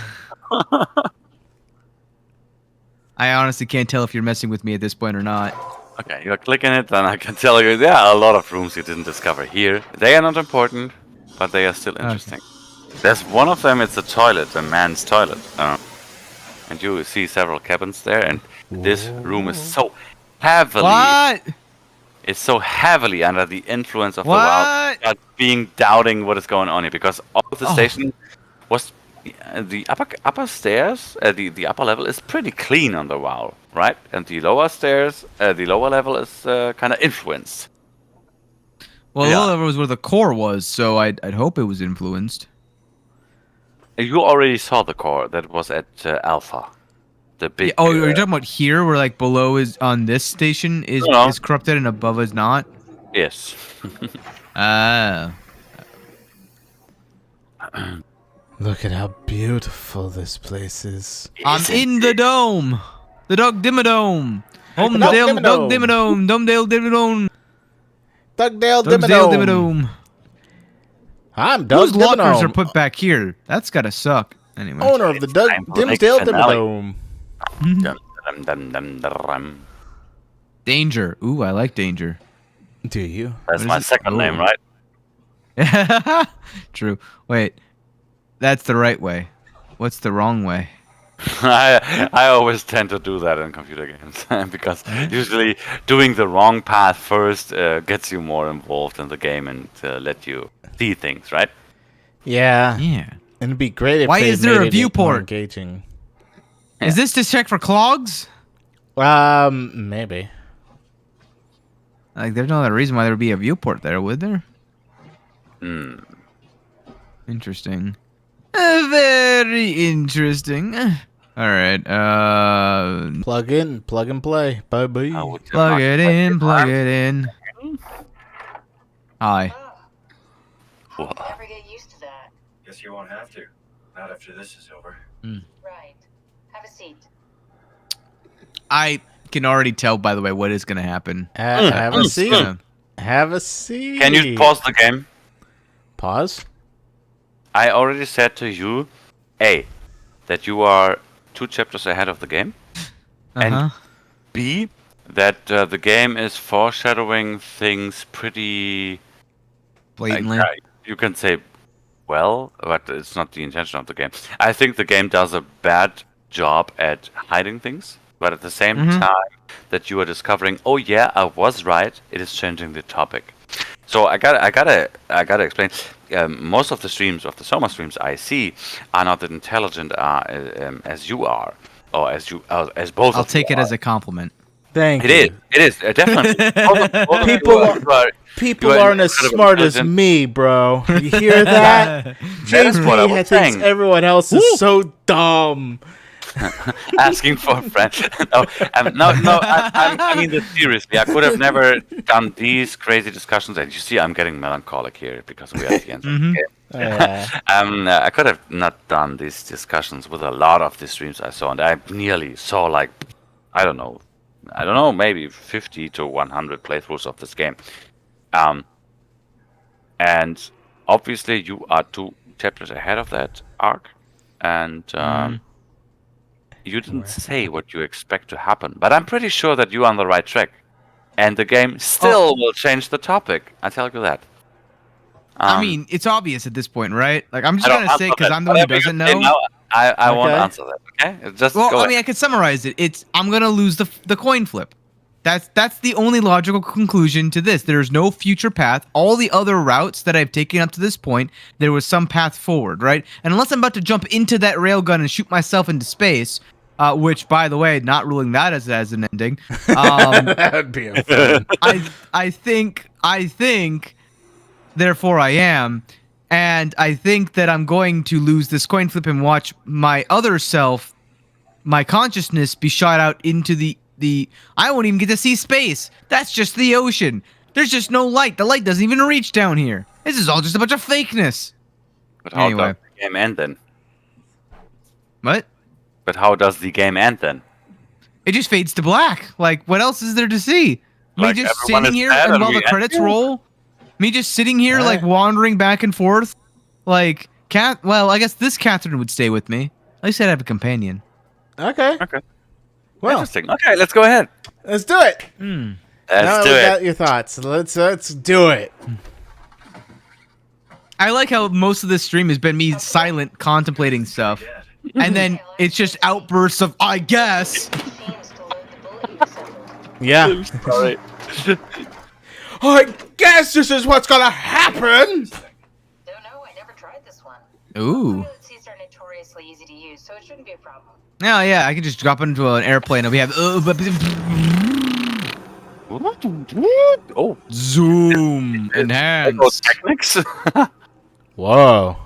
I honestly can't tell if you're messing with me at this point or not. Okay, you're clicking it, then I can tell you there are a lot of rooms you didn't discover here. They are not important, but they are still interesting. Okay. There's one of them, it's a toilet, a man's toilet. And you see several cabins there, and this room is so heavily... What? It's so heavily under the influence of the wild, doubting what is going on here, because all of the station was the upper stairs, the upper level is pretty clean on the WoW, right? And the lower stairs, the lower level is kind of influenced. Well, Yeah. low level was where the core was, so I'd hope it was influenced. You already saw the core that was at Alpha. The big. Yeah, oh, are you talking about here, where like below is on this station is No. is corrupted and above is not? Yes. Ah. Look at how beautiful this place is. I'm in the dome. The Dog Dimmadome. Home Dog Dale Dimmadome. Dog Dimmadome. Dumdale Dimmadome. Dugdale Dumsdale Dimmadome. Dimmadome. I'm Doug Whose lockers are Dimmadome, put back here? That's gotta suck. Anyway. owner of the Doug time for the next Dimsdale finale. Dimmadome. Dum. Danger. Ooh, I like danger. Do you? That's What my is it? second name, Oh. right? True. Wait. That's the right way. What's the wrong way? I always tend to do that in computer games because usually doing the wrong path first gets you more involved in the game and let you see things, right? Yeah. Yeah. And it'd be great if Why they is there made a it viewport? more engaging. Is this to check for clogs? Maybe. Like, there's no other reason why there would be a viewport there, would there? Hmm. Interesting. Very interesting. All right. Plug in, plug and play. Bye bye. I would Plug not it like in. it. Plug it in. Hi. Whoa. Never get used to that. Guess you won't have to. Not after this is over. Right. Have a seat. I can already tell, by the way, what is going to happen. Have a It's seat. gonna- Have a seat. Can you pause the game? Pause? I already said to you, A, that you are 2 chapters ahead of the game, and Uh-huh. B, that the game is foreshadowing things pretty. Blatantly. You can say, well, but it's not the intention of the game. I think the game does a bad job at hiding things, but at the same time that you are discovering, oh yeah, I was right. It is changing the topic. So I gotta explain. Most of the streams of the SOMA streams I see are not as intelligent as you are, or as both. I'll of you take it are. as a compliment. Thank It you. is definitely. Both of People you are- People you are aren't as incredibly smart as intelligent. me, bro. You hear that? That is what I was JP thinks saying. everyone else is so dumb. Asking for a friend. No, I mean this seriously. I could have never done these crazy discussions. And you see, I'm getting melancholic here because we are at the end of the game. Yeah. I could have not done these discussions with a lot of the streams I saw, and I nearly saw like, I don't know, maybe 50 to 100 playthroughs of this game. And obviously you are 2 chapters ahead of that arc, and you didn't say what you expect to happen, but I'm pretty sure that you're on the right track, and the game still will change the topic. I tell you that. I mean, it's obvious at this point, right? Like, I'm just I don't gonna say answer because that. I'm the one who Whatever you doesn't say know. now, I won't Okay. answer that. Okay, just Well, go I ahead. mean, I could summarize it. I'm gonna lose the coin flip. That's the only logical conclusion to this. There's no future path. All the other routes that I've taken up to this point, there was some path forward, right? And unless I'm about to jump into that railgun and shoot myself into space, which, by the way, not ruling that as an ending. That would be a fun. I think, therefore I am, and I think that I'm going to lose this coin flip and watch my other self, my consciousness, be shot out into the I won't even get to see space. That's just the ocean. There's just no light. The light doesn't even reach down here. This is all just a bunch of fakeness. But how Anyway. does the game end then? What? But how does the game end then? It just fades to black. Like, what else is there to see? Me Like, just everyone sitting is here dead and and while we the end credits here? roll. Me just sitting here, like, Alright. wandering back and forth. Like, well, I guess this Catherine would stay with me. At least I'd have a companion. Okay. Okay. Well, Interesting. Okay, let's go ahead. let's do it. Hmm. Now Let's we do got it. your thoughts. Let's do it. I like how most of this stream has been me silent, contemplating stuff. And then it's just outbursts of, I guess. Seems to load the bullet you assembled. Yeah. Sorry. I guess this is what's gonna happen. Don't know. I never tried this one. Ooh. Pilot seats are notorious notoriously easy to use, so it shouldn't be a problem. Oh yeah, I can just drop into an airplane and we have Oh, zoom Lego enhance. Technics. Whoa.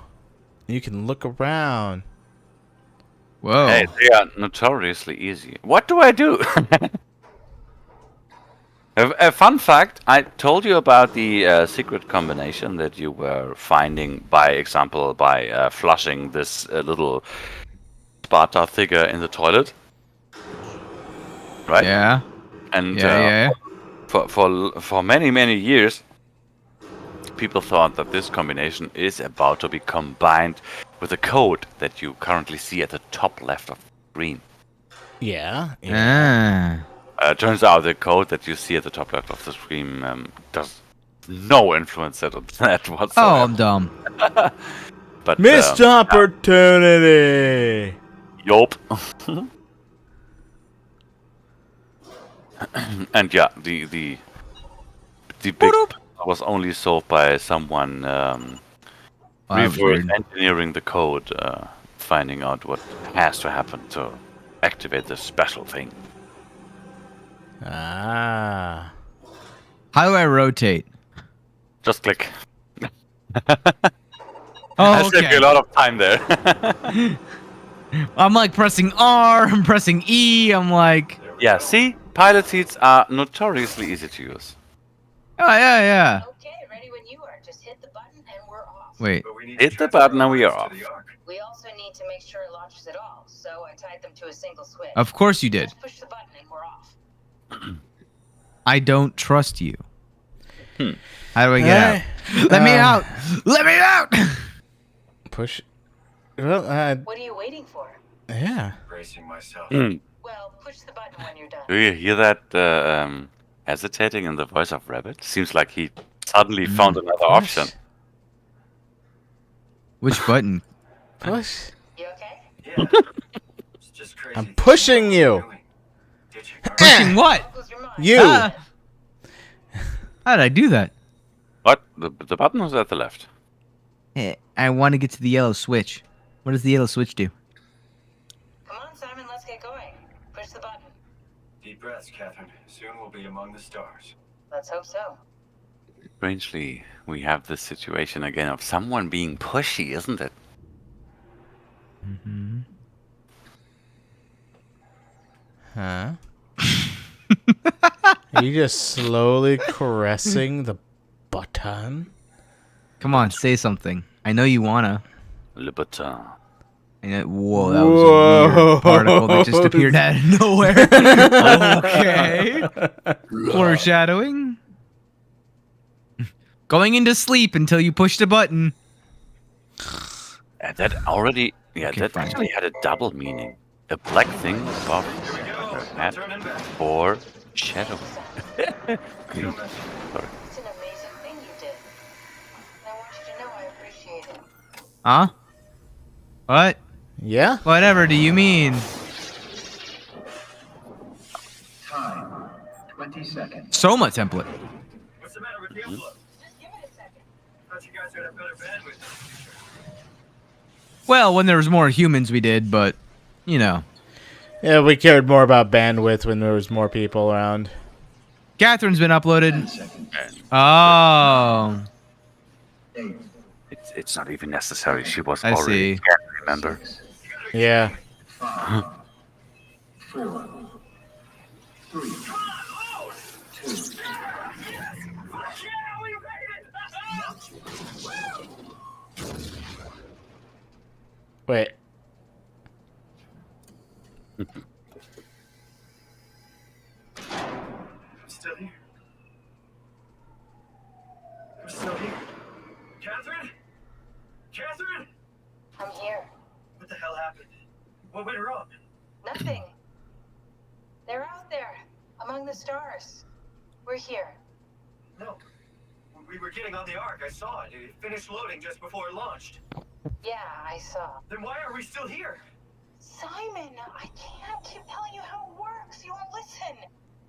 You can look around. Whoa. Hey, they are notoriously easy. What do I do? A fun fact, I told you about the secret combination that you were finding, by example, by flushing this little Sparta figure in the toilet. Right? Yeah. And Yeah. for many years, people thought that this combination is about to be combined with the code that you currently see at the top left of the screen. Yeah. Turns out the code that you see at the top left of the screen does no influence on that whatsoever. Oh, I'm dumb. But Missed opportunity. Yup. And yeah, the big was only solved by someone reverse engineering the code, finding out what has to happen to activate this special thing. Ah. How do I rotate? Just click. Oh, I saved you a lot of time there. I'm like pressing R, I'm pressing E, I'm like... Yeah, see? Pilot seats are notoriously easy to use. Oh, yeah. Okay, ready when you are. Just hit the button and we're off. Wait. Hit the button and we are off. We also need to make sure it launches at all, so I tied them to a single switch. Of course you did. Just push the button and we're off. I don't trust you. How do I get out? Let me out! Let me out! Push. Well, What are you waiting for? yeah. Bracing myself. Well, push the button when you're done. Do you hear that hesitating in the voice of Rabbit? Seems like he suddenly found another option. Which button? Push. You okay? Yeah. It's just crazy. I'm pushing you. Pushing what? Close your mind. You. How did I do that? What? The button was at the left. I want to get to the yellow switch. What does the yellow switch do? Come on, Simon, let's get going. Push the button. Deep breaths, Catherine. Soon we'll be among the stars. Let's hope so. Strangely, we have this situation again of someone being pushy, isn't it? Mm-hmm. Huh? Are you just slowly caressing the button? Come on, say something. I know you wanna. Le button. Whoa, that was a weird particle that just appeared out of nowhere. Okay. Foreshadowing. Going into sleep until you push the button. That already... Yeah, Okay, that fine. actually had a double meaning. A black thing above her head or shadow. Sorry. It's an amazing thing you did. And I want you to know I appreciate it. Huh? What? Yeah? Whatever do you mean? Time. 20 seconds. SOMA template. What's the matter with the upload? Just give it a second. Thought you guys would have better bandwidth. Well, when there was more humans we did, but, you know. Yeah, we cared more about bandwidth when there was more people around. Catherine's been uploaded. Oh. It's not even necessary. She was I already see. scared, remember? Yeah. 5, 4, 3, 2. Wait. I'm still here. I'm still here. Catherine? Catherine? I'm here. What the hell happened? What went wrong? Nothing. They're out there, among the stars. We're here. No. We were getting on the Ark. I saw it. It finished loading just before it launched. Yeah, I saw. Then why are we still here? Simon, I can't keep telling you how it works. You won't listen.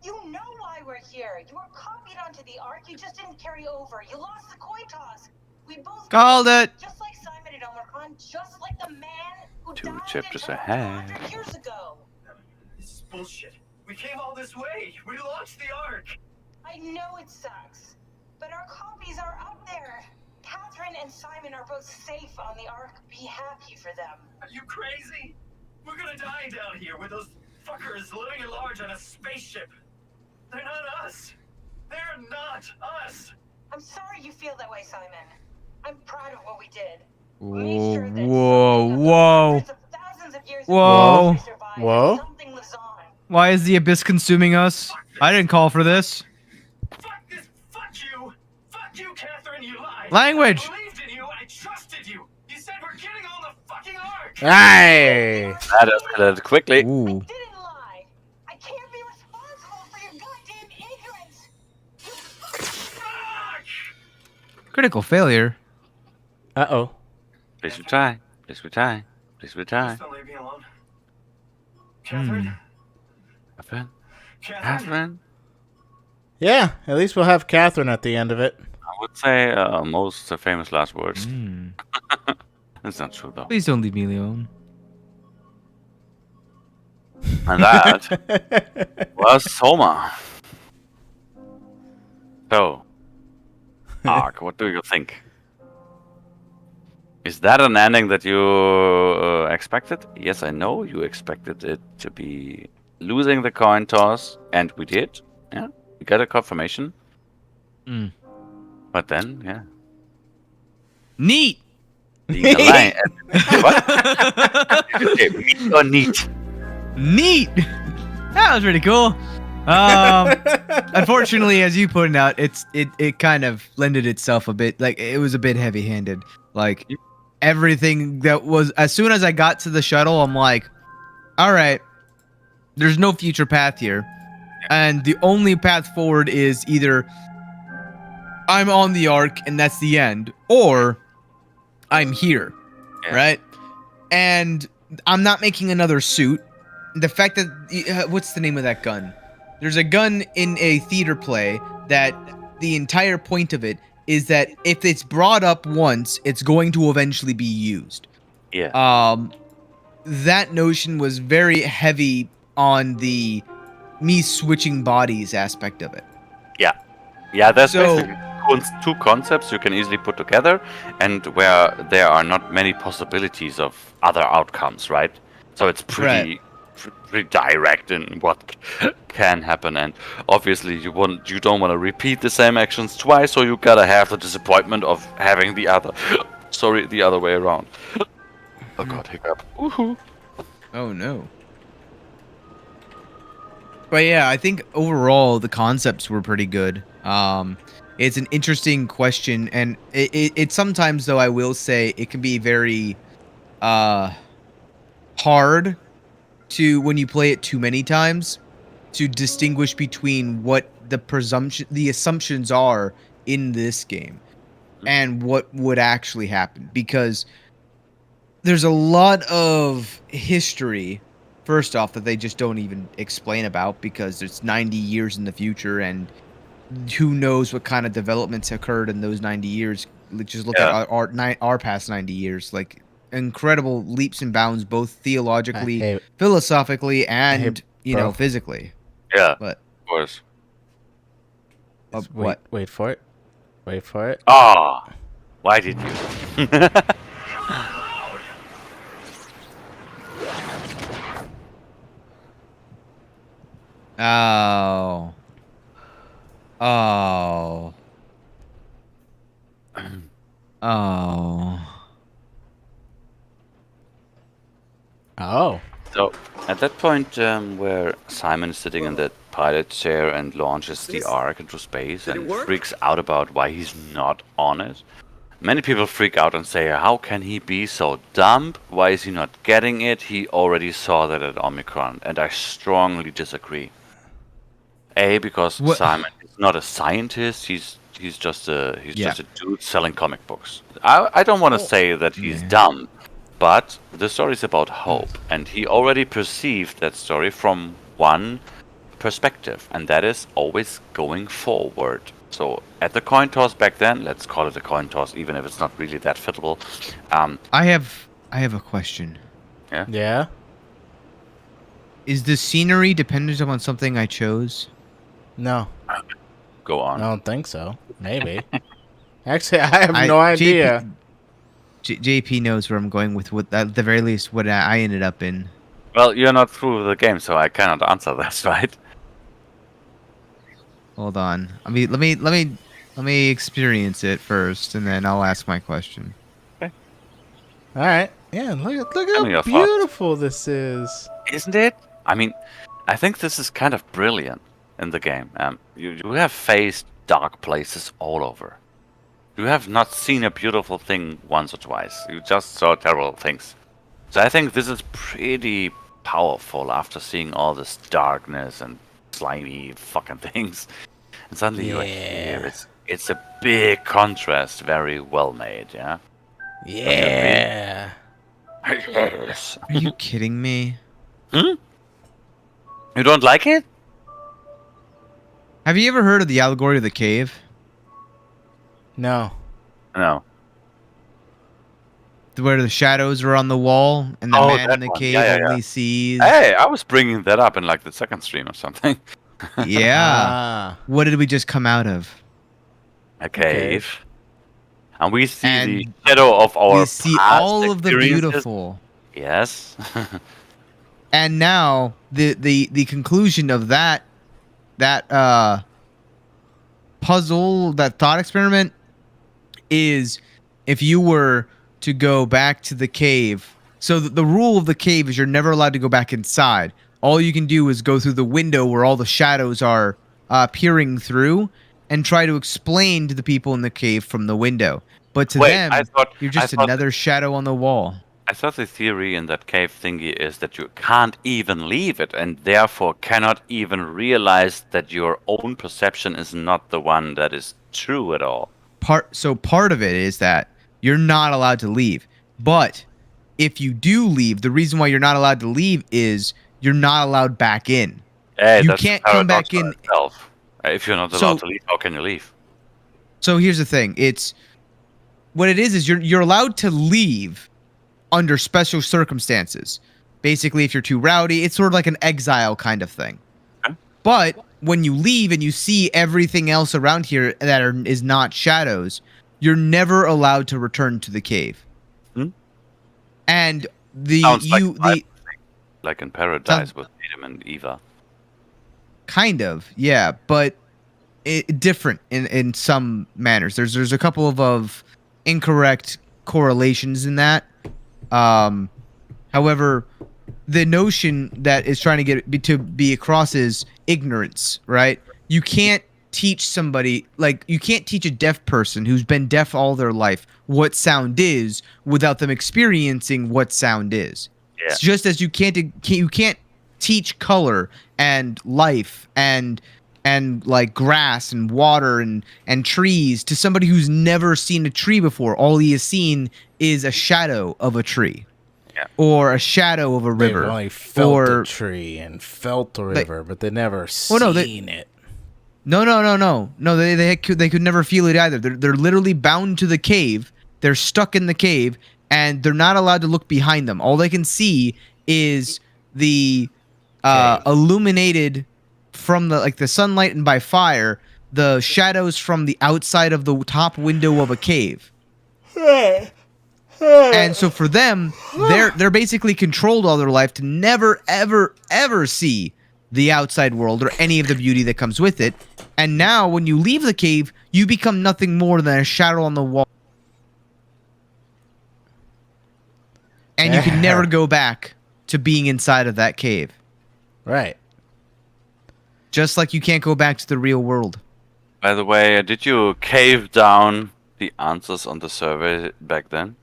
You know why we're here. You were copied onto the Ark. You just didn't carry over. You lost the coin toss. We both Called it. just like Simon and Omicron, just like the man who 2 died chapters in ahead. 100 years ago. This is bullshit. We came all this way. We launched the Ark. I know it sucks, but our copies are up there. Catherine and Simon are both safe on the Ark. Be happy for them. Are you crazy? We're gonna die down here with those fuckers living at large on a spaceship. They're not us. They're not us. I'm sorry you feel that way, Simon. I'm proud of what we did. Whoa, whoa. Whoa. Whoa. Whoa. Something lives on. Why is the abyss consuming us? I didn't call for this. Fuck this. Fuck you. Fuck you, Catherine. You lied. Language. I believed in you. I trusted you. You said we're getting on the fucking Ark. Hey. That escalated quickly. Ooh. Didn't lie. I can't be responsible for your goddamn ignorance. Fuck. Critical failure. Uh-oh. Please retry. Please retry. Please retry. Please don't leave me alone. Catherine. Catherine? Catherine. Catherine? Yeah, at least we'll have Catherine at the end of it. I would say most famous last words. That's not true, though. Please don't leave me alone. And that was Soma. So, Ark, what do you think? Is that an ending that you expected? Yes, I know you expected it to be losing the coin toss, and we did. Yeah, we got a confirmation. But then, yeah. Neat. Being aligned. What? Okay, meat or neat? Neat. That was pretty cool. Unfortunately, as you pointed out, it kind of lended itself a bit, like it was a bit heavy-handed. Like everything that was, as soon as I got to the shuttle, I'm like, all right, there's no future path here, and the only path forward is either I'm on the Ark and that's the end, or I'm here, right? And I'm not making another suit. The fact that what's the name of that gun? There's a gun in a theater play that the entire point of it is that if it's brought up once, it's going to eventually be used. Yeah. That notion was very heavy on the me switching bodies aspect of it. Yeah. Yeah, there's So- basically two concepts you can easily put together, and where there are not many possibilities of other outcomes, right? So it's pretty direct in what can happen, and obviously you don't want to repeat the same actions twice, so you gotta have the disappointment of having the other way around. Oh god, hiccup. Woohoo. Oh no. But yeah, I think overall the concepts were pretty good. It's an interesting question, and it sometimes, though, I will say it can be very hard to, when you play it too many times, to distinguish between what the assumptions are in this game and what would actually happen, because there's a lot of history, first off, that they just don't even explain about, because it's 90 years in the future, and who knows what kind of developments occurred in those 90 years. Just look at our past 90 years, like incredible leaps and bounds, both theologically, philosophically, and physically. Yeah, but of course. What? Wait for it. Wait for it. Ah, why did you? Oh. Oh. Oh. Oh. So, at that point where Simon is sitting in that pilot chair and launches the Ark into space and freaks out about why he's not on it, many people freak out and say, how can he be so dumb? Why is he not getting it? He already saw that at Omicron, and I strongly disagree. Because Simon is not a scientist, he's just a dude selling comic books. I don't want to say that he's dumb, but the story is about hope, and he already perceived that story from one perspective, and that is always going forward. So at the coin toss back then, let's call it a coin toss, even if it's not really that fittable. I have a question. Yeah. Is the scenery dependent upon something I chose? No, Go on. I don't think so. Maybe. Actually, I have no idea. JP knows where I'm going with what, at the very least, what I ended up in. Well, you're not through the game, so I cannot answer that, right? Hold on. I mean, let me experience it first, and then I'll ask my question. All right. Yeah, look Tell me how your thoughts. beautiful this is. Isn't it? I mean, I think this is kind of brilliant in the game. You have faced dark places all over. You have not seen a beautiful thing once or twice. You just saw terrible things. So I think this is pretty powerful after seeing all this darkness and slimy fucking things. And suddenly you're here. It's a big contrast, very well made, yeah? Yeah. Yes. Are you kidding me? You don't like it? Have you ever heard of the allegory of the cave? No. No. Where the shadows are on the wall, and the Oh, man that in the one. cave Yeah, yeah, only yeah. sees... Hey, I was bringing that up in like the second stream or something. Yeah. Ah. What did we just come out of? A cave. And we see And the shadow of our We see past all of the experiences. beautiful. Yes. And now the conclusion of that puzzle, that thought experiment, is if you were to go back to the cave. So the rule of the cave is you're never allowed to go back inside. All you can do is go through the window where all the shadows are peering through, and try to explain to the people in the cave from the window. But to them, you're just another shadow on the wall. I thought the theory in that cave thingy is that you can't even leave it, and therefore cannot even realize that your own perception is not the one that is true at all. Part of it is that you're not allowed to leave. But if you do leave, the reason why you're not allowed to leave is you're not allowed back in. Hey, You that's can't come back in. itself. If you're not allowed to leave, how can you leave? So here's the thing. It's what it is you're allowed to leave under special circumstances. Basically, if you're too rowdy, it's sort of like an exile kind of thing. Okay. But when you leave and you see everything else around here that is not shadows, you're never allowed to return to the cave. And like in Paradise with Adam and Eva. Kind of, yeah, but different in some manners. There's a couple of incorrect correlations in that. However, the notion that is trying to be across is ignorance, right? You can't teach somebody, like, you can't teach a deaf person who's been deaf all their life what sound is without them experiencing what sound is. Yeah. It's just as you can't teach color and life and like grass and water and trees to somebody who's never seen a tree before. All he has seen is a shadow of a tree. Yeah. Or a shadow of a river. They've only felt a tree and felt a river, but they never seen it. No. They could never feel it either. They're literally bound to the cave. They're stuck in the cave, and they're not allowed to look behind them. All they can see is the illuminated from the sunlight and by fire, the shadows from the outside of the top window of a cave. And so for them, they're basically controlled all their life to never, ever, ever see the outside world or any of the beauty that comes with it. And now when you leave the cave, you become nothing more than a shadow on the wall. And you can never go back to being inside of that cave. Right. Just like you can't go back to the real world. By the way, did you cave down the answers on the survey back then?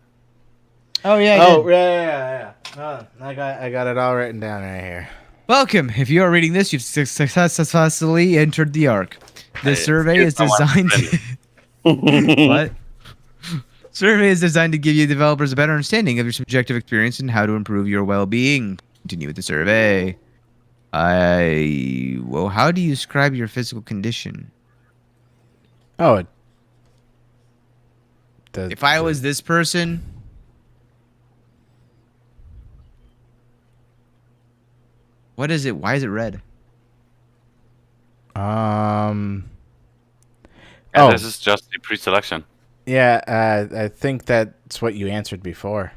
Oh yeah. Yeah. I got it all written down right here. Welcome. If you are reading this, you've successfully entered the Ark. The survey is designed. What? Survey is designed to give you developers a better understanding of your subjective experience and how to improve your well-being. Continue with the survey. How do you describe your physical condition? Oh. It does, If I was this person, what is it? Why is it red? And Oh. this is just the pre-selection. Yeah, I think that's what you answered before.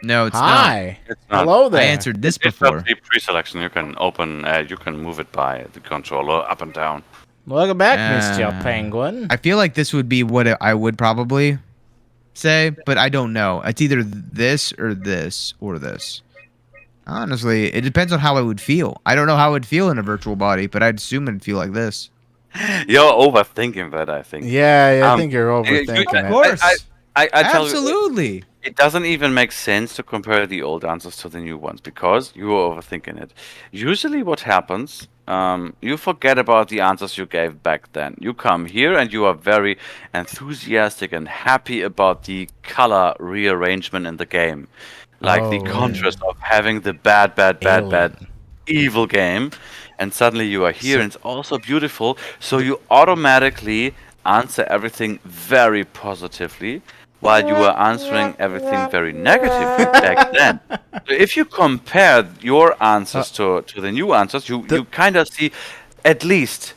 No, it's not. Hi. It's not. Hello there. I answered this It's before. just the pre-selection. You can open. You can move it by the controller up and down. Welcome back, Mr. Penguin. I feel like this would be what I would probably say, but I don't know. It's either this or this or this. Honestly, it depends on how I would feel. I don't know how I would feel in a virtual body, but I'd assume it'd feel like this. You're overthinking that, I think. Yeah, I think you're overthinking Of it. course. I tell you, Absolutely. it doesn't even make sense to compare the old answers to the new ones because you are overthinking it. Usually, what happens, you forget about the answers you gave back then. You come here and you are very enthusiastic and happy about the color rearrangement in the game. Like the contrast of having the bad, evil game, and suddenly you are here and it's also beautiful. So you automatically answer everything very positively, while you were answering everything very negatively back then. So if you compare your answers to the new answers, you kind of see at least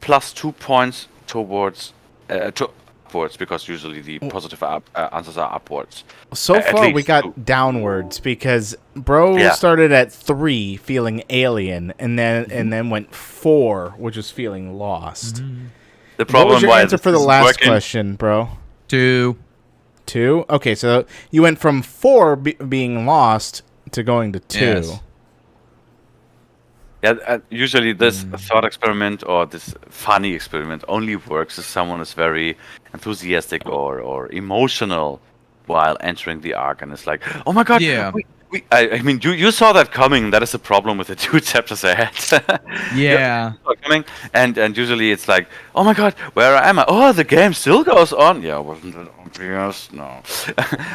plus 2 points towards upwards, because usually the positive answers are upwards. So far, we got downwards because Bro started at 3, feeling alien, and then went 4, which was feeling lost. The problem what was your answer for the last question, Bro? 2. 2? Okay, so you went from 4 being lost to going to 2. Yes. Yeah, usually this thought experiment or this funny experiment only works if someone is very enthusiastic or emotional while entering the arc, and it's like, oh my god, I mean, you saw that coming. That is a problem with the 2 chapters ahead. Yeah. Coming, and usually it's like, oh my god, where am I? Oh, the game still goes on. Yeah, wasn't it obvious? No.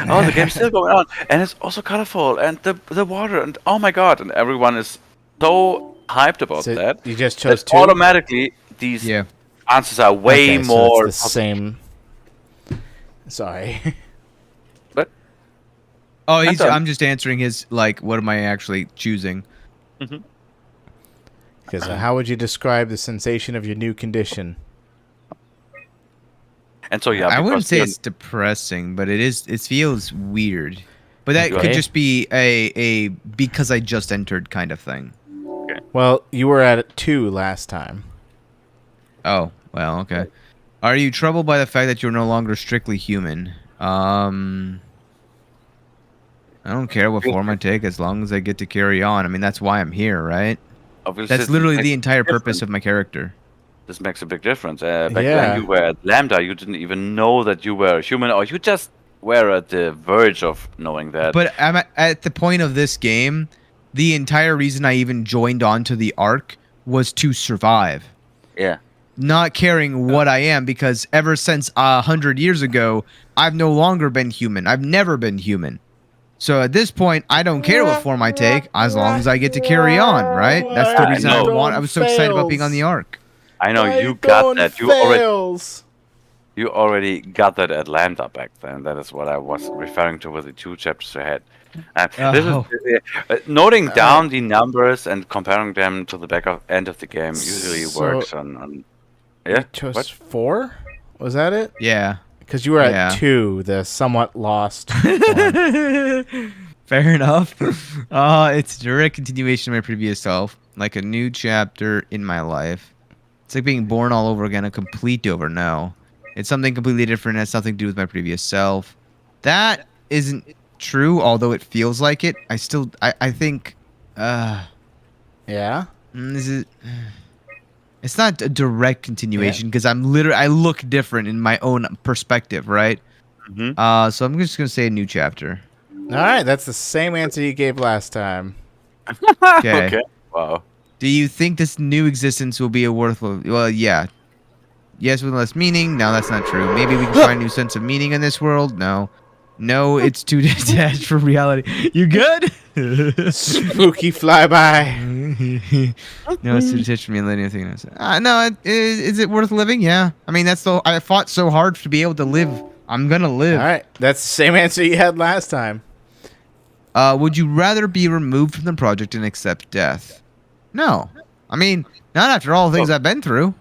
Oh, the game's still going on, and it's also colorful, and the water, and oh my god, and everyone is so hyped about that. You just chose 2? Automatically, these answers are way more. So it's the same. Sorry. But oh, I'm just answering his, like, what am I actually choosing? Because how would you describe the sensation of your new condition? And so I wouldn't say it's depressing, but it feels weird. But that could just be a because I just entered kind of thing. Okay. Well, you were at 2 last time. Oh, well, okay. Are you troubled by the fact that you're no longer strictly human? I don't care what form I take as long as I get to carry on. I mean, that's why I'm here, right? Obviously, that's literally the entire purpose of my character. This makes a big difference. Back when you were at Lambda, you didn't even know that you were a human, or you just were at the verge of knowing that. But I'm at the point of this game, the entire reason I even joined onto the arc was to survive. Yeah. Not caring what I am, because ever since 100 years ago, I've no longer been human. I've never been human. So at this point, I don't care what form I take, as long as I get to carry on, right? That's the reason I was so excited about being on the arc. I know you got that. You already got that at Lambda back then. That is what I was referring to with the 2 chapters ahead. This is noting down the numbers and comparing them to the end of the game usually works on. Yeah. You chose 4? Was that it? Yeah. Because you were at 2, the somewhat lost one. Fair enough. It's a direct continuation of my previous self, like a new chapter in my life. It's like being born all over again, a complete over. No, it's something completely different. It has nothing to do with my previous self. That isn't true, although it feels like it. I think. Yeah. It's not a direct continuation because I look different in my own perspective, right? So I'm just gonna say a new chapter. All right, that's the same answer you gave last time. Okay. Wow. Do you think this new existence will be a worthwhile? Well, yeah. Yes, with less meaning. No, that's not true. Maybe we can find a new sense of meaning in this world. No. No, it's too detached from reality. You good? Spooky flyby. No, it's too detached from reality. No, is it worth living? Yeah. I mean, I fought so hard to be able to live. I'm gonna live. All right, that's the same answer you had last time. Would you rather be removed from the project and accept death? No. I mean, not after all the things I've been through.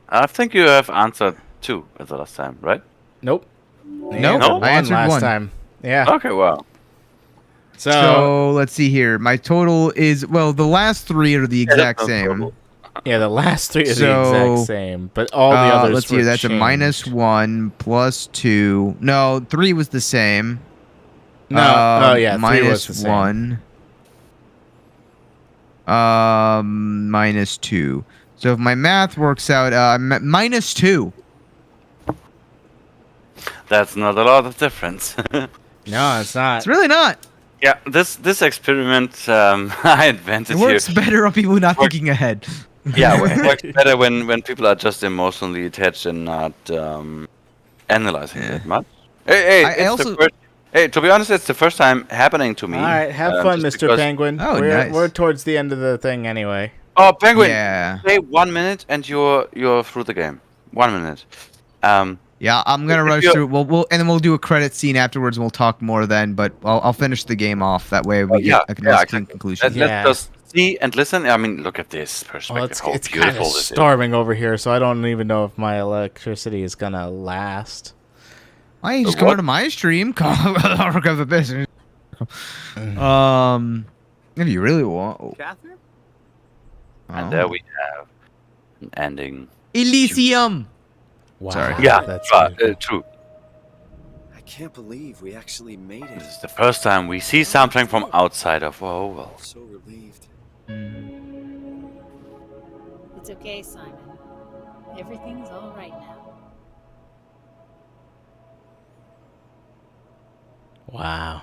I think you have answered 2 at the last time, right? Nope. No, I answered last 1. time. Yeah. Okay, well. So let's see here. My total is, well, the last 3 are the exact same. Yeah, the last 3 are the exact same, but all the others let's see here. That's changed. a -1 +2. No, 3 was the same. No, oh yeah, 3 was the -1. -2. So if my math works out, -2. That's not a lot of difference. No, it's not. It's really not. Yeah, this experiment I invented It works better on people not thinking ahead. Yeah, it works better when people are just emotionally attached and not analyzing it much. Hey, to be honest, it's the first time happening to me. All right, have fun, Mr. Penguin. Oh, we're, nice. We're towards the end of the thing anyway. Oh, Penguin! Yeah. Stay 1 minute and you're through the game. 1 minute. Yeah, I'm gonna rush through. And then we'll do a credit scene afterwards, and we'll talk more then. But I'll finish the game off. That way we get a clean conclusion. Let's just see and listen. I mean, look at this perspective. Well, it's kind of storming over here, so I don't even know if my electricity is gonna last. Why don't you just come over to my stream? If you really want. Catherine? And there we have an ending. Elysium. Wow. Sorry. Yeah, that's true. I can't believe we actually made it. This is the first time we see something from outside of our world. So relieved. It's okay, Simon. Everything's all right now. Wow.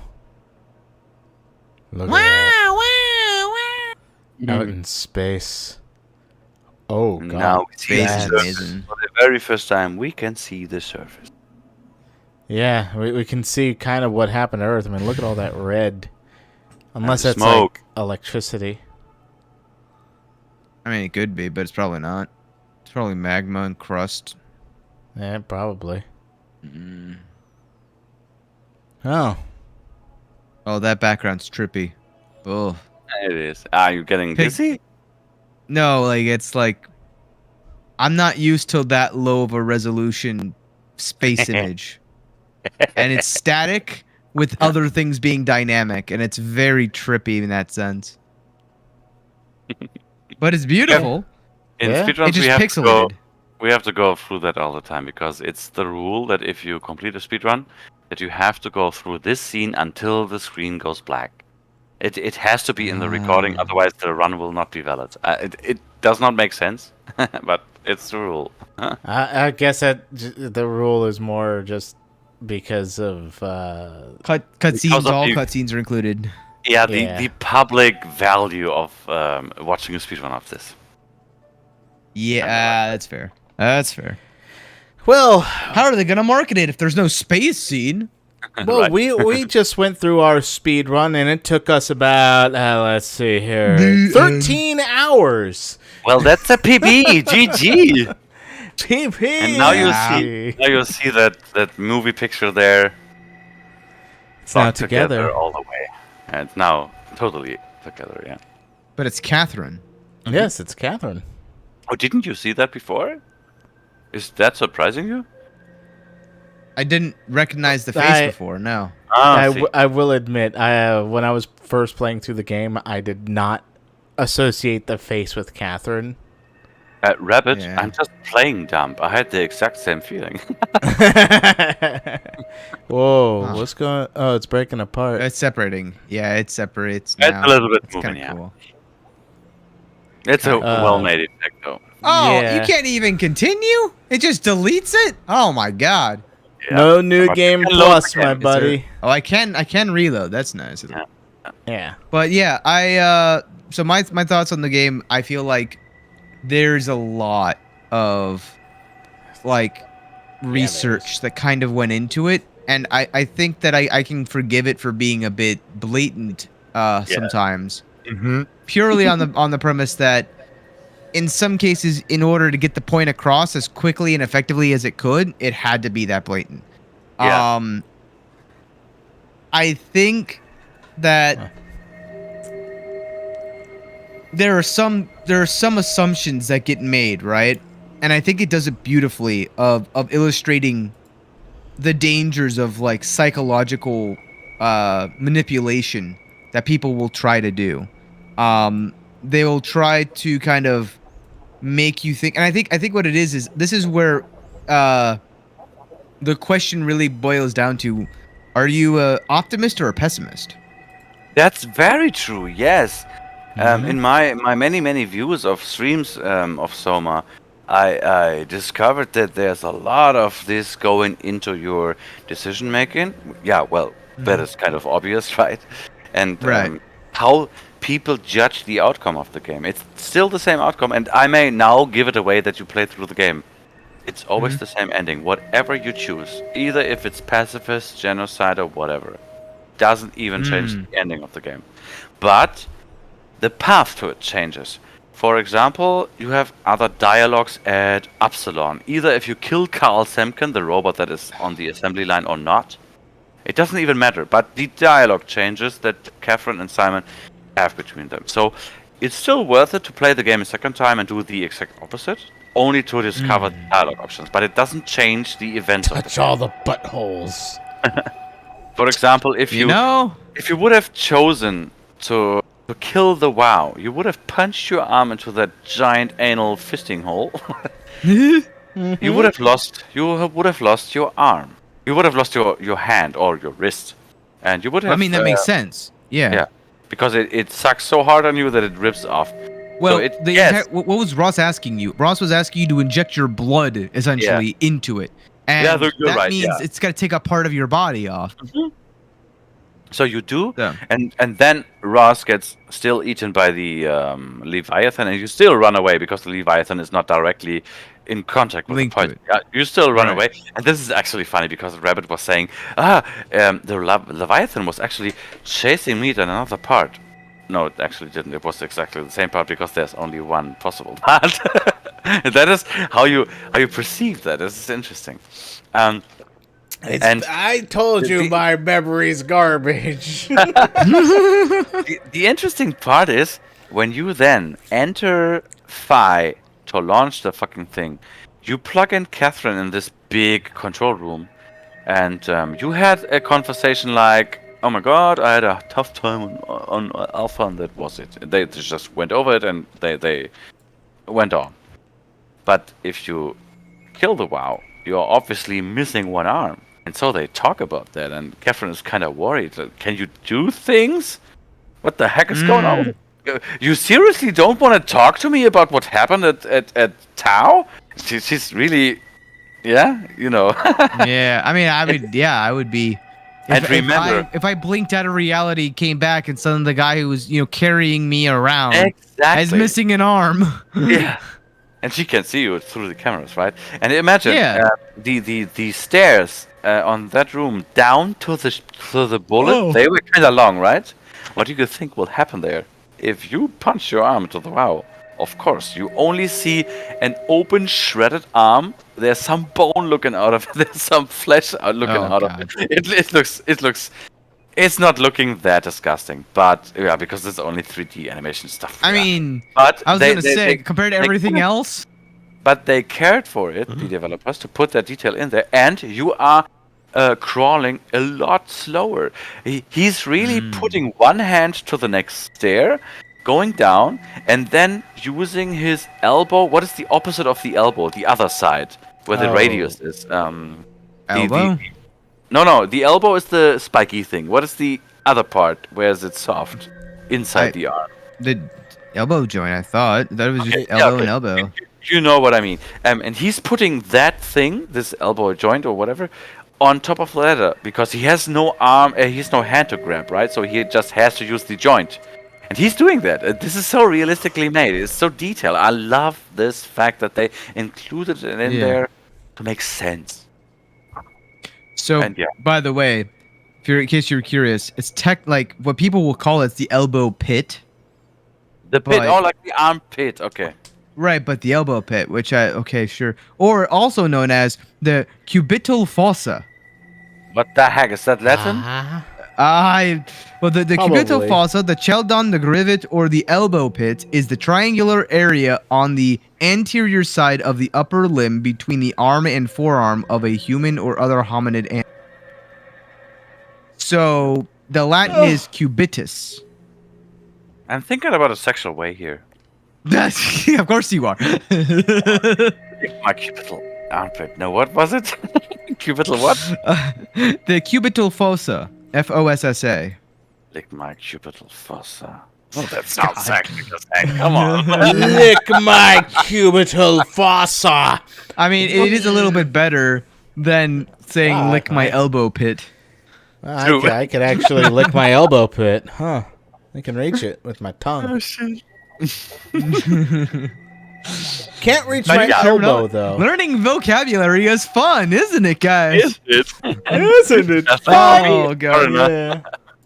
Look at that. Out in space. Oh, God. Now we see Space is the surface. amazing. For the very first time, we can see the surface. Yeah, we can see kind of what happened to Earth. I mean, look at all that red. Unless that's smoke. like electricity. I mean, it could be, but it's probably not. It's probably magma and crust. Yeah, probably. Oh. Oh, that background's trippy. Oh. It is. Are you getting dizzy? No, like it's like I'm not used to that low of a resolution space image. And it's static with other things being dynamic, and it's very trippy in that sense. But it's beautiful. In Yeah? speedruns, It just we pixelated. have to go through that all the time because it's the rule that if you complete a speedrun, that you have to go through this scene until the screen goes black. It has to be in the recording, otherwise the run will not be valid. It does not make sense, but it's the rule. I guess that the rule is more just because of... Cutscenes, all cutscenes are included. Yeah, the public value of watching a speedrun of this. Yeah, that's fair. That's fair. Well, how are they gonna market it if there's no space scene? Well, Right. we just went through our speed run, and it took us about, let's see here, 13 hours. Well, that's a PB. GG. PP. And now you'll see that movie picture there. It's now brought together. all the way. And it's now totally together, yeah. But it's Catherine. Yes, it's Catherine. Oh, didn't you see that before? Is that surprising you? I didn't recognize the face before. No. I will admit, when I was first playing through the game, I did not associate the face with Catherine. Rabbit, I'm just playing dumb. I had the exact same feeling. Whoa, what's going? Oh, it's breaking apart. It's separating. Yeah, it separates It's now. a little bit It's moving, kinda yeah. cool. It's a well-made effect, though. Oh, Yeah. you can't even continue? It just deletes it? Oh my god. Yeah. No new But game you can load plus, again. my Is buddy. Oh, I can reload. That's nice. Yeah. But yeah, so my thoughts on the game, I feel like there's a lot of like research that kind of went into it and I think that I can forgive it for being a bit blatant sometimes, Mm-hmm. purely on the premise that in some cases, in order to get the point across as quickly and effectively as it could, it had to be that blatant. Yeah. I think that there are some assumptions that get made, right? And I think it does it beautifully of illustrating the dangers of like psychological manipulation that people will try to do. They will try to kind of make you think, and I think what it is this is where the question really boils down to: are you a optimist or a pessimist? That's very true. Yes. In my many views of streams of Soma, I discovered that there's a lot of this going into your decision making. Yeah, well, that is kind of obvious, right? And Right. how people judge the outcome of the game. It's still the same outcome, and I may now give it away that you play through the game. It's always the same ending, whatever you choose. Either if it's pacifist, genocide, or whatever. Doesn't even change the ending of the game. But the path to it changes. For example, you have other dialogues at Upsilon. Either if you kill Carl Semken, the robot that is on the assembly line, or not. It doesn't even matter, but the dialogue changes that Catherine and Simon have between them. So it's still worth it to play the game a second time and do the exact opposite, only to discover the dialogue options. But it doesn't change the events of the Touch all the buttholes. For example, if you would have chosen to kill the WoW, you would have punched your arm into that giant anal fisting hole. You would have lost. You would have lost your arm. You would have lost your hand or your wrist, and you would have. I mean, that makes sense. Yeah. Yeah, because it sucks so hard on you that it rips off. Well, So what was Ross asking you? Ross was asking you to inject your blood essentially into it, and Yeah, you're that right, means yeah. it's got to take a part of your body off. So you do, Yeah. and then Ross gets still eaten by the Leviathan, and you still run away because the Leviathan is not directly in contact with Linked the to poison. Yeah, you still run Right. away, and this is actually funny because Rabbit was saying, the Leviathan was actually chasing me in another part. No, it actually didn't. It was exactly the same part because there's only one possible part. That is how you perceive that. This is interesting. And I told you the- my memory's garbage. the interesting part is when you then enter Phi to launch the fucking thing, you plug in Catherine in this big control room, and you had a conversation like, "Oh my god, I had a tough time on Alpha, and that was it." They just went over it and they went on. But if you kill the WoW, you're obviously missing one arm. And so they talk about that, and Catherine is kind of worried. Like, can you do things? What the heck is going on? You seriously don't want to talk to me about what happened at Tau? She's really, yeah, you know. Yeah, I mean, I would be. And remember, if I blinked out of reality, came back, and suddenly the guy who was carrying me around exactly is missing an arm. Yeah. And she can see you through the cameras, right? And imagine Yeah. the stairs on that room down to the bullet. Oh. They were kind of long, right? What do you think will happen there if you punch your arm into the WoW? Of course, you only see an open, shredded arm. There's some bone looking out of it. There's some flesh looking out of it. It looks. It's not looking that disgusting, but yeah, because it's only 3D animation stuff. I yeah. mean, But I was they- gonna they- say they- compared to they everything could've- else. But they cared for it, the developers, to put that detail in there, and you are crawling a lot slower. He's really putting one hand to the next stair, going down, and then using his elbow. What is the opposite of the elbow? The other side, where the Oh. radius is. Elbow? No, the elbow is the spiky thing. What is the other part? Where is it soft? Inside the arm. The elbow joint. I thought that was just Okay, yeah, elbow okay. and elbow. You know what I mean. And he's putting that thing, this elbow joint or whatever, on top of the ladder because he has no arm, he has no hand to grab, right? So he just has to use the joint. And he's doing that. This is so realistically made. It's so detailed. I love this fact that they included it in there to make sense. So, And yeah. by the way, in case you're curious, it's like what people will call it's the elbow pit. The pit, But- oh, like the armpit. Okay. Right, but the elbow pit, which okay, sure, or also known as the cubital fossa. What the heck is that Latin? Well, the Probably. cubital fossa, the cheldon, the grivet, or the elbow pit is the triangular area on the anterior side of the upper limb between the arm and forearm of a human or other hominid animal. So the Latin is cubitus. I'm thinking about a sexual way here. That's of course you are. My cubital armpit. No, what was it? Cubital what? The cubital fossa, Fossa. Lick my cubital fossa. Oh, that sounds sexy as heck. Come on. Lick my cubital fossa. I mean, it is a little bit better than saying lick my elbow pit. I could actually lick my elbow pit. Huh. I can reach it with my tongue. Oh, shit. Can't reach my elbow, though. Learning vocabulary is fun, isn't it, guys? Is it? Isn't it? Oh, God. Yeah.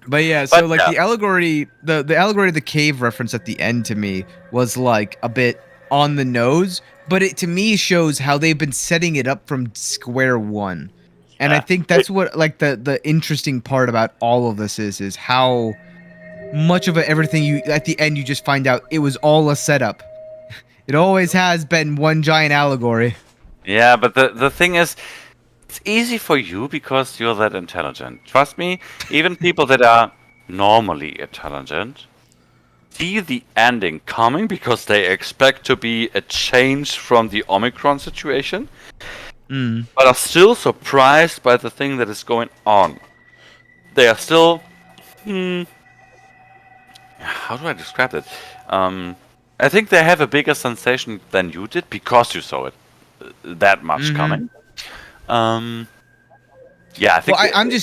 But yeah, so But, like yeah. the allegory, the allegory of the cave reference at the end to me was like a bit on the nose, but it to me shows how they've been setting it up from square one. And I think that's what like the interesting part about all of this is how much of everything you at the end you just find out it was all a setup. It always has been one giant allegory. Yeah, but the thing is, it's easy for you because you're that intelligent. Trust me, even people that are normally intelligent see the ending coming because they expect to be a change from the Omicron situation, but are still surprised by the thing that is going on. They are still... how do I describe it? I think they have a bigger sensation than you did because you saw it that much coming. Yeah, I think. Well,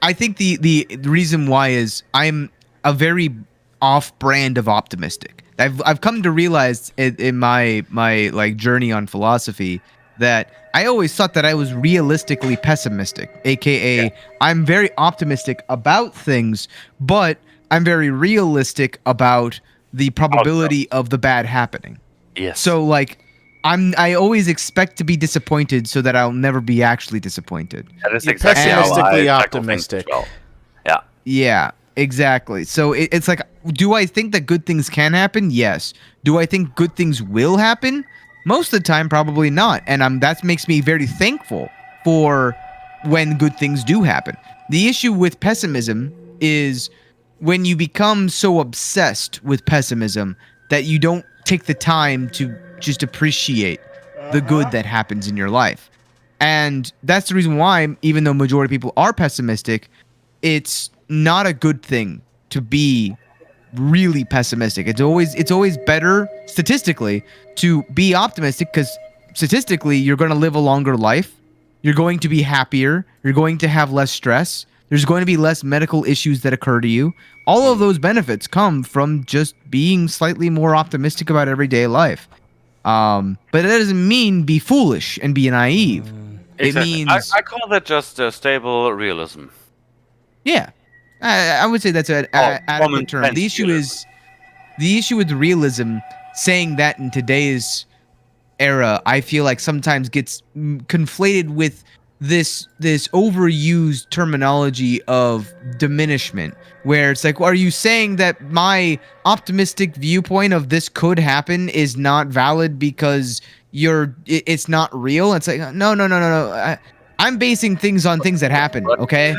I think the reason why is I'm a very off-brand of optimistic. I've come to realize in my like journey on philosophy that I always thought that I was realistically pessimistic, aka I'm very optimistic about things, but I'm very realistic about the probability of the bad happening. Yes. So like I always expect to be disappointed so that I'll never be actually disappointed. That is You're exactly how I pessimistically tackle things optimistic. as well. Yeah. Yeah, exactly. So it's like, do I think that good things can happen? Yes. Do I think good things will happen? Most of the time, probably not. And that makes me very thankful for when good things do happen. The issue with pessimism is when you become so obsessed with pessimism that you don't take the time to just appreciate the good that happens in your life. And that's the reason why, even though majority of people are pessimistic, it's not a good thing to be really pessimistic. It's always better statistically to be optimistic, because statistically you're going to live a longer life, you're going to be happier, you're going to have less stress, there's going to be less medical issues that occur to you. All of those benefits come from just being slightly more optimistic about everyday life. But that doesn't mean be foolish and be naive. It Exactly. means I call that just stable realism. yeah, I would say that's an adequate term. The issue is the issue with realism. Saying that in today's era, I feel like sometimes gets conflated with this overused terminology of diminishment, where it's like, well, are you saying that my optimistic viewpoint of this could happen is not valid because it's not real? It's like, no. I'm basing things on things that happen, okay?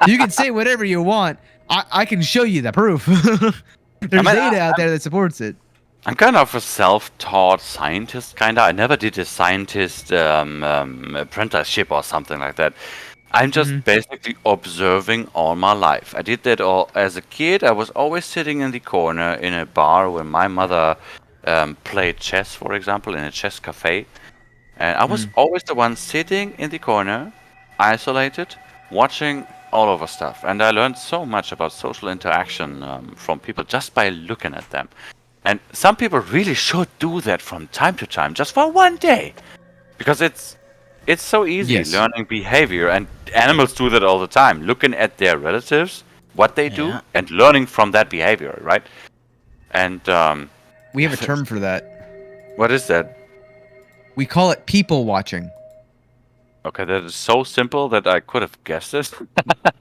You can say whatever you want. I can show you the proof. There's data out there that supports it. I'm kind of a self-taught scientist, kinda. I never did a scientist apprenticeship or something like that. I'm just basically observing all my life. I did that all as a kid. I was always sitting in the corner in a bar where my mother played chess, for example, in a chess cafe. And I was always the one sitting in the corner, isolated, watching all over stuff. And I learned so much about social interaction from people just by looking at them. And some people really should do that from time to time, just for one day. Because it's It's so easy Yes. learning behavior, and animals do that all the time. Looking at their relatives, what they do, Yeah. and learning from that behavior, right? And We have a term for that. what is that? We call it people watching. Okay, that is so simple that I could have guessed it.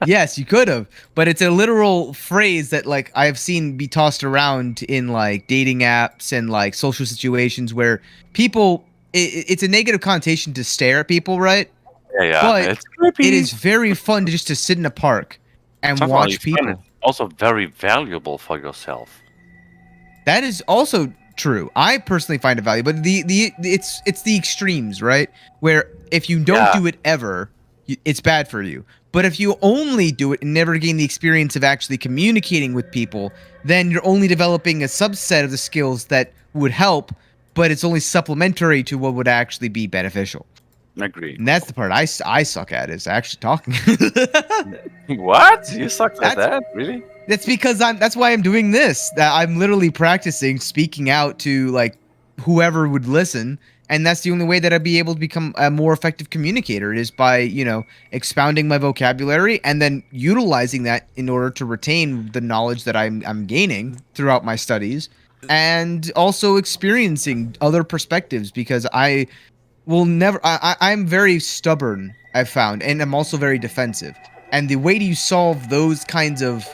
Yes, you could have, but it's a literal phrase that like I've seen be tossed around in like dating apps and like social situations where people it's a negative connotation to stare at people, right? Yeah, But it's creepy. it is very fun to just to sit in a park and Sometimes watch it's fun. people. It's also very valuable for yourself. That is also true. I personally find it valuable, but it's the extremes, right? Where if you don't Yeah. do it ever, it's bad for you. But if you only do it and never gain the experience of actually communicating with people, then you're only developing a subset of the skills that would help, but it's only supplementary to what would actually be beneficial. Agreed. And that's the part I suck at, is actually talking. What? You sucked at That's- that? Really? That's because that's why I'm doing this. That I'm literally practicing speaking out to like whoever would listen, and that's the only way that I'd be able to become a more effective communicator is by, expounding my vocabulary and then utilizing that in order to retain the knowledge that I'm gaining throughout my studies, and also experiencing other perspectives, because I will never I'm very stubborn, I've found, and I'm also very defensive. And the way you solve those kinds of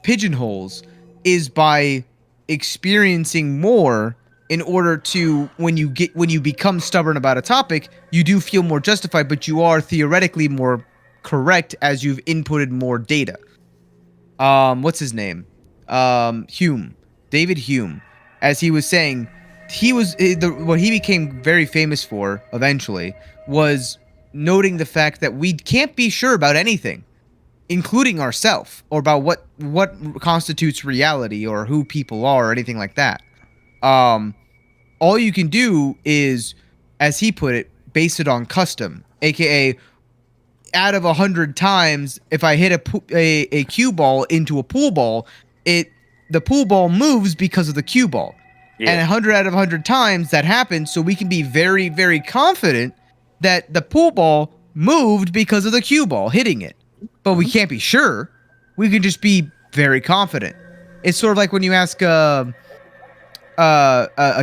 pigeonholes is by experiencing more, in order to, when you become stubborn about a topic, you do feel more justified, but you are theoretically more correct as you've inputted more data. What's his name? Hume. David Hume. As he was saying, what he became very famous for eventually was noting the fact that we can't be sure about anything, including ourselves, or about what constitutes reality, or who people are, or anything like that. All you can do is, as he put it, base it on custom, aka out of 100 times, if I hit a cue ball into a pool ball, the pool ball moves because of the cue ball. Yeah. And 100 out of 100 times that happens, so we can be very, very confident that the pool ball moved because of the cue ball hitting it. But we can't be sure. We can just be very confident. It's sort of like when you ask a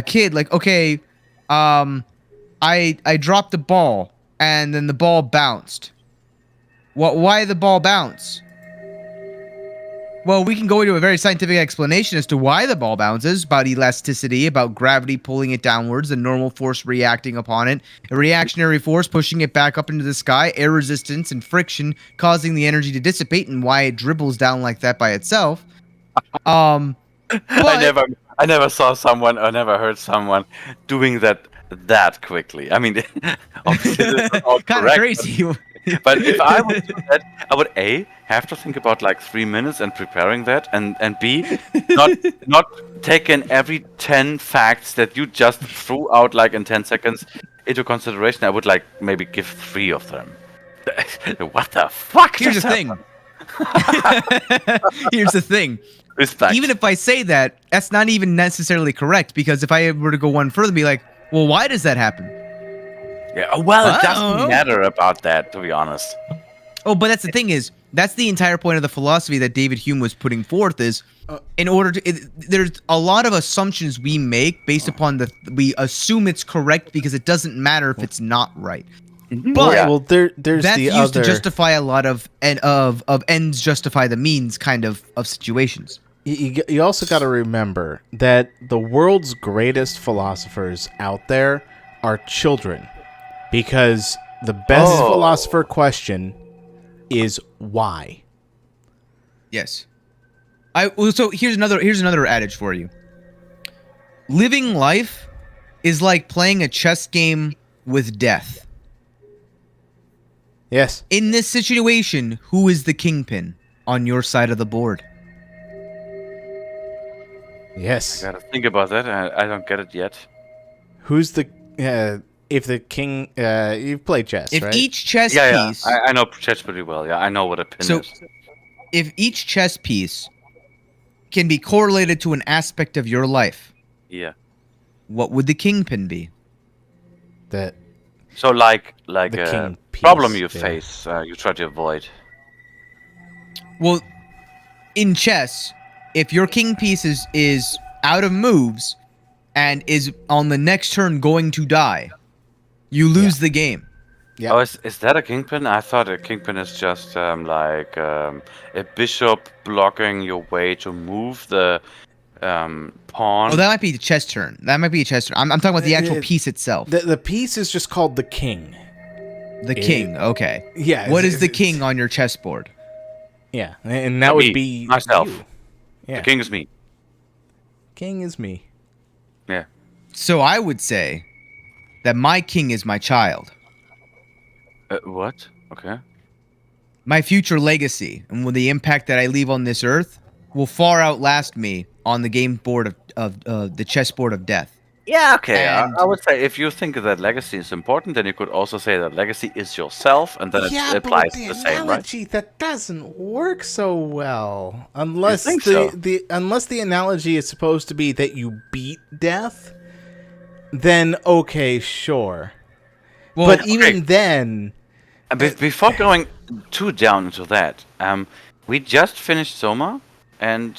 kid, like, okay, I dropped the ball and then the ball bounced. Why the ball bounce? Well, we can go into a very scientific explanation as to why the ball bounces, about elasticity, about gravity pulling it downwards, the normal force reacting upon it, a reactionary force pushing it back up into the sky, air resistance and friction causing the energy to dissipate, and why it dribbles down like that by itself. I never saw someone or never heard someone doing that quickly. I mean, obviously this is all Kind of correct, crazy. But if I would do that, I would A, have to think about like 3 minutes and preparing that, and B, not taking every 10 facts that you just threw out like in 10 seconds into consideration. I would like maybe give 3 of them. What the fuck? Here's the thing. Here's the thing. Respect. Even if I say that, that's not even necessarily correct, because if I were to go one further, be like, well, why does that happen? Yeah, well, it Oh. doesn't matter about that, to be honest. Oh, but that's the thing is, that's the entire point of the philosophy that David Hume was putting forth is, in order to, there's a lot of assumptions we make based upon we assume it's correct because it doesn't matter if it's not right. But well, there's that's the used other. to justify a lot of ends justify the means kind of situations. You also got to remember that the world's greatest philosophers out there are children, because the best philosopher question is why. Yes. So here's another adage for you. Living life is like playing a chess game with death. Yes. In this situation, who is the kingpin on your side of the board? Yes. I gotta think about that. I don't get it yet. Who's the if the king? You've played chess, If right? each chess Yeah, piece, I know chess pretty well. Yeah, I know what a pin So- is. if each chess piece can be correlated to an aspect of your life, Yeah. what would the kingpin be? The So like The a king problem piece you there. face, you try to avoid. Well, in chess, if your king piece is out of moves and is on the next turn going to die, you lose the game. Yeah. Oh, is that a kingpin? I thought a kingpin is just a bishop blocking your way to move the pawn. Oh, that might be the chess turn. That might be a chess turn. I'm talking about the actual piece itself. The piece is just called the king. The king. Okay. Yeah. What is the king on your chessboard? Yeah, and that would Me, be myself. you. Yeah. The king is me. King is me. Yeah. So I would say that my king is my child. What? Okay. My future legacy and with the impact that I leave on this earth will far outlast me on the game board of the chessboard of death. Yeah, okay. And- I would say if you think that legacy is important, then you could also say that legacy is yourself, and then Yeah, it but applies with the the same, right? analogy, that doesn't work so well. Unless think the, so? unless the analogy is supposed to be that you beat death, then okay, sure. Well, but even then, Before going too down into that, we just finished SOMA, and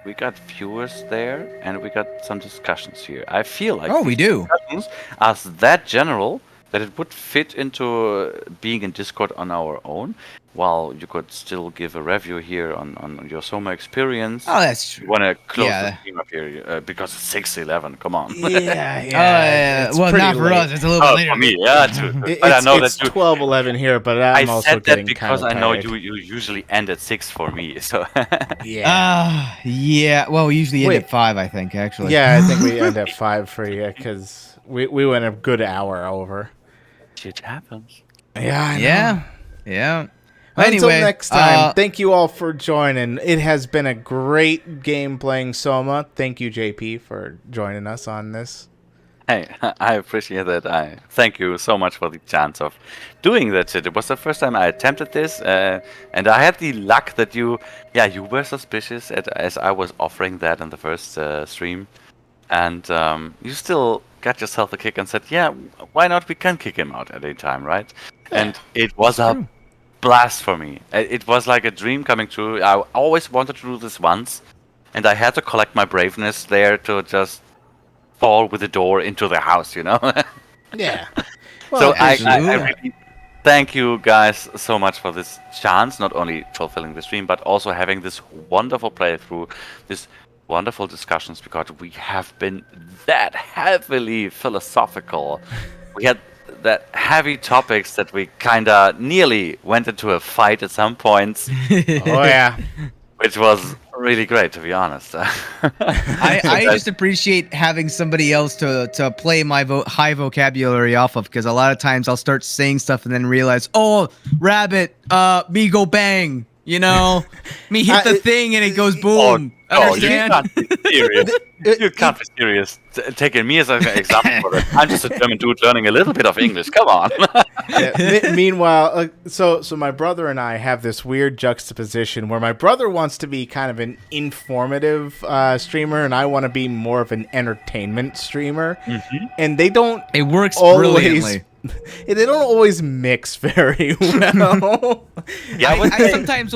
we got viewers there, and we got some discussions here. I feel like we do. discussions are that general that it would fit into being in Discord on our own, while you could still give a review here on your SOMA experience. Oh, that's true. You want to close Yeah. the stream up here because it's 6:11. Come on. yeah. It's well, pretty not for late. us. It's a little bit Oh, later. for me, yeah, too. It- But I it's know it's that you. 12:11 here, but I'm I also said that getting because kinda I know tired. you usually end at 6 for me. So Yeah. Yeah. Well, we usually end Wait. at 5, I think, actually. Yeah, I think we end at 5 for you because we went a good hour over. shit happens. Yeah, I know. Yeah. Until Anyway, next time, thank you all for joining. It has been a great game playing Soma. Thank you, JP, for joining us on this. Hey, I appreciate that. I thank you so much for the chance of doing that shit. It was the first time I attempted this, and I had the luck that you were suspicious as I was offering that in the first stream, and you still got yourself a kick and said, yeah, why not? We can kick him out at any time, right? And it was a blast for me. It was like a dream coming true. I always wanted to do this once, and I had to collect my braveness there to just fall with the door into the house, you know? Yeah. So I absolutely. really thank you guys so much for this chance, not only fulfilling the stream, but also having this wonderful playthrough, this wonderful discussions, because we have been that heavily philosophical. We had that heavy topics that we kinda nearly went into a fight at some points. Oh, yeah. Which was really great, to be honest. I just appreciate having somebody else to play my high vocabulary off of, because a lot of times I'll start saying stuff and then realize, oh, rabbit, me go bang, you know, me hit the thing and it goes boom. Understand? You can't be serious. You can't be serious. Taking me as an example for that. I'm just a German dude learning a little bit of English. Come on. Meanwhile, so my brother and I have this weird juxtaposition where my brother wants to be kind of an informative streamer, and I want to be more of an entertainment streamer. Mm-hmm. And they don't. It works always, brilliantly. They don't always mix very well. Yeah, I sometimes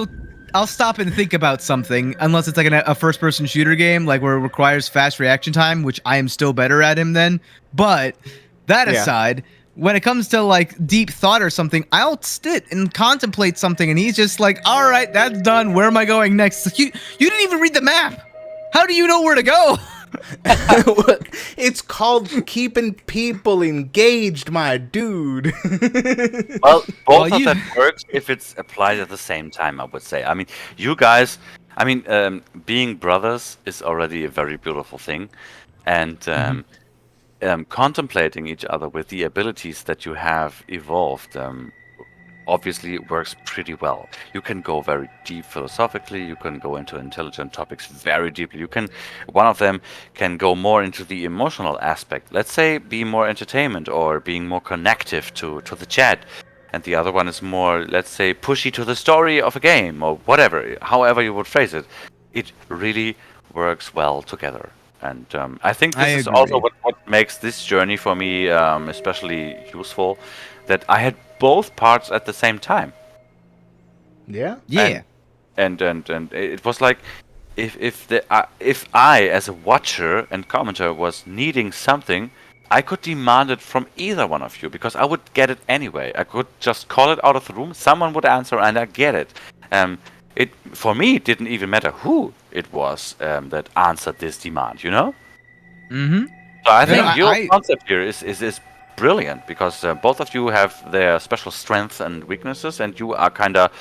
I'll stop and think about something, unless it's like a first-person shooter game, like where it requires fast reaction time, which I am still better at him than. But that aside, when it comes to like deep thought or something, I'll sit and contemplate something, and he's just like, "All right, that's done. Where am I going next?" Like, you didn't even read the map. How do you know where to go? It's called keeping people engaged, my dude. Well, both of that works if it's applied at the same time, I would say. I mean, you guys, being brothers is already a very beautiful thing. And contemplating each other with the abilities that you have evolved obviously works pretty well. You can go very deep philosophically, you can go into intelligent topics very deeply. One of them can go more into the emotional aspect. Let's say be more entertainment or being more connective to the chat. And the other one is more, let's say, pushy to the story of a game or whatever, however you would phrase it. It really works well together. And I think I this is also agree. what makes this journey for me especially useful, that I had both parts at the same time. Yeah. Yeah. And it was like if I as a watcher and commenter was needing something, I could demand it from either one of you because I would get it anyway. I could just call it out of the room, someone would answer, and I get it. It for me it didn't even matter who it was that answered this demand. You know. Mm-hmm. So I No, think your I concept here is brilliant because both of you have their special strengths and weaknesses, and you are kind of,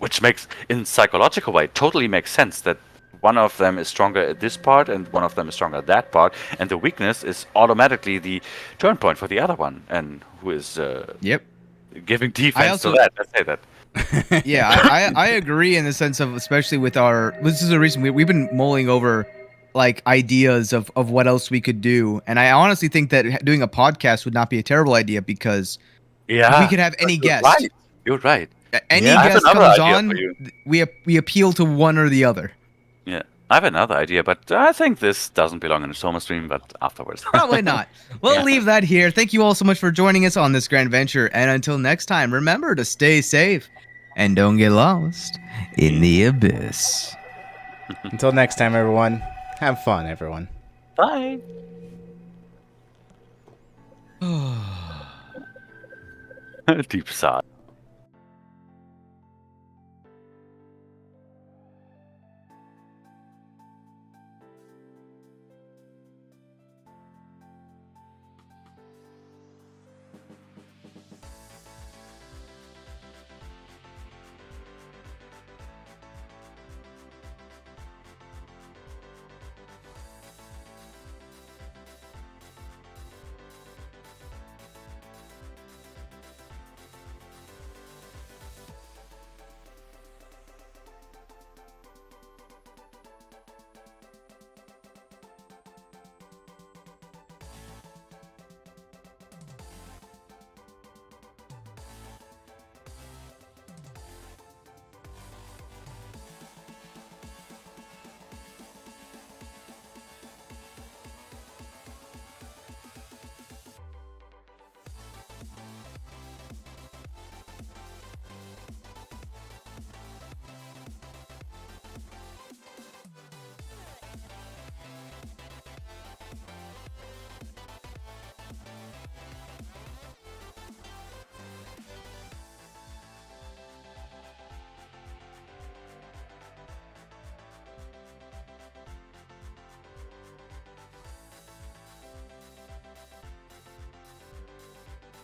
which makes in psychological way totally makes sense that one of them is stronger at this part and one of them is stronger at that part, and the weakness is automatically the turn point for the other one, and who is yep. giving defense also- to that. Let's say that. Yeah, I agree in the sense of, especially with our, this is the reason we've been mulling over like ideas of what else we could do, and I honestly think that doing a podcast would not be a terrible idea because Yeah, we could have any you're guest. right. You're right. Any Yeah. I have guest another comes idea on, for you. we appeal to one or the other. Yeah, I have another idea, but I think this doesn't belong in the Soma stream. But afterwards, Probably not. We'll Yeah. leave that here. Thank you all so much for joining us on this grand venture, and until next time, remember to stay safe and don't get lost in the abyss. Until next time, everyone. Have fun, everyone. Bye. Deep sigh.